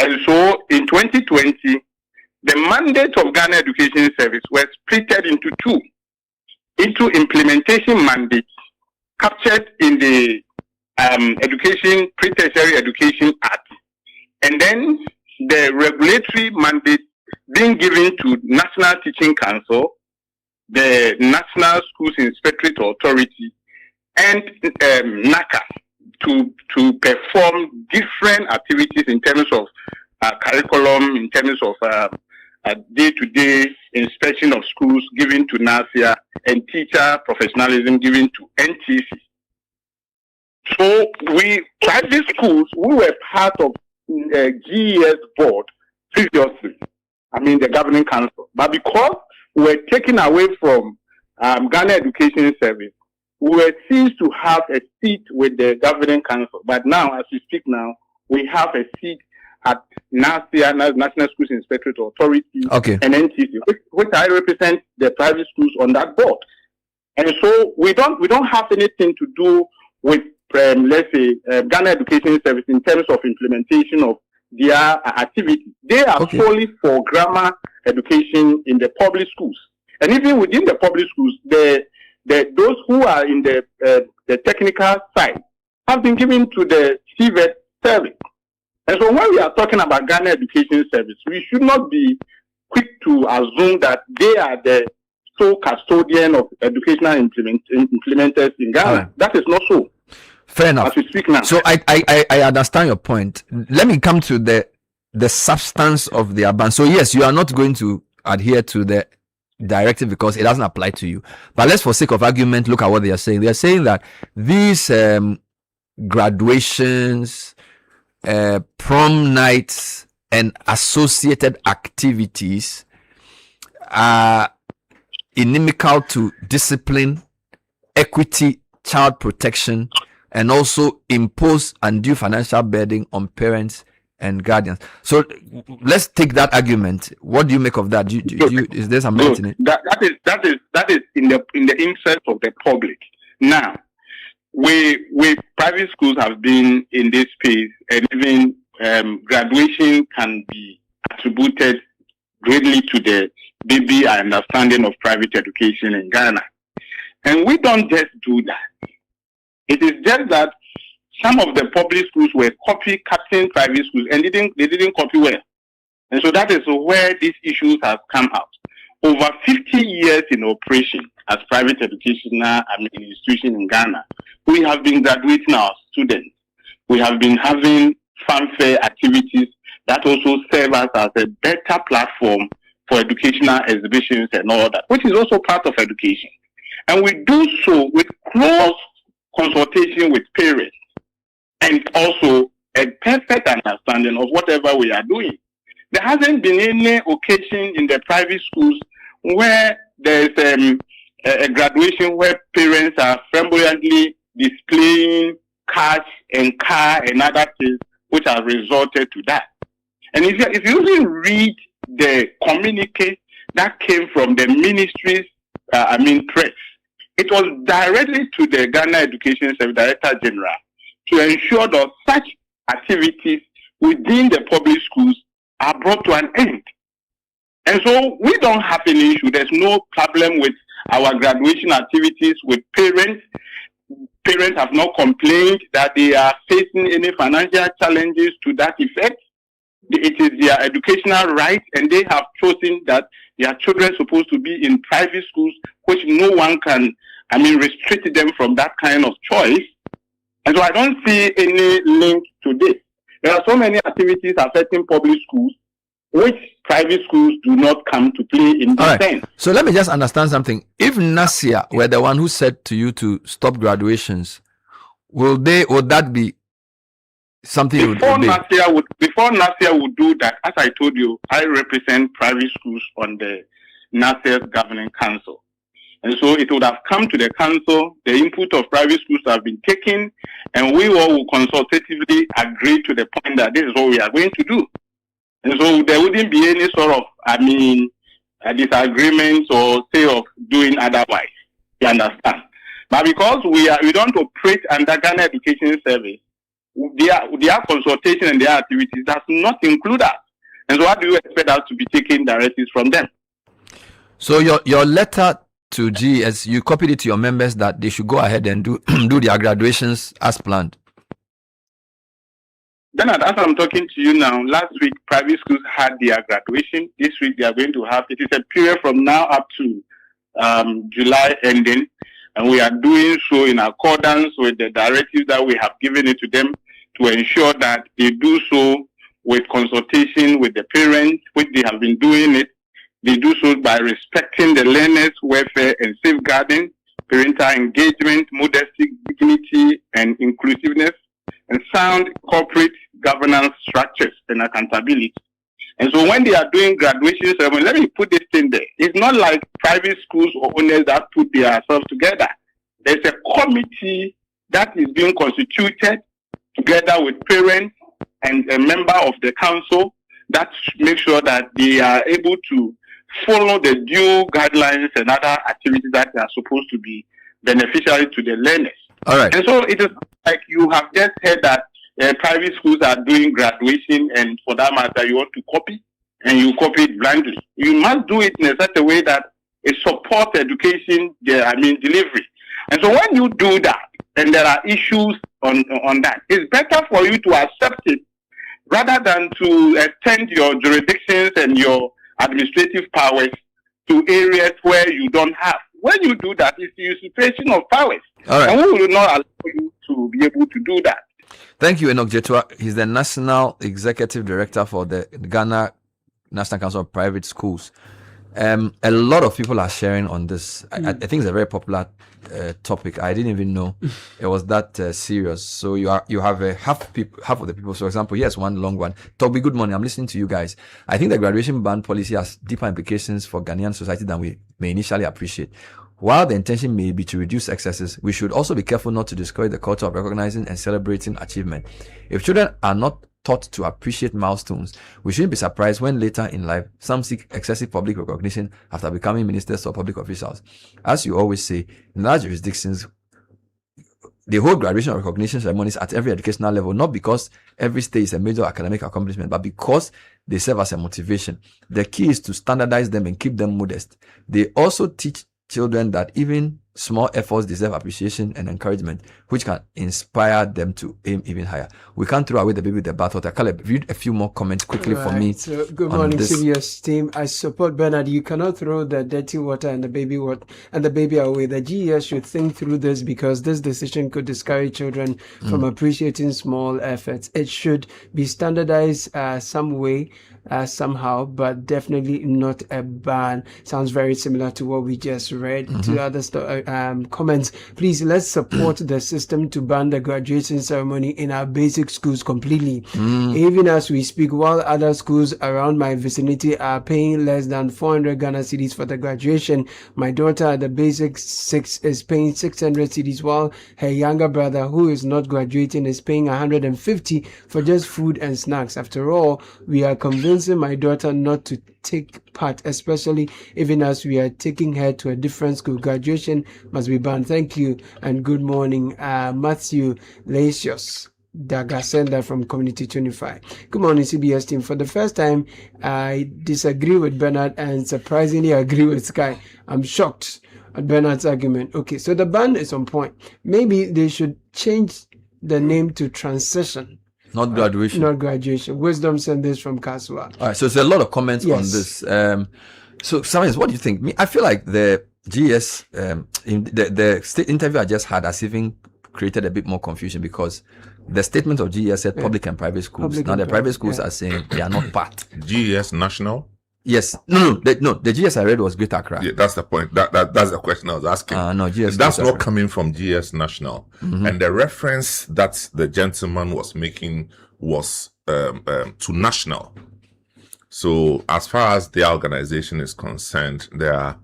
And so in 2020, the mandate of Ghana Education Service was split into two, into implementation mandates captured in the Pre-Tertiary Education Act, and then the regulatory mandate being given to National Teaching Council, the National Schools Inspectorate Authority, and NACA to perform different activities in terms of curriculum, in terms of day-to-day inspection of schools given to NASIA, and teacher professionalism given to NTC. So private schools, we were part of GES board previously, the governing council. But because we were taken away from Ghana Education Service, we were ceased to have a seat with the governing council. But now, as we speak now, we have a seat at NASIA, National Schools Inspectorate Authority, and NTC, which I represent the private schools on that board. And so we don't have anything to do with, let's say, Ghana Education Service in terms of implementation of their activity. They are solely for grammar education in the public schools. And even within the public schools, those who are in the technical side have been given to the CVET service. And so when we are talking about Ghana Education Service, we should not be quick to assume that they are the sole custodian of educational implementers in Ghana. Right. That is not so. Fair enough. As we speak now. So I understand your point. Let me come to the substance of the ban. So yes, you are not going to adhere to the directive because it doesn't apply to you. But let's, for sake of argument, look at what they are saying. They are saying that these graduations, prom nights, and associated activities are inimical to discipline, equity, child protection, and also impose undue financial burden on parents and guardians. So let's take that argument. What do you make of that? Is there some merit in it? That is in the interest of the public. Now, we private schools have been in this space, and even graduation can be attributed greatly to the baby understanding of private education in Ghana. And we don't just do that. It is just that some of the public schools were copycatting private schools and they didn't copy well. And so that is where these issues have come out. Over 50 years in operation as private educational institution in Ghana, we have been graduating our students. We have been having fanfare activities that also serve us as a better platform for educational exhibitions and all that, which is also part of education. And we do so with close consultation with parents and also a perfect understanding of whatever we are doing. There hasn't been any occasion in the private schools where there is a graduation where parents are flamboyantly displaying cash and car and other things which have resulted to that. And if you even read the communique that came from the ministry's press, it was directly to the Ghana Education Service Director General to ensure that such activities within the public schools are brought to an end. And so we don't have any issue. There's no problem with our graduation activities with parents. Parents have not complained that they are facing any financial challenges to that effect. It is their educational right, and they have chosen that their children are supposed to be in private schools, which no one can, restrict them from that kind of choice. And so I don't see any link to this. There are so many activities affecting public schools, which private schools do not come to play in this sense. So let me just understand something. If NASIA were the one who said to you to stop graduations, would that be something you would obey? Before NASIA would do that, as I told you, I represent private schools on the NASIA's governing council. And so it would have come to the council, the input of private schools have been taken, and we all will consultatively agree to the point that this is what we are going to do. And so there wouldn't be any sort of, disagreements or say of doing otherwise. You understand? But because we don't operate under Ghana Education Service, their consultation and their activities does not include us. And so what do you expect us to be taking directives from them? So your letter to GS, you copied it to your members that they should go ahead and do their graduations as planned. Bernard, as I'm talking to you now, last week private schools had their graduation. This week they are going to have, it is a period from now up to July ending, and we are doing so in accordance with the directives that we have given it to them to ensure that they do so with consultation with the parents, which they have been doing it. They do so by respecting the learners' welfare and safeguarding, parental engagement, modesty, dignity, and inclusiveness, and sound corporate governance structures and accountability. And so when they are doing graduation ceremony, let me put this in there. It's not like private schools or owners that put themselves together. There's a committee that is being constituted together with parents and a member of the council that make sure that they are able to follow the due guidelines and other activities that are supposed to be beneficial to the learners. All right. And so it is like you have just heard that private schools are doing graduation, and for that matter, you want to copy, and you copy it blindly. You must do it in such a way that it supports education, delivery. And so when you do that, and there are issues on that, it's better for you to accept it rather than to extend your jurisdictions and your administrative powers to areas where you don't have. When you do that, it's the usurpation of powers. All right. And we will not allow you to be able to do that. Thank you, Enoch Jetua. He's the National Executive Director for the Ghana National Council of Private Schools. A lot of people are sharing on this. I think it's a very popular topic. I didn't even know it was that serious. So you have half of the people. For example, yes, one long one. Toby, good morning. I'm listening to you guys. I think the graduation ban policy has deeper implications for Ghanaian society than we may initially appreciate. While the intention may be to reduce excesses, we should also be careful not to discourage the culture of recognizing and celebrating achievement. If children are not taught to appreciate milestones, we shouldn't be surprised when later in life some seek excessive public recognition after becoming ministers or public officials. As you always say, in large jurisdictions, they hold graduation recognition ceremonies at every educational level, not because every stage is a major academic accomplishment, but because they serve as a motivation. The key is to standardize them and keep them modest. They also teach children that even small efforts deserve appreciation and encouragement, which can inspire them to aim even higher. We can't throw away the baby with the bathwater. Caleb, read a few more comments quickly for me. So, good morning, CBS team. I support Bernard. You cannot throw the dirty water and the baby away. The GES should think through this, because this decision could discourage children from appreciating small efforts. It should be standardized some way. Somehow, but definitely not a ban. Sounds very similar to what we just read. To other comments, please, let's support the system to ban the graduation ceremony in our basic schools completely. Even as we speak, while other schools around my vicinity are paying less than 400 Ghana cedis for the graduation, my daughter at the basic 6 is paying 600 cedis, while her younger brother, who is not graduating, is paying 150 for just food and snacks. After all, we are convincing my daughter not to take part, especially even as we are taking her to a different school. Graduation must be banned. Thank you and good morning. Matthew Lacius Dagasenda from Community 25. Good morning, CBS team. For the first time, I disagree with Bernard and surprisingly agree with Sky. I'm shocked at Bernard's argument. Okay, so the ban is on point. Maybe they should change the name to transition. Not graduation. Not graduation. Wisdom sent this from Kaswa. All right, so there's a lot of comments on this. So, Samuel, what do you think? I feel like the GS, the state interview I just had has even created a bit more confusion, because the statement of GS said public and private schools. Now, the private schools are saying they are not part. GS national? Yes. No. The GS I read was Greater Accra. Yeah, that's the point. That's the question I was asking. No, GS. That's not coming from GS National. And the reference that the gentleman was making was to national. So as far as the organization is concerned, there are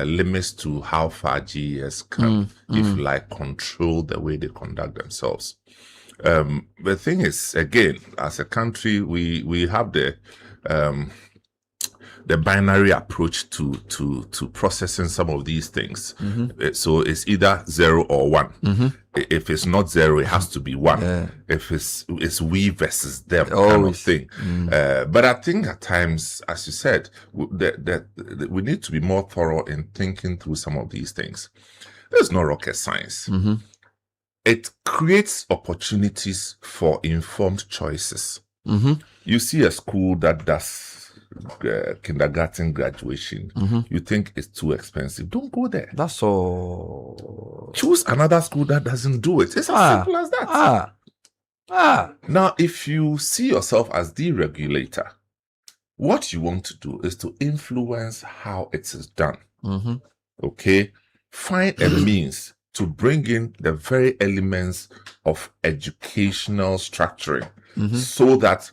limits to how far GS can, if you like, control the way they conduct themselves. The thing is, again, as a country, we have the binary approach to processing some of these things. So it's either 0 or 1. If it's not 0, it has to be 1. If it's we versus them kind of thing. But I think at times, as you said, that we need to be more thorough in thinking through some of these things. There's no rocket science. It creates opportunities for informed choices. You see a school that does kindergarten graduation, you think it's too expensive, don't go there. That's all. Choose another school that doesn't do it. It's as simple as that. Now, if you see yourself as the regulator, what you want to do is to influence how it is done. Okay, find a means to bring in the very elements of educational structuring, so that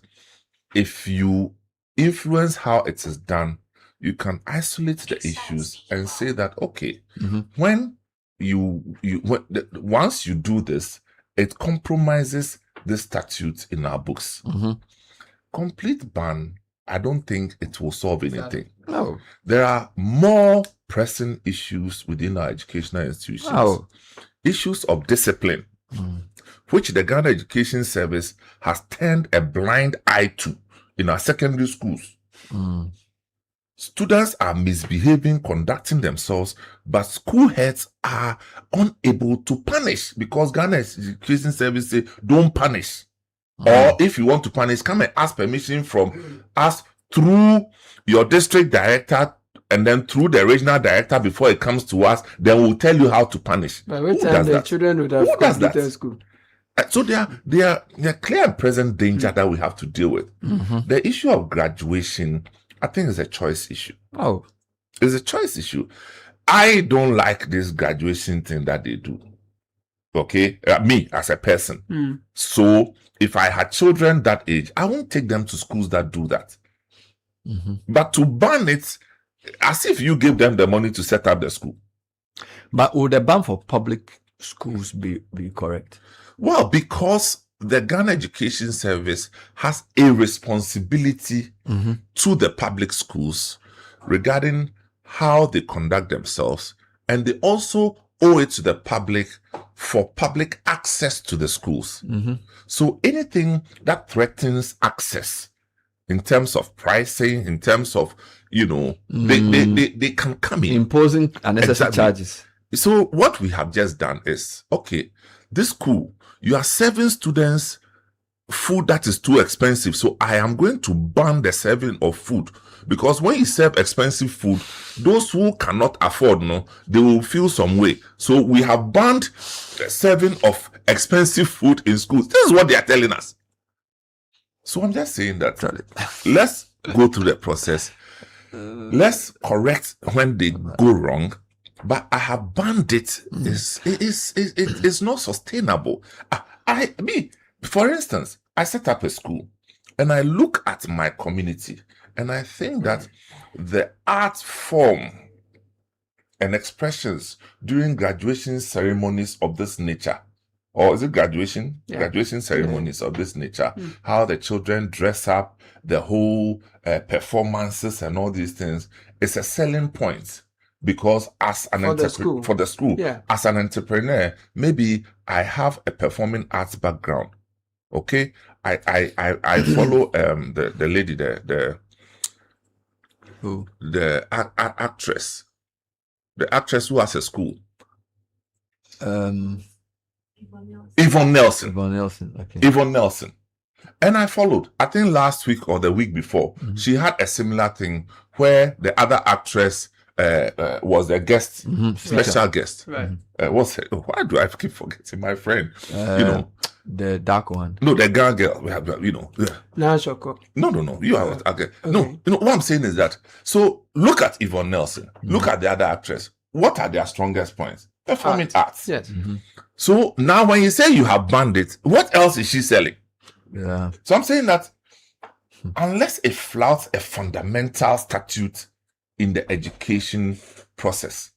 if you influence how it is done, you can isolate the issues and say that, okay, when once you do this, it compromises the statutes in our books. Complete ban I don't think it will solve anything. No. There are more pressing issues within our educational institutions. Oh. Issues of discipline, which the Ghana Education Service has turned a blind eye to in our secondary schools. Students are misbehaving, conducting themselves, but school heads are unable to punish because Ghana Education Service say don't punish. Or if you want to punish, come and ask permission from us through your district director and then through the regional director before it comes to us. Then we'll tell you how to punish. By which time the children would have completed school. So there are clear and present danger that we have to deal with. The issue of graduation, I think, is a choice issue. Oh, it's a choice issue. I don't like this graduation thing that they do. Okay, me as a person. So if I had children that age, I won't take them to schools that do that. But to ban it, as if you give them the money to set up the school. But would the ban for public schools be correct? Well, because the Ghana Education Service has a responsibility to the public schools regarding how they conduct themselves, and they also owe it to the public for public access to the schools. So anything that threatens access in terms of pricing, in terms of, they can come in. Imposing unnecessary charges. So what we have just done is, okay, this school, you are serving students food that is too expensive. So I am going to ban the serving of food, because when you serve expensive food, those who cannot afford, they will feel some way. So we have banned the serving of expensive food in schools. This is what they are telling us. So I'm just saying that let's go through the process. Let's correct when they go wrong. But I have banned it. It's not sustainable. For instance, I set up a school and I look at my community and I think that the art form and expressions during graduation ceremonies of this nature, or is it graduation? Yeah. Graduation ceremonies of this nature, how the children dress up, the whole performances and all these things, is a selling point. Because as an for the school, as an entrepreneur, maybe I have a performing arts background. Okay, I follow the lady, the actress who has a school. Yvonne Nelson. Okay. Yvonne Nelson. And I followed. I think last week or the week before, she had a similar thing where the other actress was a guest, special guest. Right. What's it? Why do I keep forgetting my friend? The dark one. No, the girl. We have, No. You are okay. No, what I'm saying is that. So look at Yvonne Nelson. Look at the other actress. What are their strongest points? Performing arts. Yes. So now, when you say you have banned it, what else is she selling? Yeah. So I'm saying that unless it flouts a fundamental statute in the education process,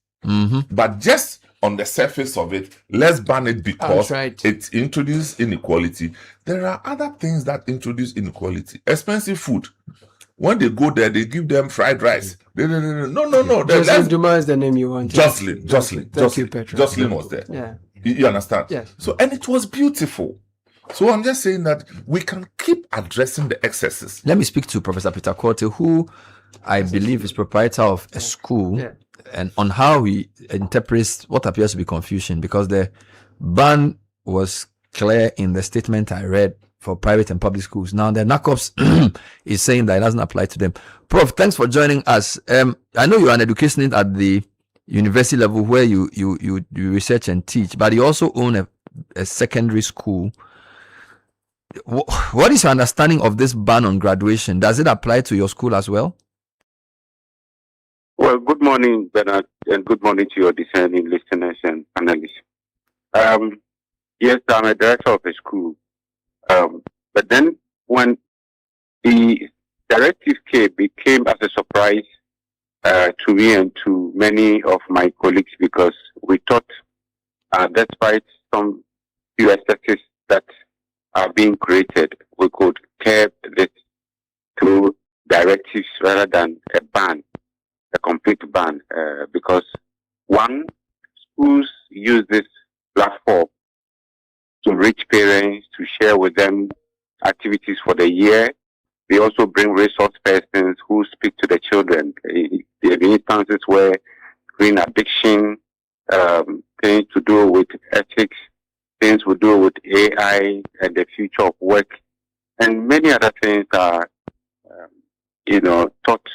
but just on the surface of it, let's ban it because it introduces inequality. There are other things that introduce inequality. Expensive food. When they go there, they give them fried rice. No. Jocelyn Duma is the name you want. Jocelyn was there. Yeah. You understand? Yes. So, and it was beautiful. So I'm just saying that we can keep addressing the excesses. Let me speak to Professor Peter Korte, who I believe is proprietor of a school, and on how he interprets what appears to be confusion, because the ban was clear in the statement I read for private and public schools. Now the NACOPS is saying that it doesn't apply to them. Prof, thanks for joining us. I know you're an educationist at the university level where you research and teach, but you also own a secondary school. What is your understanding of this ban on graduation? Does it apply to your school as well? Well, good morning, Bernard, and good morning to your discerning listeners and analysts. Yes, I'm a director of a school. But then when the directive came as a surprise to me and to many of my colleagues, because we thought, despite some few aesthetics that are being created, we could curb this through directives rather than a ban, a complete ban, because one, schools use this platform to reach parents, to share with them activities for the year. They also bring resource persons who speak to the children. There are instances where green addiction, things to do with ethics, things to do with AI and the future of work, and many other things are, taught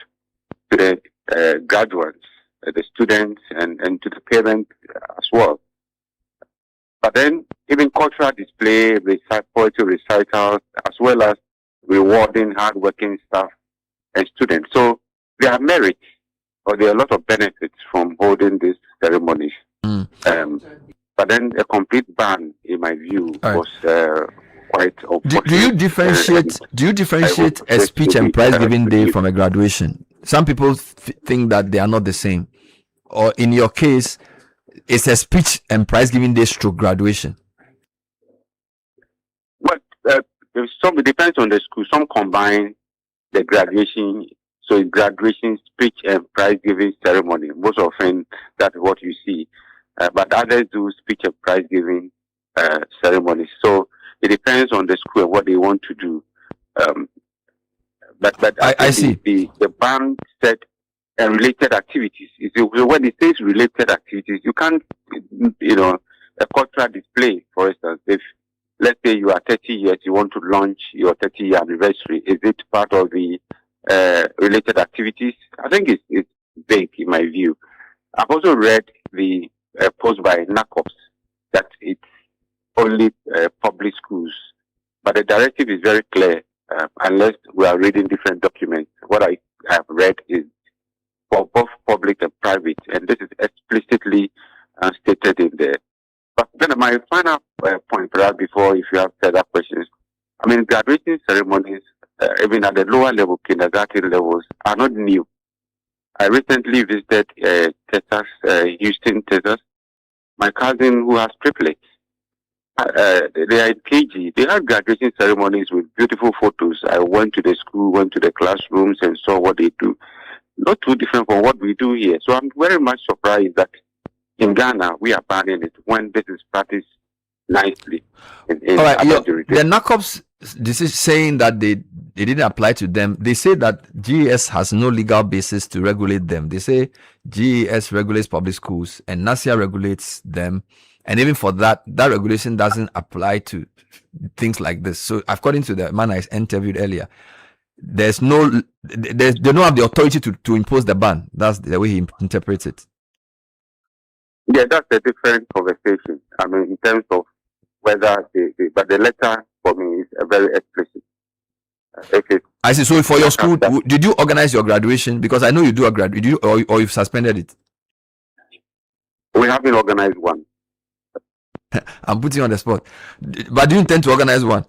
to the graduates, the students, and to the parents as well. But then even cultural display, poetry recitals, as well as rewarding hardworking staff and students. So there are merits, or there are a lot of benefits from holding these ceremonies. But then a complete ban, in my view, was quite unfortunate. Do you differentiate a speech and prize giving day from a graduation? Some people think that they are not the same. Or in your case, it's a speech and prize giving day stroke graduation. But it depends on the school. Some combine the graduation, so it's graduation, speech, and prize giving ceremony. Most often, that's what you see. But others do speech and prize giving ceremonies. So it depends on the school and what they want to do. But I see the ban said and related activities. When it says related activities, you can't, a cultural display, for instance, if let's say you are 30 years, you want to launch your 30-year anniversary, is it part of the related activities? I think it's vague in my view. I've also read the post by NACOPS that it's only public schools, but the directive is very clear, unless we are reading different documents. What I have read is for both public and private, and this is explicitly stated in there. But then my final point, perhaps before, if you have further questions, graduation ceremonies, even at the lower level, kindergarten levels, are not new. I recently visited Texas, Houston, Texas. My cousin who has triplets, they are in KG. They had graduation ceremonies with beautiful photos. I went to the school, went to the classrooms, and saw what they do. Not too different from what we do here. So I'm very much surprised that in Ghana we are banning it when this is practiced nicely. All right, the NACOPS, this is saying that they didn't apply to them. They say that GES has no legal basis to regulate them. They say GES regulates public schools and NACIA regulates them. And even for that regulation doesn't apply to things like this. So according to the man I interviewed earlier, they don't have the authority to impose the ban. That's the way he interprets it. Yeah, that's a different conversation. In terms of whether but the letter for me is very explicit. I see. So for your school, did you organize your graduation? Because I know you do a graduation, or you've suspended it. We haven't organized one. I'm putting you on the spot. But do you intend to organize one?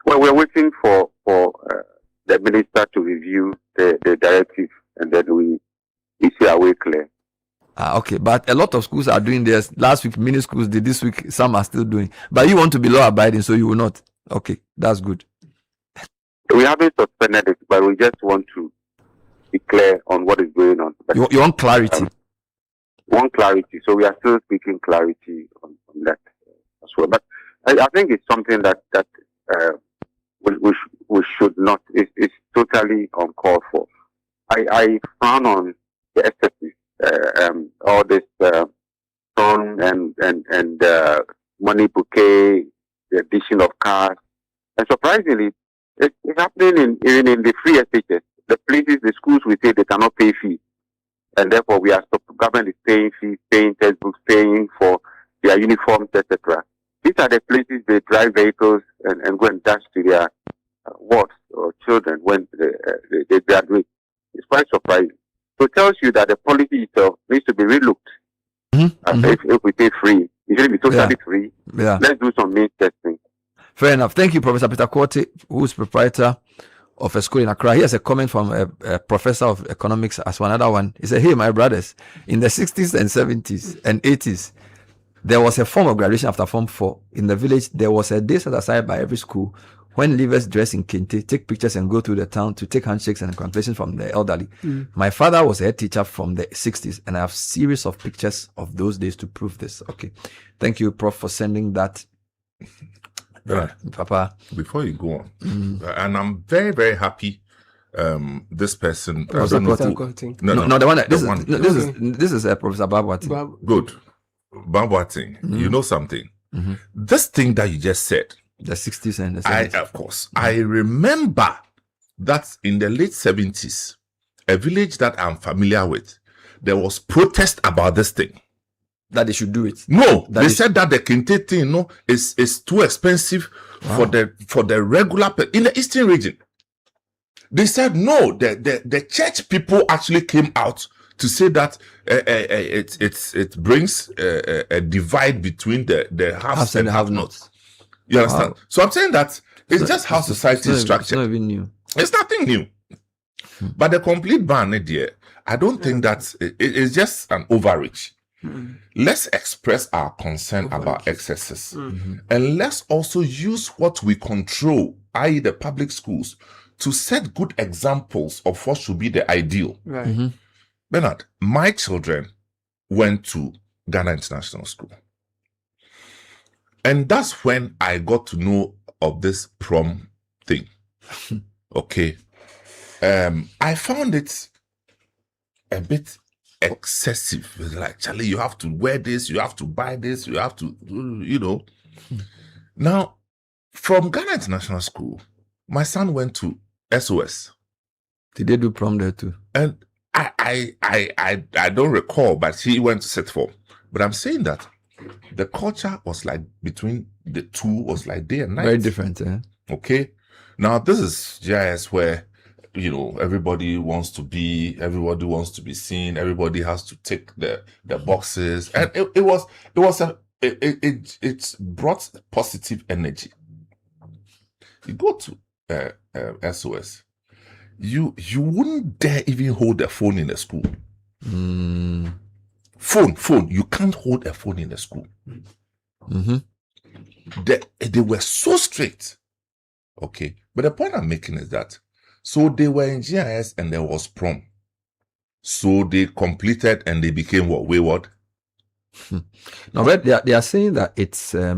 Well, we're waiting for the minister to review the directive, and then we see our way clear. Okay, but a lot of schools are doing this. Last week, many schools did. This week, some are still doing. But you want to be law-abiding, so you will not. Okay, that's good. We haven't suspended it, but we just want to be clear on what is going on. But, you want clarity? Want clarity. So we are still seeking clarity on that as well. But I think it's something that we should not. It's totally uncalled for. I frown on the excesses. All this tone and money bouquet, the addition of cars, and surprisingly, it's happening even in the free SHS. The places, the schools, we say they cannot pay fees, and therefore we are government is paying fees, paying textbooks, paying for their uniforms, etc. These are the places they drive vehicles and go and dash to their wards or children when they graduate. It's quite surprising. So it tells you that the policy itself needs to be relooked. If we say free, it should be totally free. Yeah. Let's do some means testing. Fair enough. Thank you, Professor Peter Quarty, who is proprietor of a school in Accra. Here's a comment from a professor of economics as one other one. He said, "Hey, my brothers, in the 60s and 70s and 80s, there was a form of graduation after Form 4. In the village, there was a day set aside by every school when leavers dress in kente, take pictures and go through the town to take handshakes and congratulations from the elderly. My father was a head teacher from the 60s, and I have series of pictures of those days to prove this. Okay. Thank you, Prof, for sending that. Papa. Before you go on, and I'm very, very happy this person. No, the one that this is Professor Babwati. Good. Babwati, you know something? This thing that you just said, the 60s and the 70s. Of course, I remember that in the late 70s, a village that I'm familiar with, there was protest about this thing. That they should do it. No, they said that the kente thing, is too expensive for the regular in the eastern region. They said no. The church people actually came out to say that it brings a divide between the haves and have-nots. You understand? So I'm saying that it's just how society is structured. It's not even new. It's nothing new. But the complete ban, I don't think that it's just an overreach. Let's express our concern about excesses, and let's also use what we control, i.e. the public schools, to set good examples of what should be the ideal. Right. Bernard, my children went to Ghana International School. And that's when I got to know of this prom thing. Okay. I found it a bit excessive. It's like, Charlie, you have to wear this, you have to buy this, you have to, Now, from Ghana International School, my son went to SOS. Did they do prom there too? And I don't recall, but he went to set form. But I'm saying that the culture was like between the two was like day and night. Very different, eh? Okay. Now this is GIS where everybody wants to be seen, everybody has to tick the boxes, and it brought positive energy. You go to SOS, you wouldn't dare even hold a phone in the school. Phone. You can't hold a phone in the school. They were so strict. Okay. But the point I'm making is that, so they were in GIS and there was prom. So they completed and they became what? Wayward? No, but they are saying that it's, there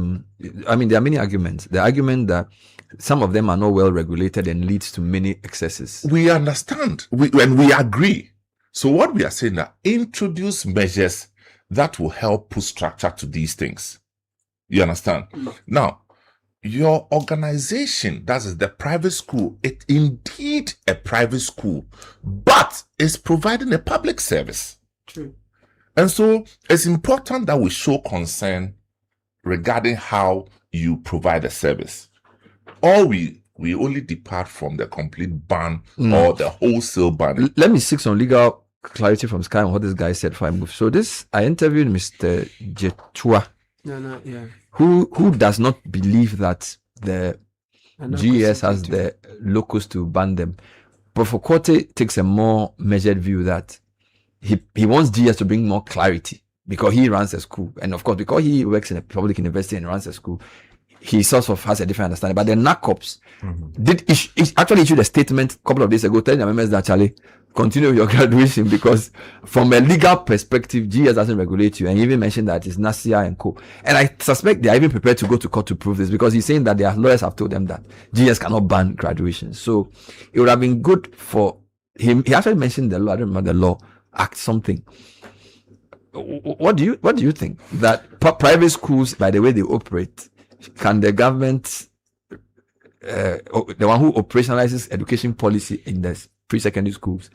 are many arguments. The argument that some of them are not well regulated and leads to many excesses. We understand. We agree. So what we are saying that introduce measures that will help put structure to these things. You understand? Now, your organization, that is the private school, it's indeed a private school, but it's providing a public service. True. And so it's important that we show concern regarding how you provide a service. Or we only depart from the complete ban or the wholesale ban. Let me seek some legal clarity from Sky on what this guy said before I move. So I interviewed Mr. Jetua, who does not believe that the GES has the locus to ban them. Prof. Kote takes a more measured view that he wants GES to bring more clarity because he runs a school. And of course, because he works in a public university and runs a school, he sort of has a different understanding. But the NACOPS actually issued a statement a couple of days ago telling the members that, Charlie, continue your graduation because from a legal perspective, GS doesn't regulate you. And he even mentioned that it's NASIA and co. And I suspect they are even prepared to go to court to prove this because he's saying that their lawyers have told them that GS cannot ban graduation. So it would have been good for him. He actually mentioned the law. I don't remember the law act something. What do you think that private schools, by the way they operate, can the government, the one who operationalizes education policy in the pre-secondary schools,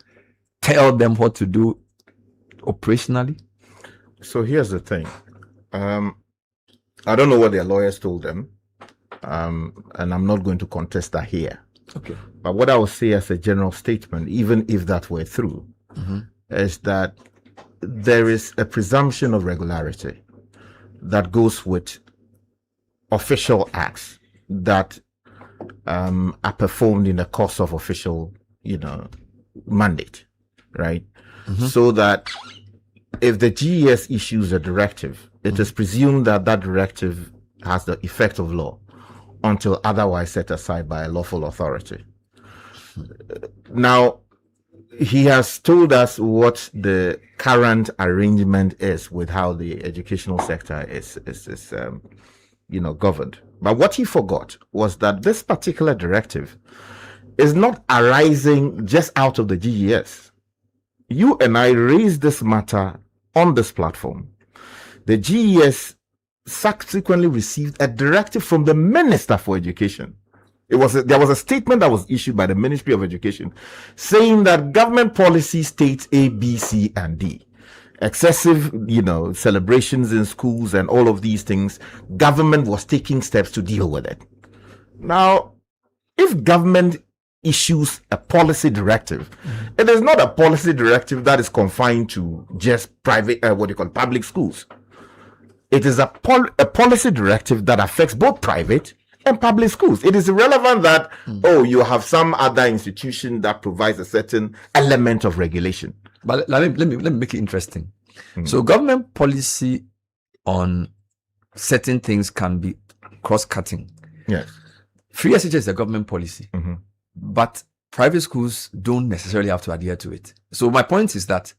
tell them what to do operationally? So here's the thing. I don't know what their lawyers told them, and I'm not going to contest that here. Okay. But what I would say as a general statement, even if that were true, is that there is a presumption of regularity that goes with official acts that are performed in the course of official, mandate, right? So that if the GES issues a directive, it is presumed that that directive has the effect of law until otherwise set aside by a lawful authority. Now, he has told us what the current arrangement is with how the educational sector is governed. But what he forgot was that this particular directive is not arising just out of the GES. You and I raised this matter on this platform. The GES subsequently received a directive from the Minister for Education. There was a statement that was issued by the Ministry of Education saying that government policy states A, B, C, and D. Excessive, celebrations in schools and all of these things, government was taking steps to deal with it. Now, if government issues a policy directive, it is not a policy directive that is confined to just private, public schools. It is a policy directive that affects both private and public schools. It is irrelevant that, you have some other institution that provides a certain element of regulation. But let me make it interesting. So government policy on certain things can be cross-cutting. Yes. Free SHS is a government policy, but private schools don't necessarily have to adhere to it. So my point is that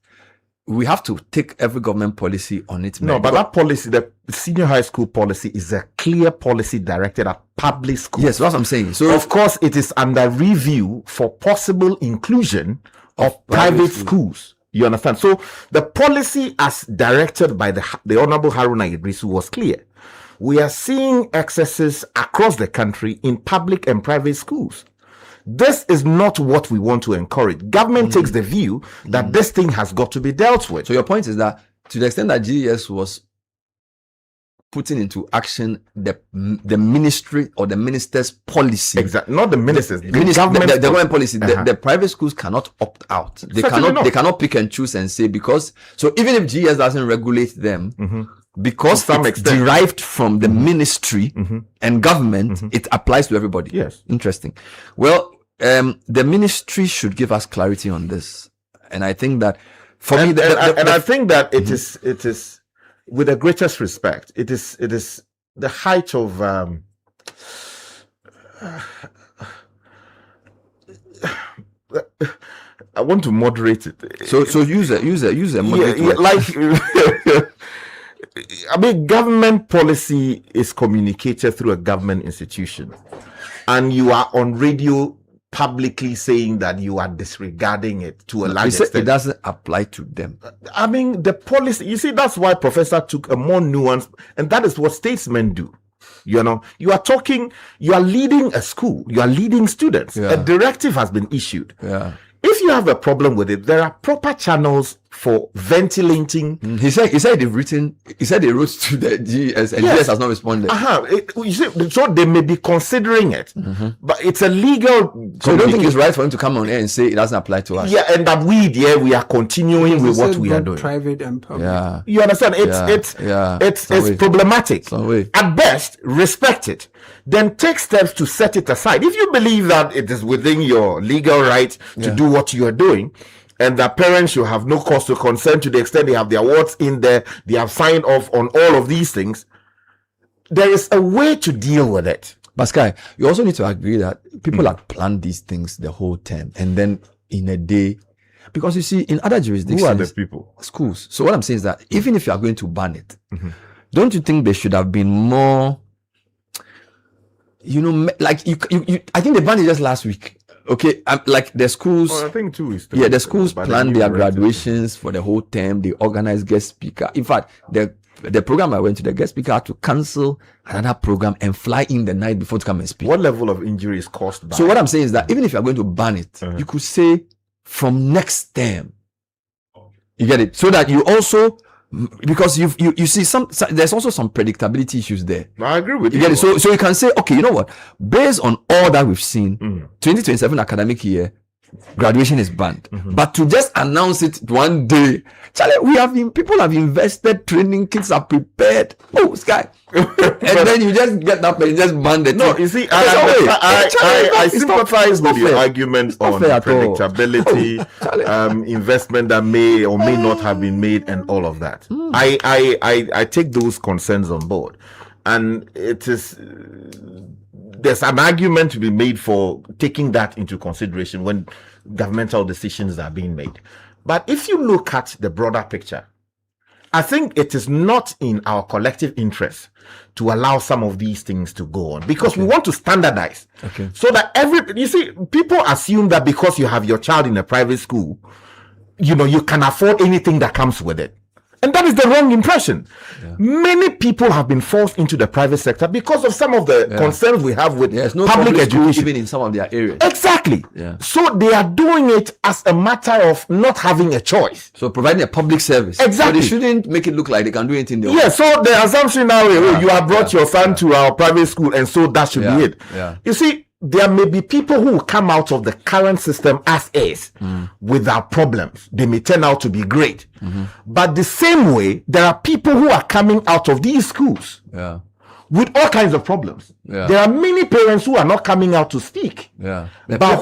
we have to take every government policy on its merit. No, but that policy, the senior high school policy, is a clear policy directed at public schools. Yes, that's what I'm saying. So, of course, it is under review for possible inclusion of private schools. You understand? So the policy as directed by the Honorable Haruna Idrisu was clear. We are seeing excesses across the country in public and private schools. This is not what we want to encourage. Government takes the view that this thing has got to be dealt with. So your point is that to the extent that GES was putting into action the ministry or the minister's policy. Exactly. Not the ministers. The government policy. The private schools cannot opt out. They cannot pick and choose and say because even if GES doesn't regulate them, because to some extent derived from the ministry and government, it applies to everybody. Yes. Interesting. Well, the ministry should give us clarity on this. And I think that for me, I think that it is with the greatest respect, it is the height of I want to moderate it. So use a moderate word. I mean, government policy is communicated through a government institution, and you are on radio publicly saying that you are disregarding it to a large extent. It doesn't apply to them. I mean, the policy, you see, that's why Professor took a more nuanced, and that is what statesmen do. You are leading a school, you are leading students. A directive has been issued. If you have a problem with it, there are proper channels for ventilating. He said they wrote to the GS and GS has not responded. So they may be considering it, but it's a legal. So you don't think it's right for him to come on air and say it doesn't apply to us? Yeah, and that we are continuing with what we are doing. Private and public. Yeah, you understand? It's problematic. At best, respect it. Then take steps to set it aside. If you believe that it is within your legal right to do what you are doing, and that parents should have no cause to concern to the extent they have their words in there, they have signed off on all of these things, there is a way to deal with it. But Sky, you also need to agree that people have planned these things the whole term, and then in a day, because you see, in other jurisdictions, who are the people? Schools. So what I'm saying is that even if you are going to ban it, don't you think there should have been more? I think they banned it just last week. Okay, like the schools. I think too. The schools plan their graduations for the whole term. They organize guest speaker. In fact, the program I went to, the guest speaker had to cancel another program and fly in the night before to come and speak. What level of injury is caused by? So what I'm saying is that even if you are going to ban it, you could say from next term. You get it? So that you also. Because you see there's also some predictability issues there. I agree with you. Get it? So you can say, okay, you know what? Based on all that we've seen, 2027 academic year, graduation is banned. But to just announce it one day, Charlie, people have invested, training, kids are prepared. Oh, Sky. And then you just get up and just ban it. No, you see, I sympathize with your argument on predictability, investment that may or may not have been made, and all of that. I take those concerns on board. and it is there's an argument to be made for taking that into consideration when governmental decisions are being made. But if you look at the broader picture, I think it is not in our collective interest to allow some of these things to go on, because we want to standardize. So that you see, people assume that because you have your child in a private school, you can afford anything that comes with it. And that is the wrong impression. Many people have been forced into the private sector because of some of the concerns we have with public education, even in some of their areas. Exactly. So they are doing it as a matter of not having a choice. So providing a public service. Exactly. So they shouldn't make it look like they can do anything they want. Yeah. So the assumption now is, you have brought your son to our private school, and so that should be it. You see, there may be people who will come out of the current system as is without problems. They may turn out to be great. But the same way, there are people who are coming out of these schools with all kinds of problems. There are many parents who are not coming out to speak, but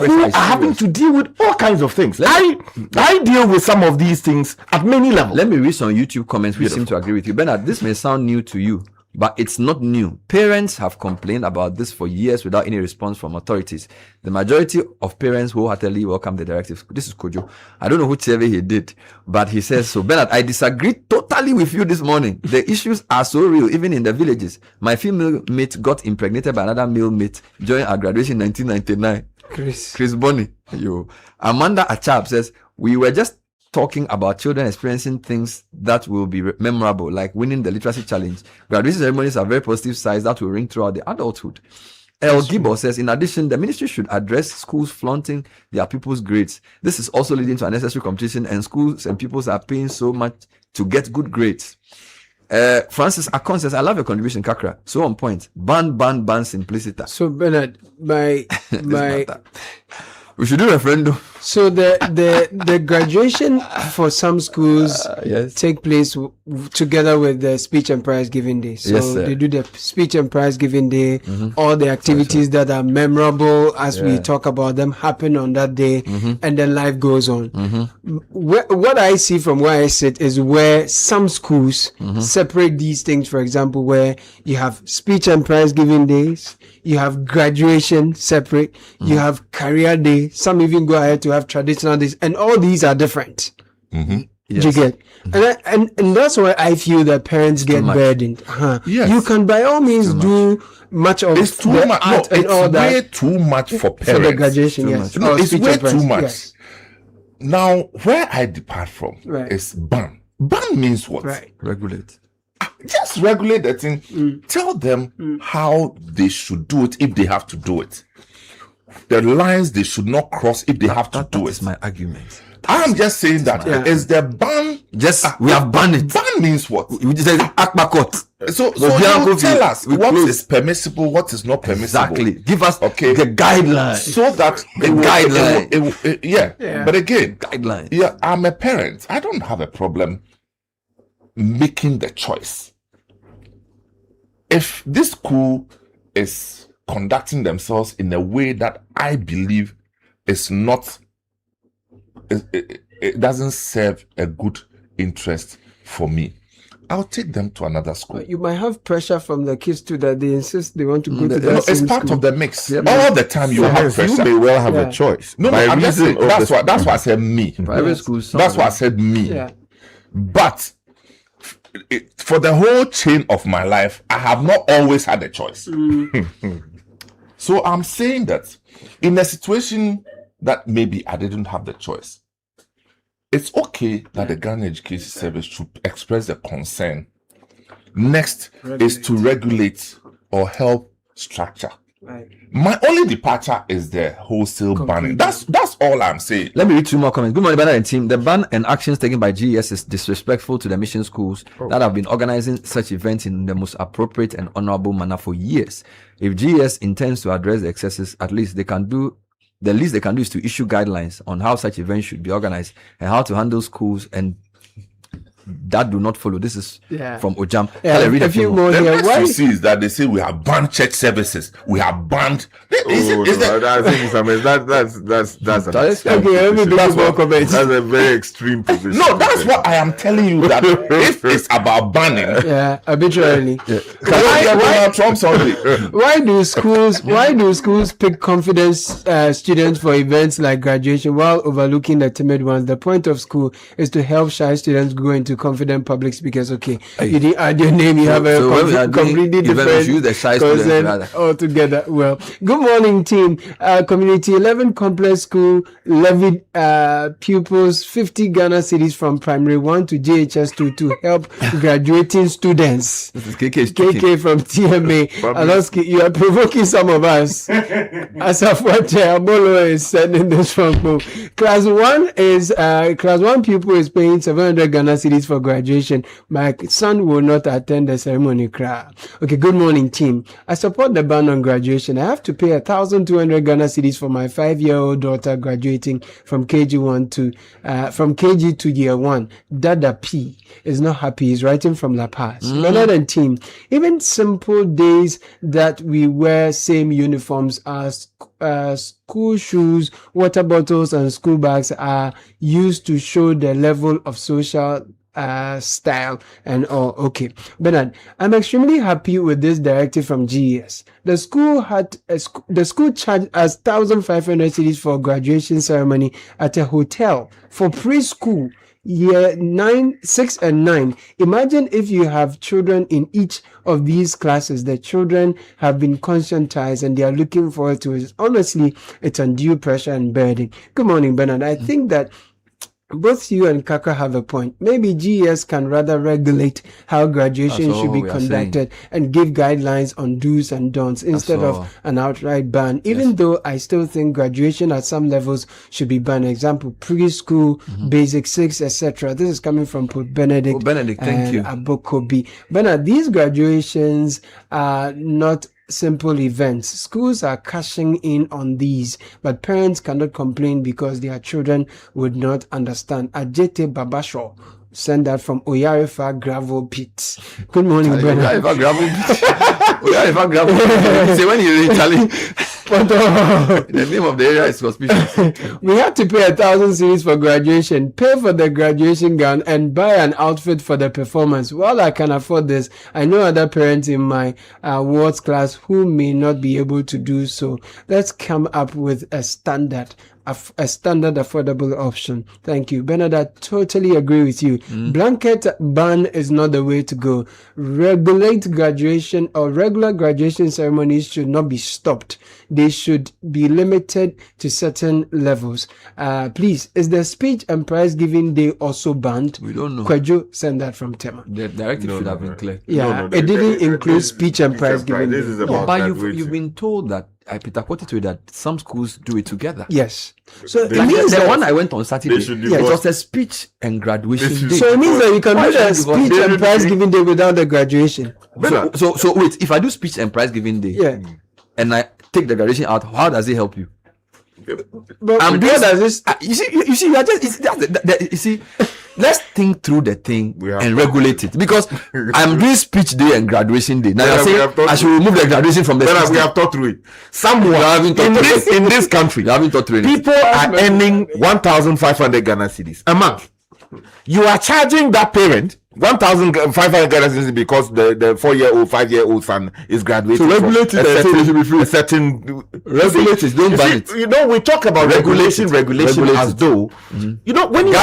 who are having to deal with all kinds of things. I deal with some of these things at many levels. Let me read some YouTube comments which seem to agree with you. Bernard, this may sound new to you, but it's not new. Parents have complained about this for years without any response from authorities. The majority of parents wholeheartedly welcome the directives. This is Kojo. I don't know which survey he did, but he says so. Bernard, I disagree totally with you this morning. The issues are so real, even in the villages. My female mate got impregnated by another male mate during our graduation in 1999. Chris Bonny. Amanda Achab says, we were just talking about children experiencing things that will be memorable, like winning the literacy challenge. Graduation ceremonies are very positive sides that will ring throughout the adulthood. El Gibo says, in addition, the ministry should address schools flaunting their pupils' grades. This is also leading to unnecessary competition, and schools and pupils are paying so much to get good grades. Francis Akon says, I love your contribution, Kakra. So on point. Ban simplicity. So Bernard, my we should do a referendum. So the graduation for some schools take place together with the speech and prize giving day. So they do the speech and prize giving day. All the activities that are memorable as we talk about them happen on that day, and then life goes on. What I see from where I sit is where some schools separate these things. For example, where you have speech and prize giving days, you have graduation separate, you have career day. Some even go ahead to have traditional days, and all these are different. Do you get? And that's why I feel that parents get burdened. You can by all means do much of it's too much. No, it's all way that too much for parents. For the graduation, yes. No, it's way too much. Yes. Now, where I depart from is ban. Ban means what? Regulate. Just regulate the thing. Tell them how they should do it if they have to do it. The lines they should not cross if they have to do it. That's my argument. I'm just saying that is the ban. We have banned it. Ban means what? We just say Akbakot. So you tell us what is permissible, what is not permissible. Exactly. Give us the guidelines. So that the guideline. But again, guideline. Yeah, I'm a parent. I don't have a problem making the choice. If this school is conducting themselves in a way that I believe is not, it doesn't serve a good interest for me, I'll take them to another school. You might have pressure from the kids too, that they insist they want to go to that it's same part school. of the mix. All the time you have pressure. You may well have a choice. No, I'm just saying, that's why I said me. Private schools. That's why I said me. But for the whole chain of my life, I have not always had a choice. So I'm saying that in a situation that maybe I didn't have the choice, it's okay that the Ghana Education Service should express the concern. Next is to regulate or help structure. My only departure is the wholesale banning. That's all I'm saying. Let me read 2 more comments. Good morning, Bernard and team. The ban and actions taken by GES is disrespectful to the mission schools that have been organizing such events in the most appropriate and honorable manner for years. If GES intends to address the excesses, at least they can do. The least they can do is to issue guidelines on how such events should be organized and how to handle schools and that do not follow. This is from Ojam. Yeah, read a few more the here. next Why? you see is that they say we have banned church services. We have banned. That's a very extreme position. No, that's what I am telling you. That if it's about banning, arbitrarily. Why do schools pick confident students for events like graduation while overlooking the timid ones? The point of school is to help shy students grow into confident public speakers. Okay, you didn't add your name. You have a completely different person altogether. Well, good morning, team. Community 11 complex school levied pupils 50 Ghana cedis from primary 1 to JHS2 to help graduating students. This is KK from TMA. Aloski, you are provoking some of us. As of what Abolo is sending this from home. Class 1 pupil is paying 700 Ghana cedis for graduation. My son will not attend the ceremony. Okay, good morning, team. I support the ban on graduation. I have to pay 1,200 Ghana cedis for my 5-year-old daughter graduating from KG to year 1. Dada P is not happy. He's writing from La Paz. Bernard and team, even simple days that we wear same uniforms as school shoes, water bottles, and school bags are used to show the level of social style and all. Okay, Bernard, I'm extremely happy with this directive from GES. The school charged us 1,500 cedis for graduation ceremony at a hotel for preschool. Year 9, 6, and 9. Imagine if you have children in each of these classes. The children have been conscientized and they are looking forward to it. Honestly, it's undue pressure and burden. Good morning, Bernard. I think that both you and Kakra have a point. Maybe GES can rather regulate how graduation should be conducted and give guidelines on do's and don'ts instead of an outright ban. Even though I still think graduation at some levels should be banned. Example, preschool, basic 6, etc. This is coming from Port Benedict. Thank you. Abokobi. Bernard, these graduations are not simple events. Schools are cashing in on these, but parents cannot complain because their children would not understand. Ajete Babasho send that from Oyarefa Gravel Pit. Good morning, Bernard. Oyarefa Gravel Pit. Oyarefa Gravel Pit. Say when you're in Italy. The name of the area is suspicious. We have to pay 1,000 cedis for graduation, pay for the graduation gown, and buy an outfit for the performance. While I can afford this, I know other parents in my wards class who may not be able to do so. Let's come up with a standard affordable option. Thank you, Bernard. I totally agree with you. Blanket ban is not the way to go. Regulate graduation or regular graduation ceremonies should not be stopped. They should be limited to certain levels. Please, is the speech and prize giving day also banned? We don't know. Kwejo send that from Tema. The directive should have been clear. Yeah, it didn't include speech and prize giving. This is about but you've been told that Peter quoted to you that some schools do it together. Yes. So it means the one I went on Saturday, it was a speech and graduation day. So it means that you can do the speech and prize giving day without the graduation. So wait, if I do speech and prize giving day, and I take the graduation out, how does it help you? But this? You see, you are just you see. Let's think through the thing and regulate it, because I'm doing speech day and graduation day. Now you're saying I should remove the graduation from the speech we have thought through it. Someone in this country, you haven't thought through it. People are earning 1,500 Ghana cedis a month. You are charging that parent 1,500 Ghana cedis because the 4-year-old, 5-year-old son is graduating. So regulate it. A certain regulate it. Don't ban it. You know, we talk about regulation as though you know when you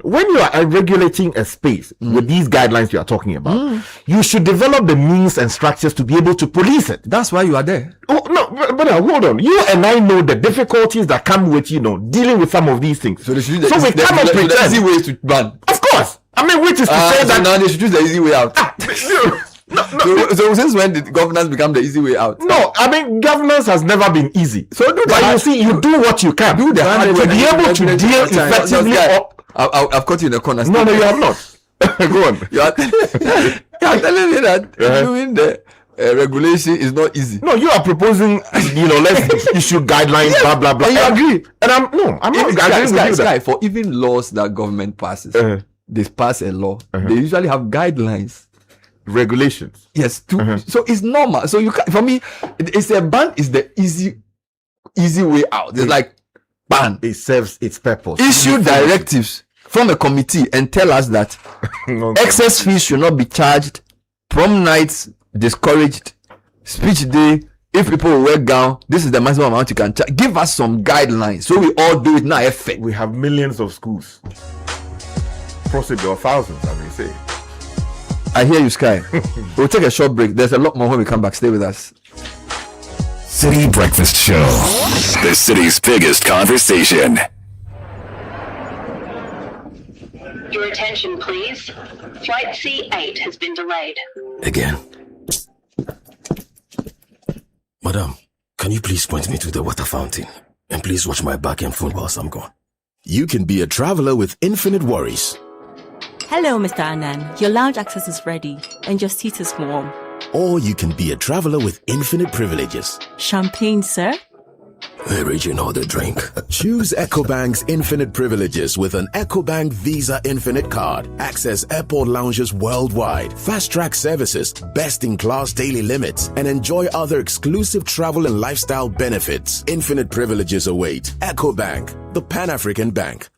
when you are regulating a space with these guidelines you are talking about, you should develop the means and structures to be able to police it. That's why you are there. Oh no, but hold on. You and I know the difficulties that come with dealing with some of these things. So we cannot pretend easy ways to ban. Of course. I mean, which is to say that now they should choose the easy way out. So since when did governance become the easy way out? No, I mean, governance has never been easy. So you see, you do what you can. Do the hard way to be able to deal effectively. I've caught you in a corner. No, you have not. Go on. You are telling me that doing the regulation is not easy. No, you are proposing, let's issue guidelines, blah blah blah. And you agree? And I'm not agreeing with you. For even laws that government passes, they pass a law, they usually have guidelines, regulations. Yes, so it's normal. So you can, for me, it's a ban is the easy way out. It's like ban. It serves its purpose. Issue directives from a committee and tell us that excess fees should not be charged, prom nights discouraged, speech day, if people will wear gown, this is the maximum amount you can charge. Give us some guidelines so we all do it now. Effect. We have millions of schools, possibly or thousands, I may say. I hear you, Sky. We'll take a short break. There's a lot more when we come back. Stay with us. Citi Breakfast Show, the city's biggest conversation. Your attention, please. Flight C8 has been delayed. Again. Madam, can you please point me to the water fountain? And please watch my back and phone whilst I'm gone. You can be a traveler with infinite worries. Hello, Mr. Anand. Your lounge access is ready and your seat is warm. Or you can be a traveler with infinite privileges. Champagne, sir? Hey, Regine, order drink. Choose EcoBank's infinite privileges with an EcoBank Visa Infinite card. Access airport lounges worldwide, fast-track services, best-in-class daily limits, and enjoy other exclusive travel and lifestyle benefits. Infinite privileges await. EcoBank, the Pan-African Bank.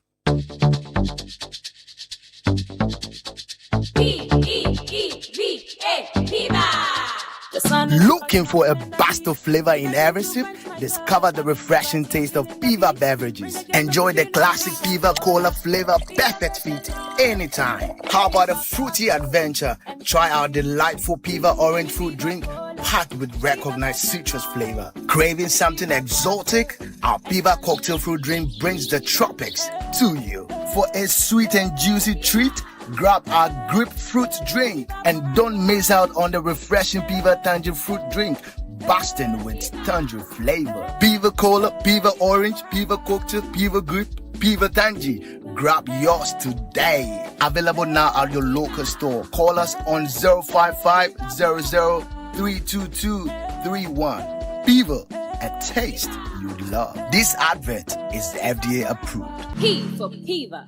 Looking for a burst of flavor in every sip? Discover the refreshing taste of Piva beverages. Enjoy the classic Piva Cola flavor, perfect fit anytime. How about a fruity adventure? Try our delightful Piva orange fruit drink packed with recognized citrus flavor. Craving something exotic? Our Piva cocktail fruit drink brings the tropics to you. For a sweet and juicy treat, grab our grapefruit drink and don't miss out on the refreshing Piva Tangerine fruit drink, bursting with tangerine flavor. Piva Cola, Piva Orange, Piva Cocktail, Piva Grape, Piva Tangerine. Grab yours today. Available now at your local store. Call us on 055-00-322-31. Piva, a taste you love. This advert is FDA approved. P for Piva.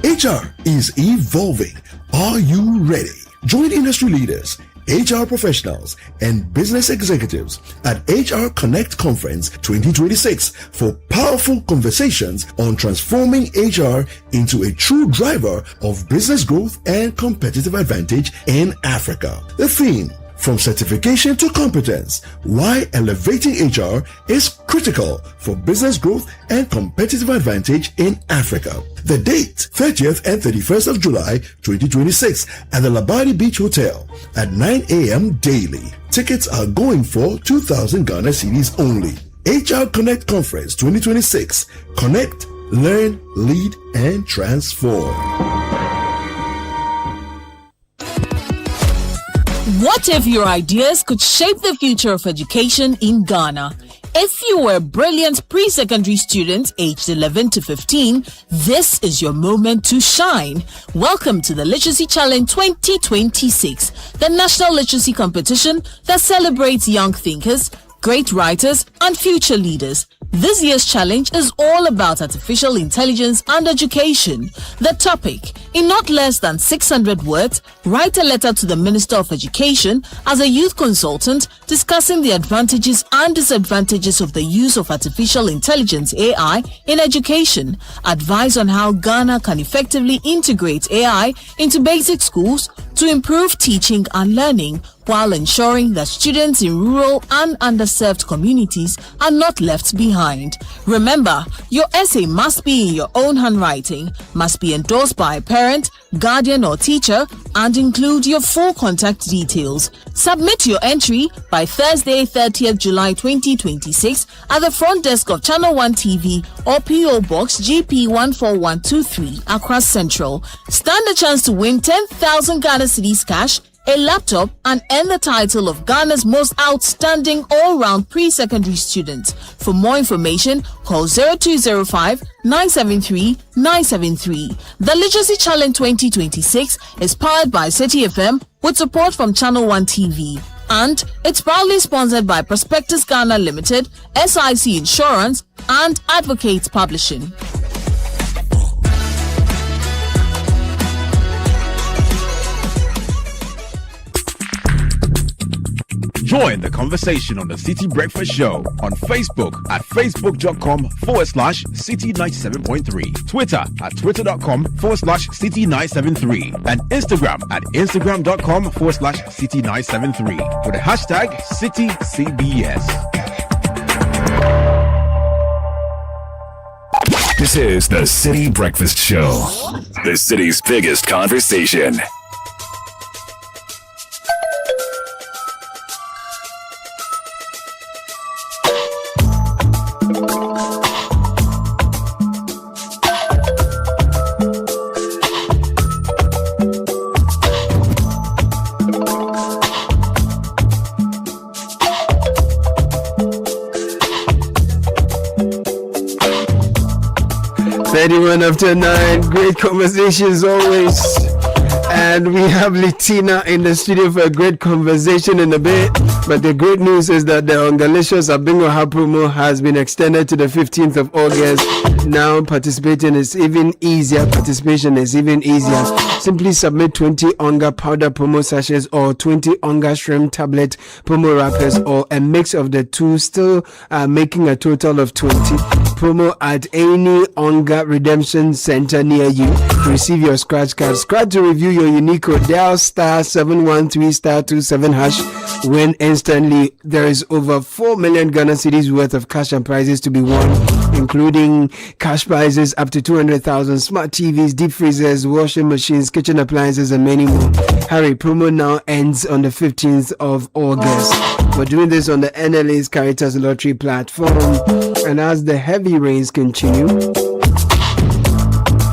HR is evolving. Are you ready? Join industry leaders, HR professionals, and business executives at HR Connect Conference 2026 for powerful conversations on transforming HR into a true driver of business growth and competitive advantage in Africa. The theme: from certification to competence, why elevating HR is critical for business growth and competitive advantage in Africa. The date, 30th and 31st of July 2026 at the Labadi Beach Hotel at 9 a.m. daily. Tickets are going for 2,000 Ghana cedis only. HR Connect Conference 2026. Connect, learn, lead, and transform. What if your ideas could shape the future of education in Ghana? If you were a brilliant pre-secondary student aged 11 to 15, this is your moment to shine. Welcome to the Literacy Challenge 2026, the national literacy competition that celebrates young thinkers, great writers, and future leaders. This year's challenge is all about artificial intelligence and education. The topic: in not less than 600 words, write a letter to the Minister of Education as a youth consultant discussing the advantages and disadvantages of the use of artificial intelligence (AI) in education. Advise on how Ghana can effectively integrate AI into basic schools to improve teaching and learning, while ensuring that students in rural and underserved communities are not left behind. Remember, your essay must be in your own handwriting, must be endorsed by a parent, guardian or teacher, and include your full contact details. Submit your entry by Thursday, 30th July 2026 at the front desk of Channel 1 TV or PO Box GP 14123 Accra Central. Stand a chance to win 10,000 Ghana cedis cash, a laptop, and earn the title of Ghana's most outstanding all-round pre-secondary student. For more information, call 0205-973-973. The Literacy Challenge 2026 is powered by Citi FM with support from Channel 1 TV. And it's proudly sponsored by Prospectus Ghana Limited, SIC Insurance, and Advocates Publishing. Join the conversation on the Citi Breakfast Show on Facebook at facebook.com/Citi97.3, Twitter at twitter.com/Citi973, and Instagram at instagram.com/Citi973 with the hashtag CitiCBS. This is the Citi Breakfast Show, the city's biggest conversation. After 9, great conversations always, and we have Litina in the studio for a great conversation in a bit. But the great news is that the Ongalicious Abingo promo has been extended to the 15th of August. Now participation is even easier. Simply submit 20 Onga powder promo sachets or 20 Onga shrimp tablet promo wrappers, or a mix of the two, still making a total of 20. Promo at any Onga redemption center near you. Receive your scratch card. Scratch to review your unique code. Dial *713*27#. Win instantly. There is over 4 million Ghana cedis worth of cash and prizes to be won, including cash prizes up to 200,000, smart TVs, deep freezers, washing machines, kitchen appliances, and many more. Hurry, promo now ends on the 15th of August. We're doing this on the NLA's Caritas Lottery platform. And as the heavy rains continue,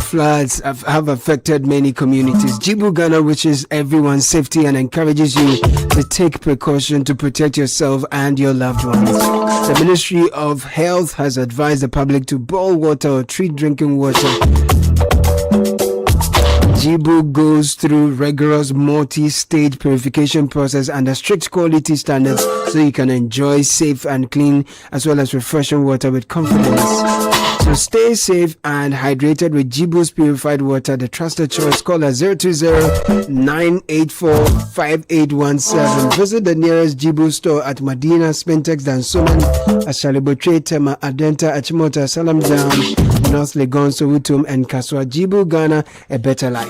floods have affected many communities. Jibu Ghana wishes everyone's safety and encourages you to take precaution to protect yourself and your loved ones. The Ministry of Health has advised the public to boil water or treat drinking water. Jibu goes through rigorous multi-stage purification process under strict quality standards so you can enjoy safe and clean as well as refreshing water with confidence. So stay safe and hydrated with Jibu's purified water, the trusted choice. Call us 020-984-5817. Visit the nearest Jibu store at Medina, Spintex, Dansoman, Ashalibotre, Tema, Adenta, Achimota, Salam Jam, North Legon, Soweto, and Kaswa. Jibu Ghana, a better life.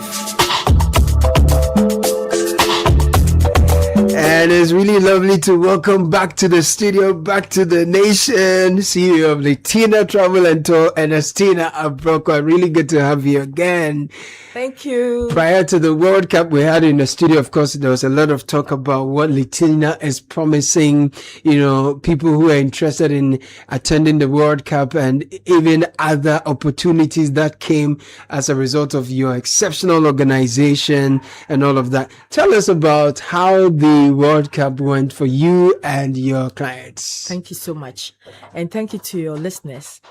And it's really lovely to welcome back to the studio, back to the nation, CEO of Litina Travel and Tour, Ernestina Abroko. Really good to have you again. Thank you. Prior to the World Cup we had in the studio, of course, there was a lot of talk about what Litina is promising, people who are interested in attending the World Cup and even other opportunities that came as a result of your exceptional organization and all of that. Tell us about how the World Cup went for you and your clients. Thank you so much. And thank you to your listeners.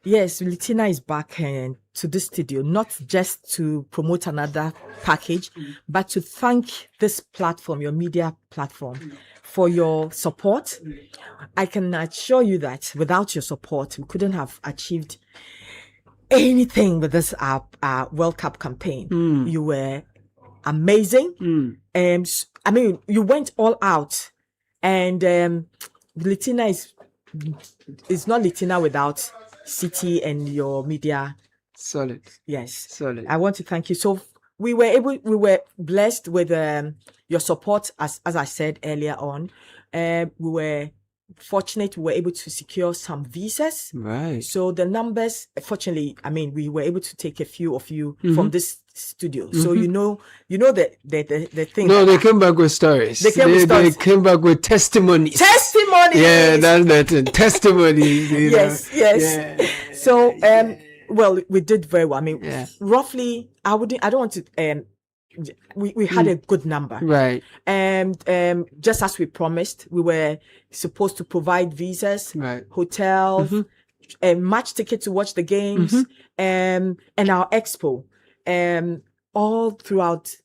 Yes, Litina is back to the studio, not just to promote another package, but to thank this platform, your media platform, for your support. I can assure you that without your support, we couldn't have achieved anything with this World Cup campaign. You were amazing. You went all out. And Litina is not Litina without Citi and your media. Solid. Yes. Solid. I want to thank you. So we were blessed with your support, as I said earlier on. We were fortunate we were able to secure some visas. Right. So the numbers, fortunately, we were able to take a few of you from this studio. So you know the thing. No, they came back with stories. They came back with testimonies. Yeah, that's the thing. Testimonies. Yes. Yeah. So we did very well. Roughly, I don't want to. We had a good number, right? And just as we promised, we were supposed to provide visas, right, hotels, match ticket to watch the games, and our expo. All throughout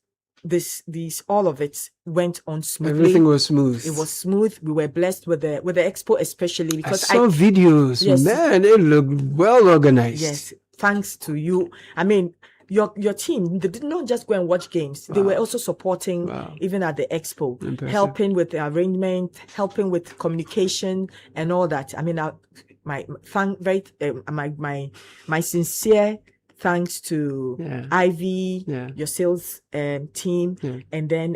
all of it went on smoothly. Everything was smooth. It was smooth. We were blessed with the expo, especially because I saw videos. Yes. Man, it looked well organized. Yes, thanks to you. your team, they did not just go and watch games. They were also supporting even at the expo, helping with the arrangement, helping with communication and all that. I mean, my sincere thanks to Ivy, your sales team, and then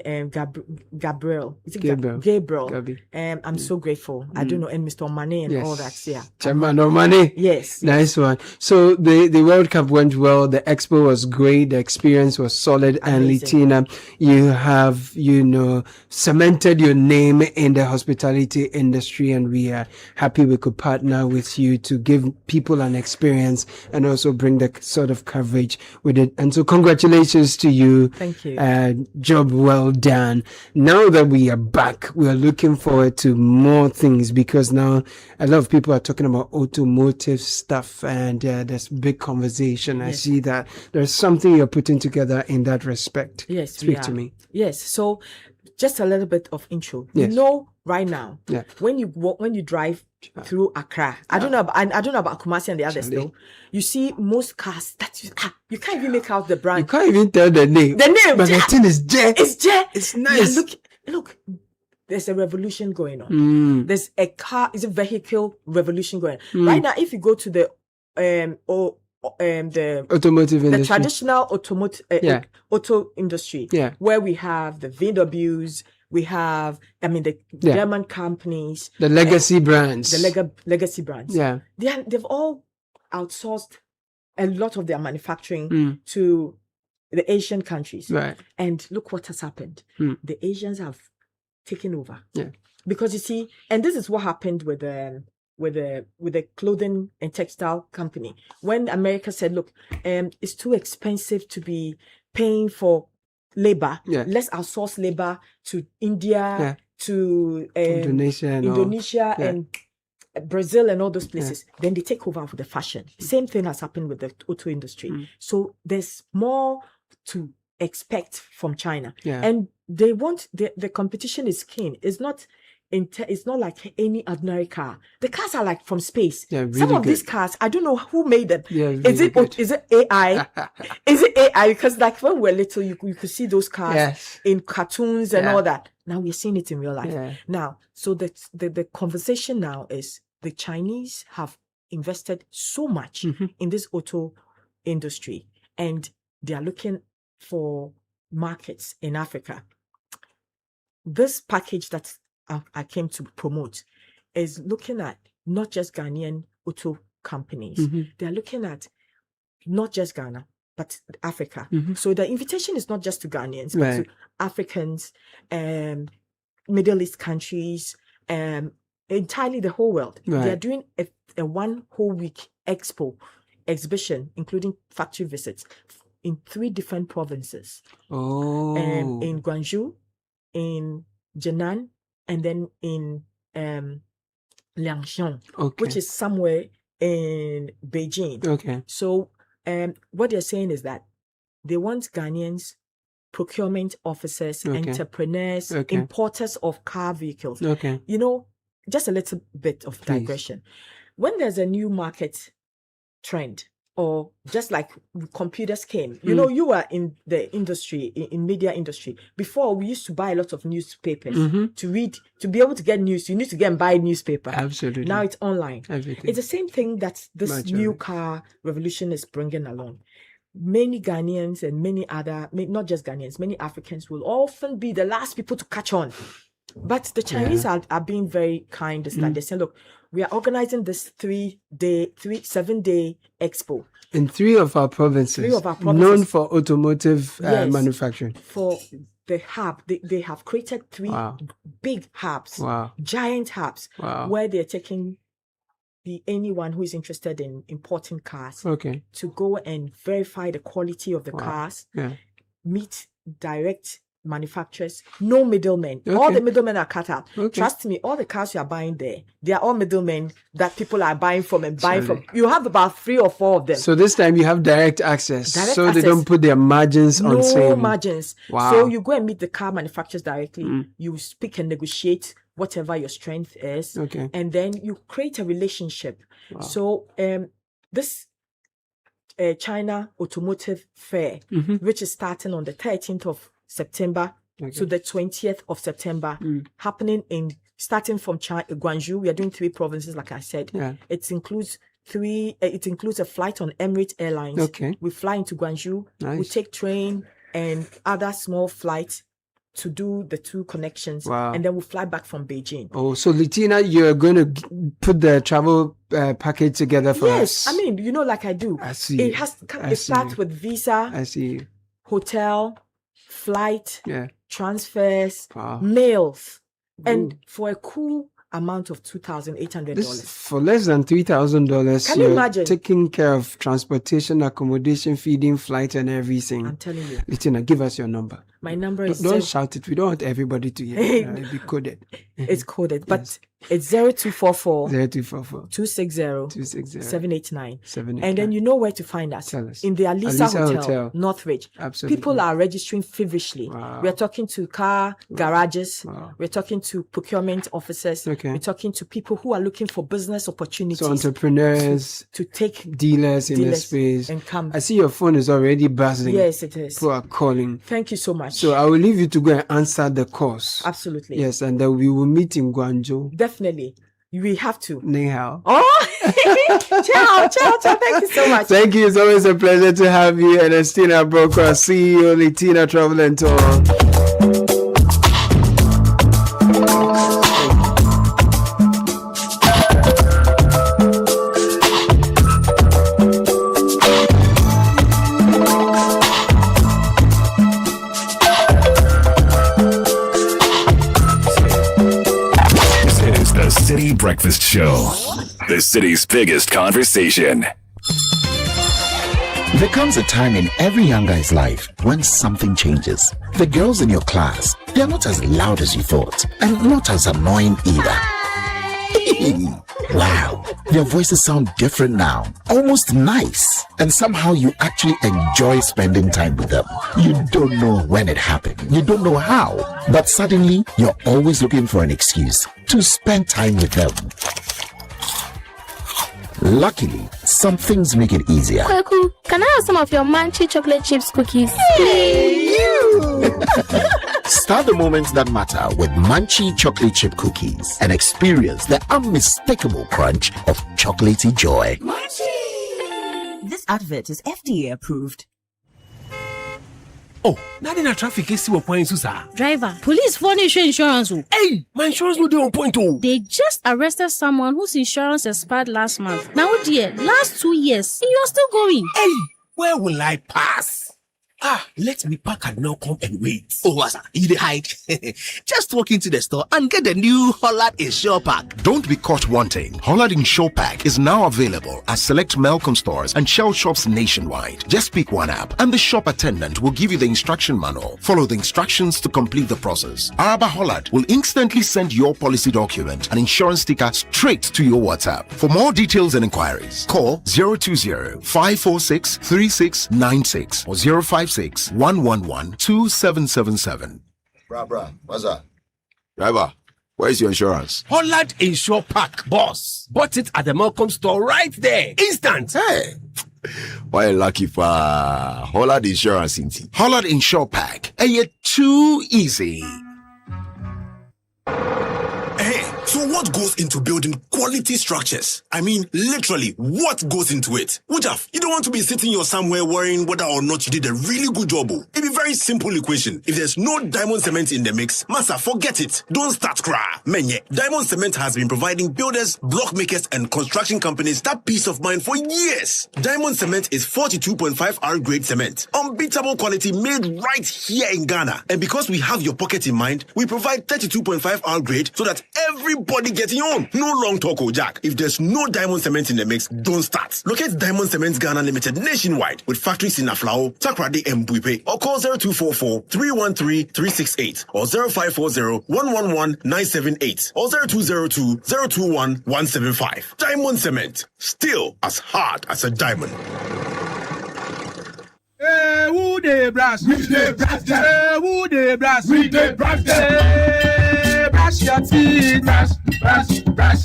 Gabriel. Is it Gabriel? I'm so grateful. I don't know, and Mr. Omane and all that. Yeah, Chairman Omane. Yes. Nice one. So the World Cup went well. The expo was great. The experience was solid. And Litina, you have, cemented your name in the hospitality industry, and we are happy we could partner with you to give people an experience and also bring the sort of coverage with it. And so congratulations to you. Thank you. Job well done. Now that we are back, we are looking forward to more things, because now a lot of people are talking about automotive stuff, and there's big conversation. I see that there's something you're putting together in that respect. Yes. Speak to me. Yes. So just a little bit of intro. Yes. You know, right now, when you drive through Accra, I don't know about Kumasi and the others though. You see most cars that you can't even make out the brand. You can't even tell the name. But the thing is J. It's J. It's nice. Yeah, look. There's a revolution going on. There's a vehicle revolution going on. Right now, if you go to the automotive industry, the traditional auto industry, where we have the VWs, we have, the German companies, the legacy brands, legacy brands. Yeah, they've all outsourced a lot of their manufacturing to the Asian countries. Right. And look what has happened. The Asians have taken over. Yeah. Because you see, and this is what happened with the clothing and textile company. When America said, look, it's too expensive to be paying for labor. Let's outsource labor to India, to Indonesia and Brazil and all those places. Then they take over with the fashion. Same thing has happened with the auto industry. So there's more to expect from China. And they want the competition is keen. It's not like any ordinary car. The cars are like from space. Really Some of good. these cars, I don't know who made them. Really is it good. AI? Is it AI? Because like when we were little, you could see those cars in cartoons and all that. Now we're seeing it in real life. Now, so the conversation now is the Chinese have invested so much in this auto industry, and they are looking for markets in Africa. This package that I came to promote is looking at not just Ghanaian auto companies. They're looking at not just Ghana, but Africa. So the invitation is not just to Ghanaians, but to Africans, Middle East countries, entirely the whole world. They are doing a one whole week exhibition, including factory visits in 3 different provinces. In Gwangju, in Jinan, and then in Liangshan, which is somewhere in Beijing. So what they're saying is that they want Ghanaians, procurement officers, entrepreneurs, importers of car vehicles. Just a little bit of digression. When there's a new market trend, or just like computers came, you were in the industry, in media industry. Before, we used to buy a lot of newspapers to read, to be able to get news. You need to go and buy a newspaper. Absolutely. Now it's online. Everything. It's the same thing that this new car revolution is bringing along. Many Ghanaians and many other, not just Ghanaians, many Africans will often be the last people to catch on. But the Chinese are being very kind. They're saying, look, we are organizing this 7-day expo in 3 of our provinces, known for automotive manufacturing. For the hub, they have created 3 big hubs, giant hubs, where they're taking anyone who is interested in importing cars to go and verify the quality of the cars, meet direct manufacturers, no middlemen. All the middlemen are cut out. Trust me, all the cars you are buying there, they are all middlemen that people are buying from and buying from. You have about 3 or 4 of them. So this time you have direct access. They don't put their margins on sale. No margins. So you go and meet the car manufacturers directly. You speak and negotiate whatever your strength is, and then you create a relationship. So this China Automotive Fair, which is starting on the 13th of September to the 20th of September, happening starting from Guangzhou. We are doing 3 provinces, like I said. Yeah. It includes a flight on Emirates Airlines. Okay. We fly into Guangzhou. Nice. We take train and other small flights to do the 2 connections. Wow. And then we fly back from Beijing. Oh, so Litina, you're going to put the travel package together for us? Yes, I mean, like I do. I see. It starts with visa. I see. Hotel, flight, transfers, wow. meals, and for a cool amount of $2,800. For less than $3,000, Can you imagine? Taking care of transportation, accommodation, feeding, flight, and everything. I'm telling you. Litina, give us your number. My number is... Don't shout it. We don't want everybody to hear it. It'll be coded. It's coded, but it's 0244 260 789. And then you know where to find us. Tell us. In the Alisa Hotel, Northridge. Absolutely. People are registering feverishly. Wow. We're talking to car garages. Wow. We're talking to procurement officers. Okay. We're talking to people who are looking for business opportunities. So entrepreneurs, to take dealers in the space. And come. I see your phone is already buzzing. Yes, it is. People are calling. Thank you so much. So I will leave you to go and answer the calls. Absolutely. Yes, and then we will meet in Guangzhou. Definitely. We have to. Ni hao. Oh, ciao. Thank you so much. Thank you. It's always a pleasure to have you. And Estina Broker, CEO, Litina Travel and Tour. Citi Breakfast Show, the city's biggest conversation. There comes a time in every young guy's life when something changes. The girls in your class, they're not as loud as you thought, and not as annoying either. Wow, your voices sound different now, almost nice, and somehow you actually enjoy spending time with them. You don't know when it happened, you don't know how, but suddenly you're always looking for an excuse to spend time with them. Luckily, some things make it easier. Kwaku, can I have some of your Munchie chocolate chips cookies? Hey, you! Start the moments that matter with Munchie chocolate chip cookies and experience the unmistakable crunch of chocolatey joy. Munchie! This advert is FDA approved. Oh, not in a traffic is what point, Susa. Driver, police furnish insurance. Hey, my insurance will do on point. They just arrested someone whose insurance expired last month. Now, dear, last 2 years, you're still going. Hey, where will I pass? Let me park and now come and wait. Oh, what's that? You hide. Just walk into the store and get the new Hollard Insure Pack. Don't be caught wanting. Hollard Insure Pack is now available at select Malcolm stores and Shell shops nationwide. Just pick one app and the shop attendant will give you the instruction manual. Follow the instructions to complete the process. Araba Hollard will instantly send your policy document and insurance sticker straight to your WhatsApp. For more details and inquiries, call 020-546-3696 or 056-111-2777. Bruh, what's that? Driver, where's your insurance? Hollard Insure Pack, boss. Bought it at the Malcolm store right there. Instant. Hey. Why lucky for Hollard Insurance? Hollard Insure Pack. Hey, too easy. So what goes into building quality structures? I mean, literally, what goes into it? Ujaf, you don't want to be sitting here somewhere worrying whether or not you did a really good job. It's a very simple equation. If there's no diamond cement in the mix, massa, forget it. Don't start cry. Menye, diamond cement has been providing builders, block makers, and construction companies that peace of mind for years. Diamond cement is 42.5 R grade cement. Unbeatable quality made right here in Ghana. And because we have your pocket in mind, we provide 32.5 R grade so that everybody getting on. No long talk, Jack. If there's no diamond cement in the mix, don't start. Locate Diamond Cement Ghana Limited nationwide with factories in Aflao, Takrade, and Buipe, or call 0244-313-368 or 0540-111-978 or 0202-021-175. Diamond Cement, still as hard as a diamond. Hey, who dey brass? We dey brass. Hey, who dey brass? We dey brass. Hey, brush your teeth, brush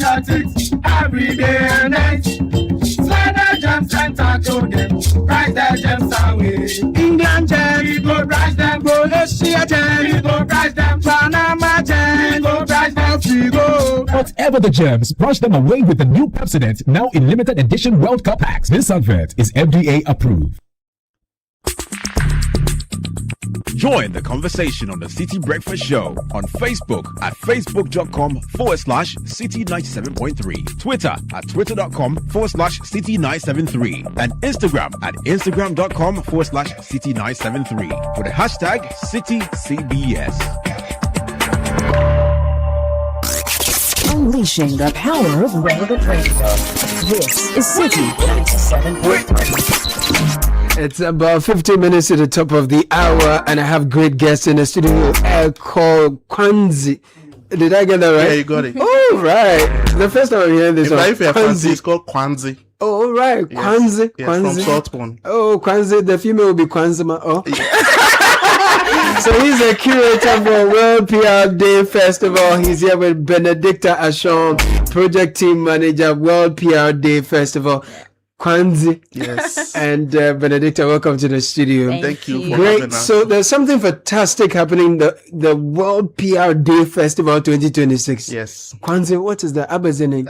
your teeth every day and night. Slide them, send her to them. Price their gems away. England gem, we go price them. Asia gem, we go price them. Panama gem, we go price them. We go. Whatever the gems, brush them away with the new Pepsodent, now in limited edition World Cup packs. This advert is FDA approved. Join the conversation on the Citi Breakfast Show on Facebook at facebook.com/Citi 97.3, Twitter at twitter.com/Citi 973, and Instagram at instagram.com/Citi 973 with the hashtag CitiCBS. Unleashing the power of relevant radio. This is Citi 97.3. It's about 15 minutes to the top of the hour, and I have great guests in the studio called Kwanzi. Did I get that right? Yeah, you got it. Oh, right. The first time I'm hearing this one. If you're fancy, it's called Kwanzi. Oh, right. Yes. Kwanzi. Yes, Kwanzi. from Saltpond. Oh, Kwanzi. The female will be Kwanzima. Oh. So he's a curator for World PR Day Festival. He's here with Benedicta Ashon, project team manager, World PR Day Festival. Kwanzi. Yes. And Benedicta, welcome to the studio. Thank you for Great. having us. So there's something fantastic happening, the World PR Day Festival 2026. Yes. Kwanzi, what is the Abazine?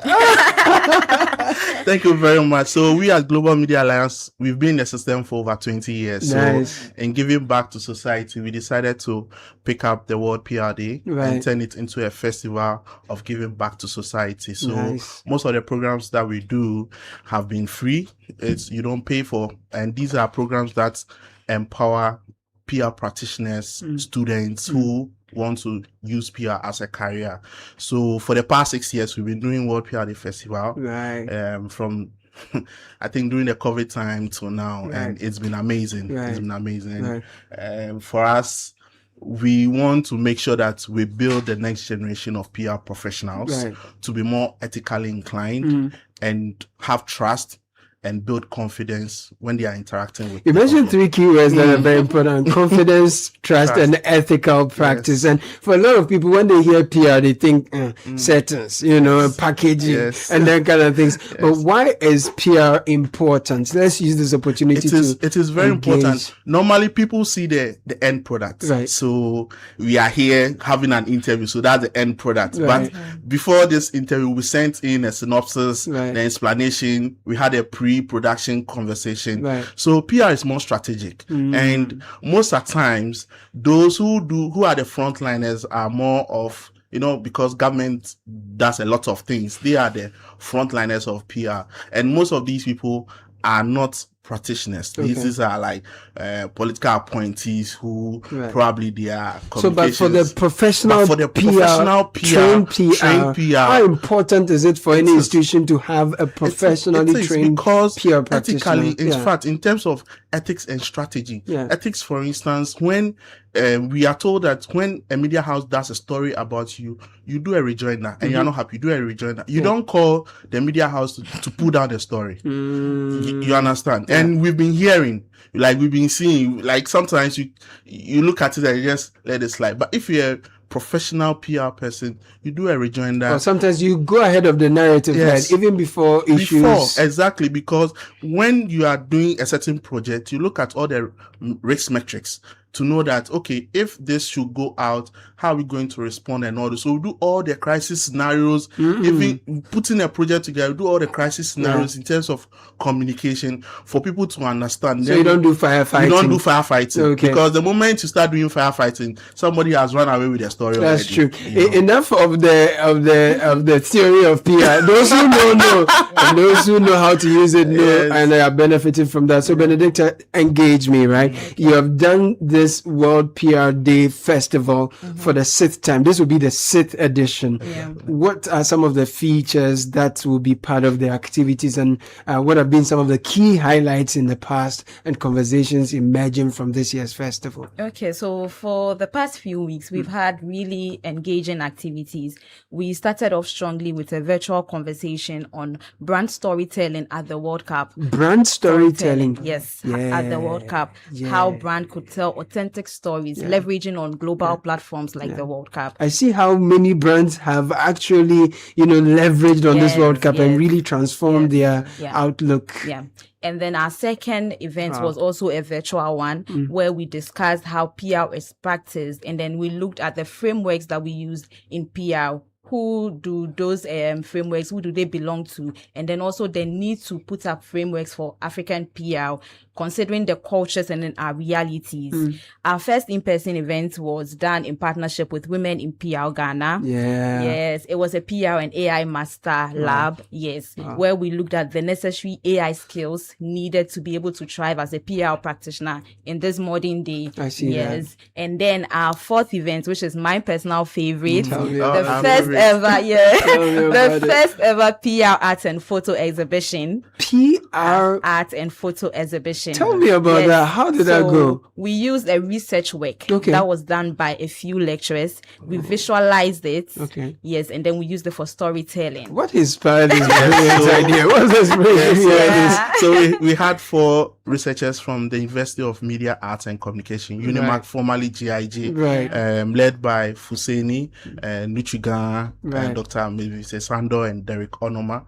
Thank you very much. So we at Global Media Alliance, we've been in the system for over 20 years. Nice. So in giving back to society, we decided to pick up the World PR Day and turn it into a festival of giving back to society. So most of the programs that we do have been free. It's you don't pay for, and these are programs that empower PR practitioners, students who want to use PR as a career. So for the past 6 years, we've been doing World PR Day Festival. From I think during the COVID time till now, and it's been amazing. It's been amazing. For us, we want to make sure that we build the next generation of PR professionals to be more ethically inclined and have trust and build confidence when they are interacting with You mentioned three keywords that are very important: confidence, trust, and ethical practice. And for a lot of people, when they hear PR, they think settings, packaging, and that kind of things. But why is PR important? Let's use this opportunity It is very important. Normally, people see the end product. So we are here having an interview, so that's the end product. But before this interview, we sent in a synopsis, the explanation. We had a pre-production conversation. So PR is more strategic, and most of the times those who are the frontliners are more of, because government does a lot of things, they are the frontliners of PR, and most of these people are not practitioners. These are like political appointees who probably they are but for the professional trained PR, how important is it for any institution to have a professionally trained PR practitioner? Ethically, in fact, in terms of ethics and strategy, ethics, for instance, when we are told that when a media house does a story about you, you do a rejoinder, and you're not happy, you do a rejoinder. You don't call the media house to pull down the story. You understand? And we've been hearing, we've been seeing, sometimes you look at it and you just let it slide. But if you're a professional PR person, you do a rejoinder. Or sometimes you go ahead of the narrative, even before issues. Exactly, because when you are doing a certain project, you look at all the risk metrics to know that, okay, if this should go out, how are we going to respond and all this? So we do all the crisis scenarios, even putting a project together, we do all the crisis scenarios in terms of communication for people to understand. So you don't do firefighting? You don't do firefighting. Because the moment you start doing firefighting, somebody has run away with their story already. That's true. Enough of the theory of PR. Those who know, and those who know how to use it know, and they are benefiting from that. So Benedicta, engage me, right? You have done this World PR Day Festival for the 6th time. This will be the 6th edition. What are some of the features that will be part of the activities, and what have been some of the key highlights in the past and conversations emerging from this year's festival? Okay, so for the past few weeks, we've had really engaging activities. We started off strongly with a virtual conversation on brand storytelling at the World Cup. Brand storytelling? Yes, at the World Cup. How brand could tell authentic stories, leveraging on global platforms like the World Cup. I see how many brands have actually, leveraged on this World Cup and really transformed their outlook. Yeah. And then our second event was also a virtual one where we discussed how PR is practiced, and then we looked at the frameworks that we use in PR. Who do those frameworks, who do they belong to? And then also the need to put up frameworks for African PR, considering the cultures and then our realities. Our first in-person event was done in partnership with Women in PR Ghana. Yeah. Yes, it was a PR and AI master lab. Yes, where we looked at the necessary AI skills needed to be able to thrive as a PR practitioner in this modern day. I see that. And then our fourth event, which is my personal favorite, the first ever PR art and photo exhibition. PR art and photo exhibition. Tell me about that. How did that go? We used a research work that was done by a few lecturers. We visualized it. Okay. Yes, and then we used it for storytelling. What inspired this idea? What was this? So we had 4 researchers from the University of Media, Arts and Communication, UNIMAC, formerly GIG, led by Fuseni, Nuchigan, Dr. Sando, and Derek Onoma.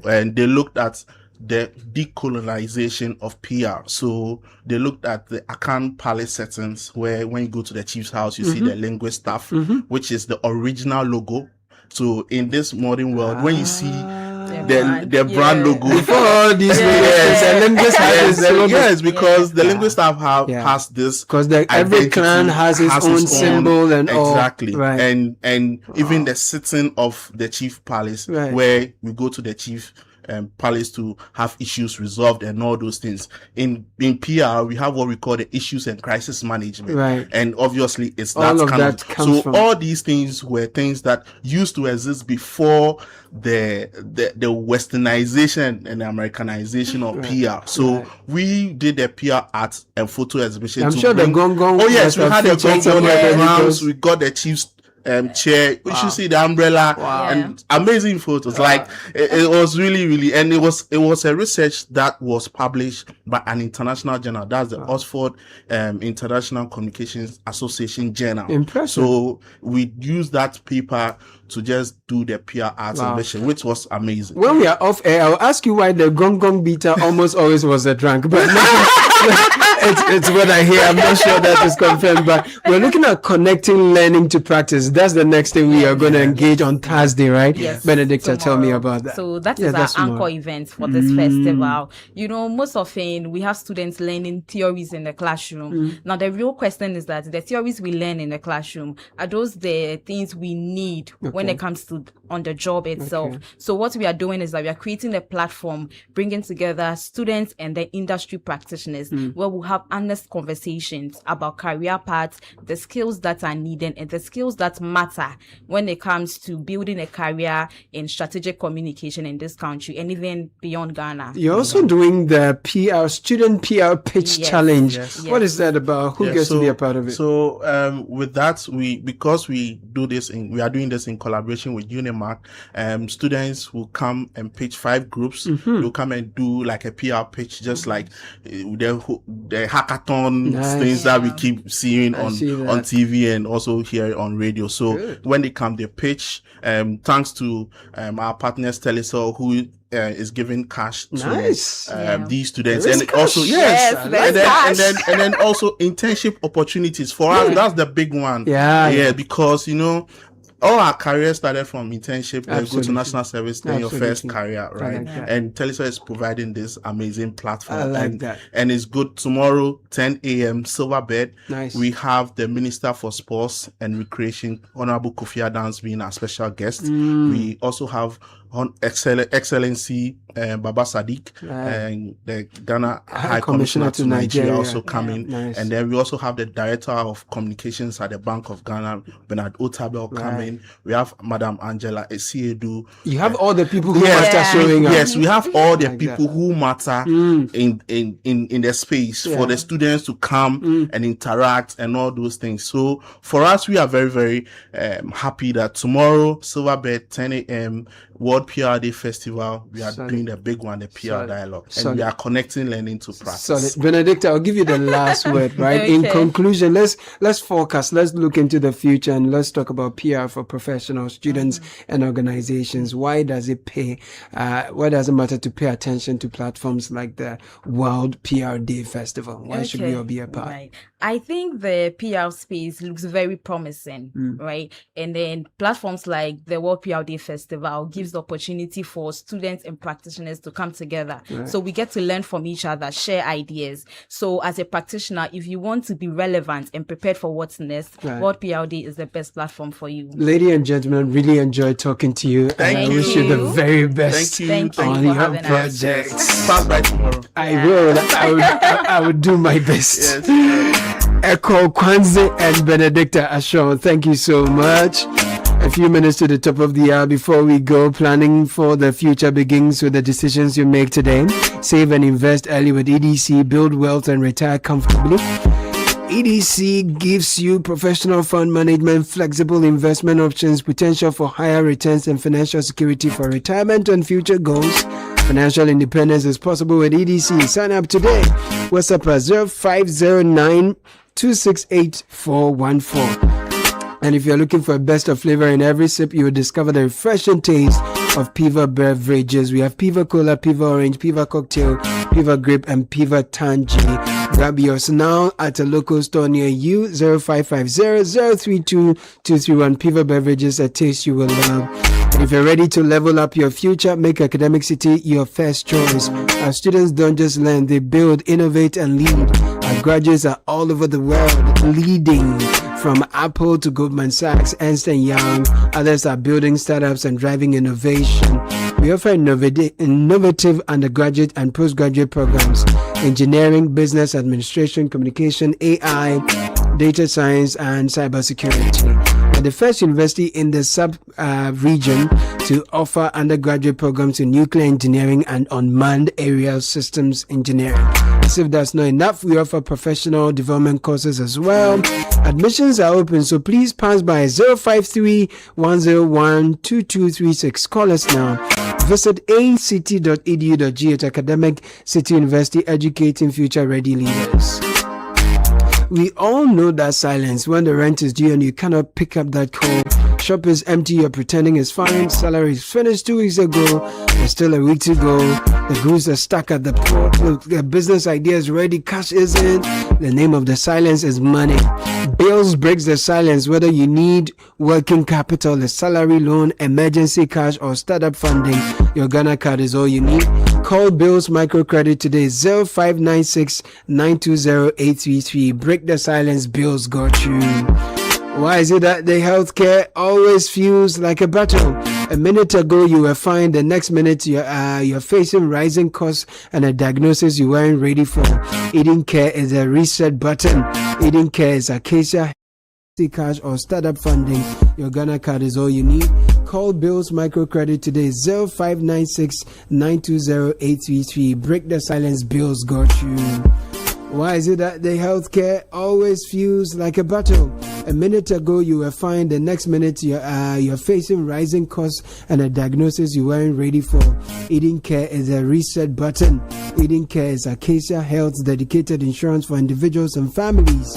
And they looked at the decolonization of PR. So they looked at the Akan Palace settings, where when you go to the chief's house, you see the linguist staff, which is the original logo. So in this modern world, when you see the brand logo, before these because the linguist staff has this, because every clan has its own symbol and exactly, and even the sitting of the chief palace, where we go to the chief palace to have issues resolved and all those things. In PR, we have what we call the issues and crisis management, and obviously it's all that of kind that of. comes So from. all these things were things that used to exist before the westernization and the Americanization of PR. So we did a PR art and photo exhibition. I'm sure the Gong Gong. Oh yes, we had a Gong Gong programs. We got the chief's chair. We should see the umbrella and amazing photos. Like it was really, and it was a research that was published by an international journal. That's the Oxford International Communications Association Journal. Impressive. So we used that paper to just do the PR art exhibition, which was amazing. When we are off air, I'll ask you why the Gong Gong beater almost always was a drunk, but it's what I hear. I'm not sure that is confirmed, but we're looking at connecting learning to practice. That's the next thing we are going to engage on Thursday, right? Yes. Benedicta, tell me about that. So that is our anchor event for this festival. Most often we have students learning theories in the classroom. Now the real question is that the theories we learn in the classroom, are those the things we need when it comes to on the job itself? So what we are doing is that we are creating a platform, bringing together students and the industry practitioners, where we'll have honest conversations about career paths, the skills that are needed and the skills that matter when it comes to building a career in strategic communication in this country and even beyond Ghana. You're also doing the student PR pitch challenge. What is that about? Who gets to be a part of it? So with that, because we are doing this in collaboration with UNIMAC, students will come and pitch 5 groups. They'll come and do like a PR pitch, just like the hackathon things that we keep seeing on TV and also here on radio. So when they come, they pitch. Thanks to our partners, Telesol, who is giving cash to these students, and also and then also internship opportunities for us. That's the big one. Because all our careers started from internship. Then go to national service, then your first career, right? And Telesol is providing this amazing platform. I like that. And it's good. Tomorrow, 10 a.m. Silverbed. Nice. We have the Minister for Sports and Recreation, Honorable Kofi Adams, being our special guest. We also have Excellency Baba Sadiq and the Ghana High Commissioner to Nigeria also coming. And then we also have the Director of Communications at the Bank of Ghana, Bernard Avle, coming. We have Madam Angela Esiedu. You have all the people who matter showing up. Yes, we have all the people who matter in the space for the students to come and interact and all those things. So for us, we are very, very happy that tomorrow, Silverbed, 10 a.m., World World PR Day Festival, we are doing a big one, the PR Dialogue. And we are connecting learning to practice. Solid. Benedicta, I'll give you the last word, right? Okay. In conclusion, let's focus, let's look into the future, and let's talk about PR for professional students and organizations. Why does it pay? Why does it matter to pay attention to platforms like the World PR Day Festival? Why should we all be a part? Right. I think the PR space looks very promising, right? And then platforms like the World PR Day Festival gives the opportunity for students and practitioners to come together. Right. So we get to learn from each other, share ideas. So as a practitioner, if you want to be relevant and prepared for what's next, World PR Day is the best platform for you. Lady and gentlemen, really enjoyed talking to you. Thank you. I wish you the very best on your projects. Pass by tomorrow. I would do my best. Yes. Echo Kwanze and Benedicta Ashon, thank you so much. A few minutes to the top of the hour before we go. Planning for the future begins with the decisions you make today. Save and invest early with EDC, build wealth and retire comfortably. EDC gives you professional fund management, flexible investment options, potential for higher returns and financial security for retirement and future goals. Financial independence is possible with EDC. Sign up today. WhatsApp at 0509-268-414. And if you're looking for a best of flavor in every sip, you will discover the refreshing taste of Piva beverages. We have Piva Cola, Piva Orange, Piva Cocktail, Piva Grape, and Piva Tangy. Grab yours now at a local store near you. 0550-032-231. Piva beverages, a taste you will love. And if you're ready to level up your future, make Academic City your first choice. Our students don't just learn, they build, innovate, and lead. Our graduates are all over the world, leading. From Apple to Goldman Sachs, Ernst & Young, others are building startups and driving innovation. We offer innovative undergraduate and postgraduate programs, engineering, business administration, communication, AI, data science, and cybersecurity. We're the first university in the sub-region to offer undergraduate programs in nuclear engineering and unmanned aerial systems engineering. As if that's not enough, we offer professional development courses as well. Admissions are open, so please pass by 053-101-2236. Call us now. Visit act.edu.gh. Academic City University, educating future-ready leaders. We all know that silence when the rent is due and you cannot pick up that call. Shop is empty, you're pretending it's fine. Salary is finished 2 weeks ago. There's still a week to go. The goods are stuck at the port. Look, the business idea is ready, cash isn't. The name of the silence is money. Bills breaks the silence whether you need working capital, a salary loan, emergency cash, or startup funding. Your Ghana card is all you need. Call Bills Microcredit today, 0596-920-833. Break the silence, Bills got you. Why is it that the healthcare always feels like a battle? A minute ago you were fine, the next minute you're facing rising costs and a diagnosis you weren't ready for. Eden Care is a reset button. Eden Care is Acacia cash or startup funding. Your Ghana card is all you need. Call Bills Microcredit today, 0596-920-833. Break the silence, Bills got you. Why is it that the healthcare always feels like a battle? A minute ago you were fine, the next minute you're facing rising costs and a diagnosis you weren't ready for. Eden Care is a reset button. Eden Care is Acacia Health's dedicated insurance for individuals and families.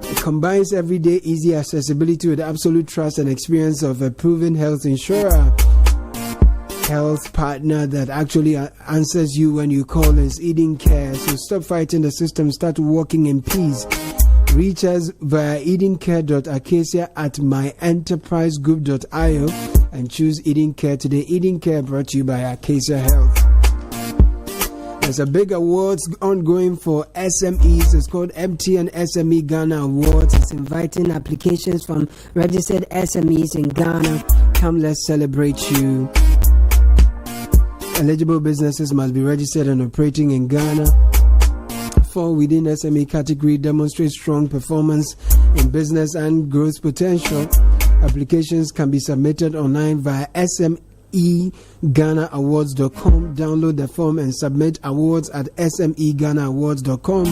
It combines everyday easy accessibility with absolute trust and experience of a proven health insurer. Health partner that actually answers you when you call is Eden Care. So stop fighting the system, start walking in peace. Reach us via edencare.acacia@myenterprisegroup.io and choose Eden Care today. Eden Care brought to you by Acacia Health. There's a big awards ongoing for SMEs. It's called MTN SME Ghana Awards. It's inviting applications from registered SMEs in Ghana. Come, let's celebrate you. Eligible businesses must be registered and operating in Ghana. Fall within SME category, demonstrate strong performance in business and growth potential. Applications can be submitted online via SMEGhanaAwards.com. Download the form and submit awards at SMEGhanaAwards.com.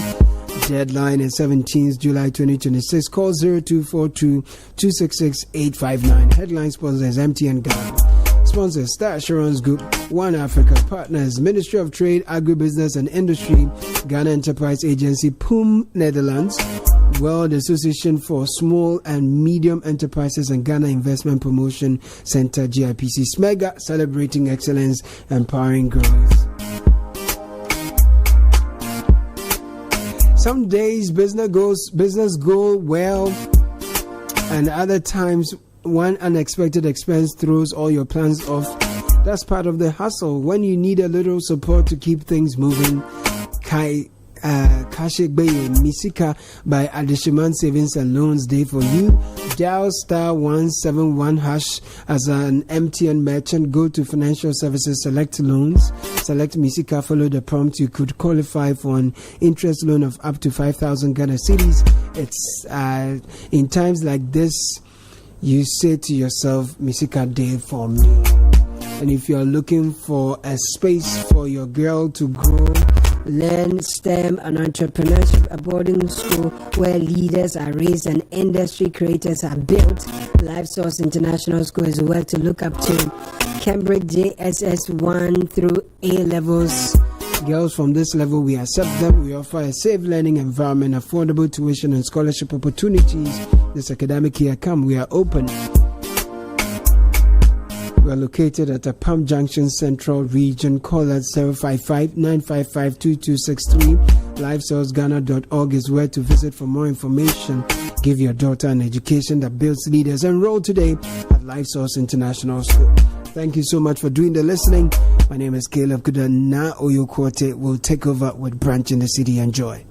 Deadline is 17th July 2026. Call 0242-266-859. Headline sponsors MTN Ghana. Sponsors Star Assurance Group, One Africa. Partners Ministry of Trade, Agribusiness and Industry, Ghana Enterprise Agency, PUM, Netherlands, World Association for Small and Medium Enterprises and Ghana Investment Promotion Center, GIPC, SMEGA, celebrating excellence, empowering growth. Some days business go well, and other times one unexpected expense throws all your plans off. That's part of the hustle. When you need a little support to keep things moving, Kashik Bay Misika by Adishiman Savings and Loans Day for you. Dial *171# as an MTN merchant. Go to Financial Services, select Loans, select Misika, follow the prompt. You could qualify for an interest loan of up to 5,000 Ghana cedis. It's in times like this, you say to yourself, Misika Day for me. And if you're looking for a space for your girl to grow, learn STEM and entrepreneurship, a boarding school where leaders are raised and industry creators are built, LifeSource International School is where to look up to. Cambridge JSS 1 through A levels. Girls from this level, we accept them. We offer a safe learning environment, affordable tuition and scholarship opportunities. This academic year we are open. We are located at the Palm Junction Central Region. Call at 055-955-2263. LifeSourceGhana.org is where to visit for more information. Give your daughter an education that builds leaders. Enroll today at LifeSource International School. Thank you so much for doing the listening. My name is Caleb Kudah. Na Oyo Kwote will take over with Branch in the City. Enjoy.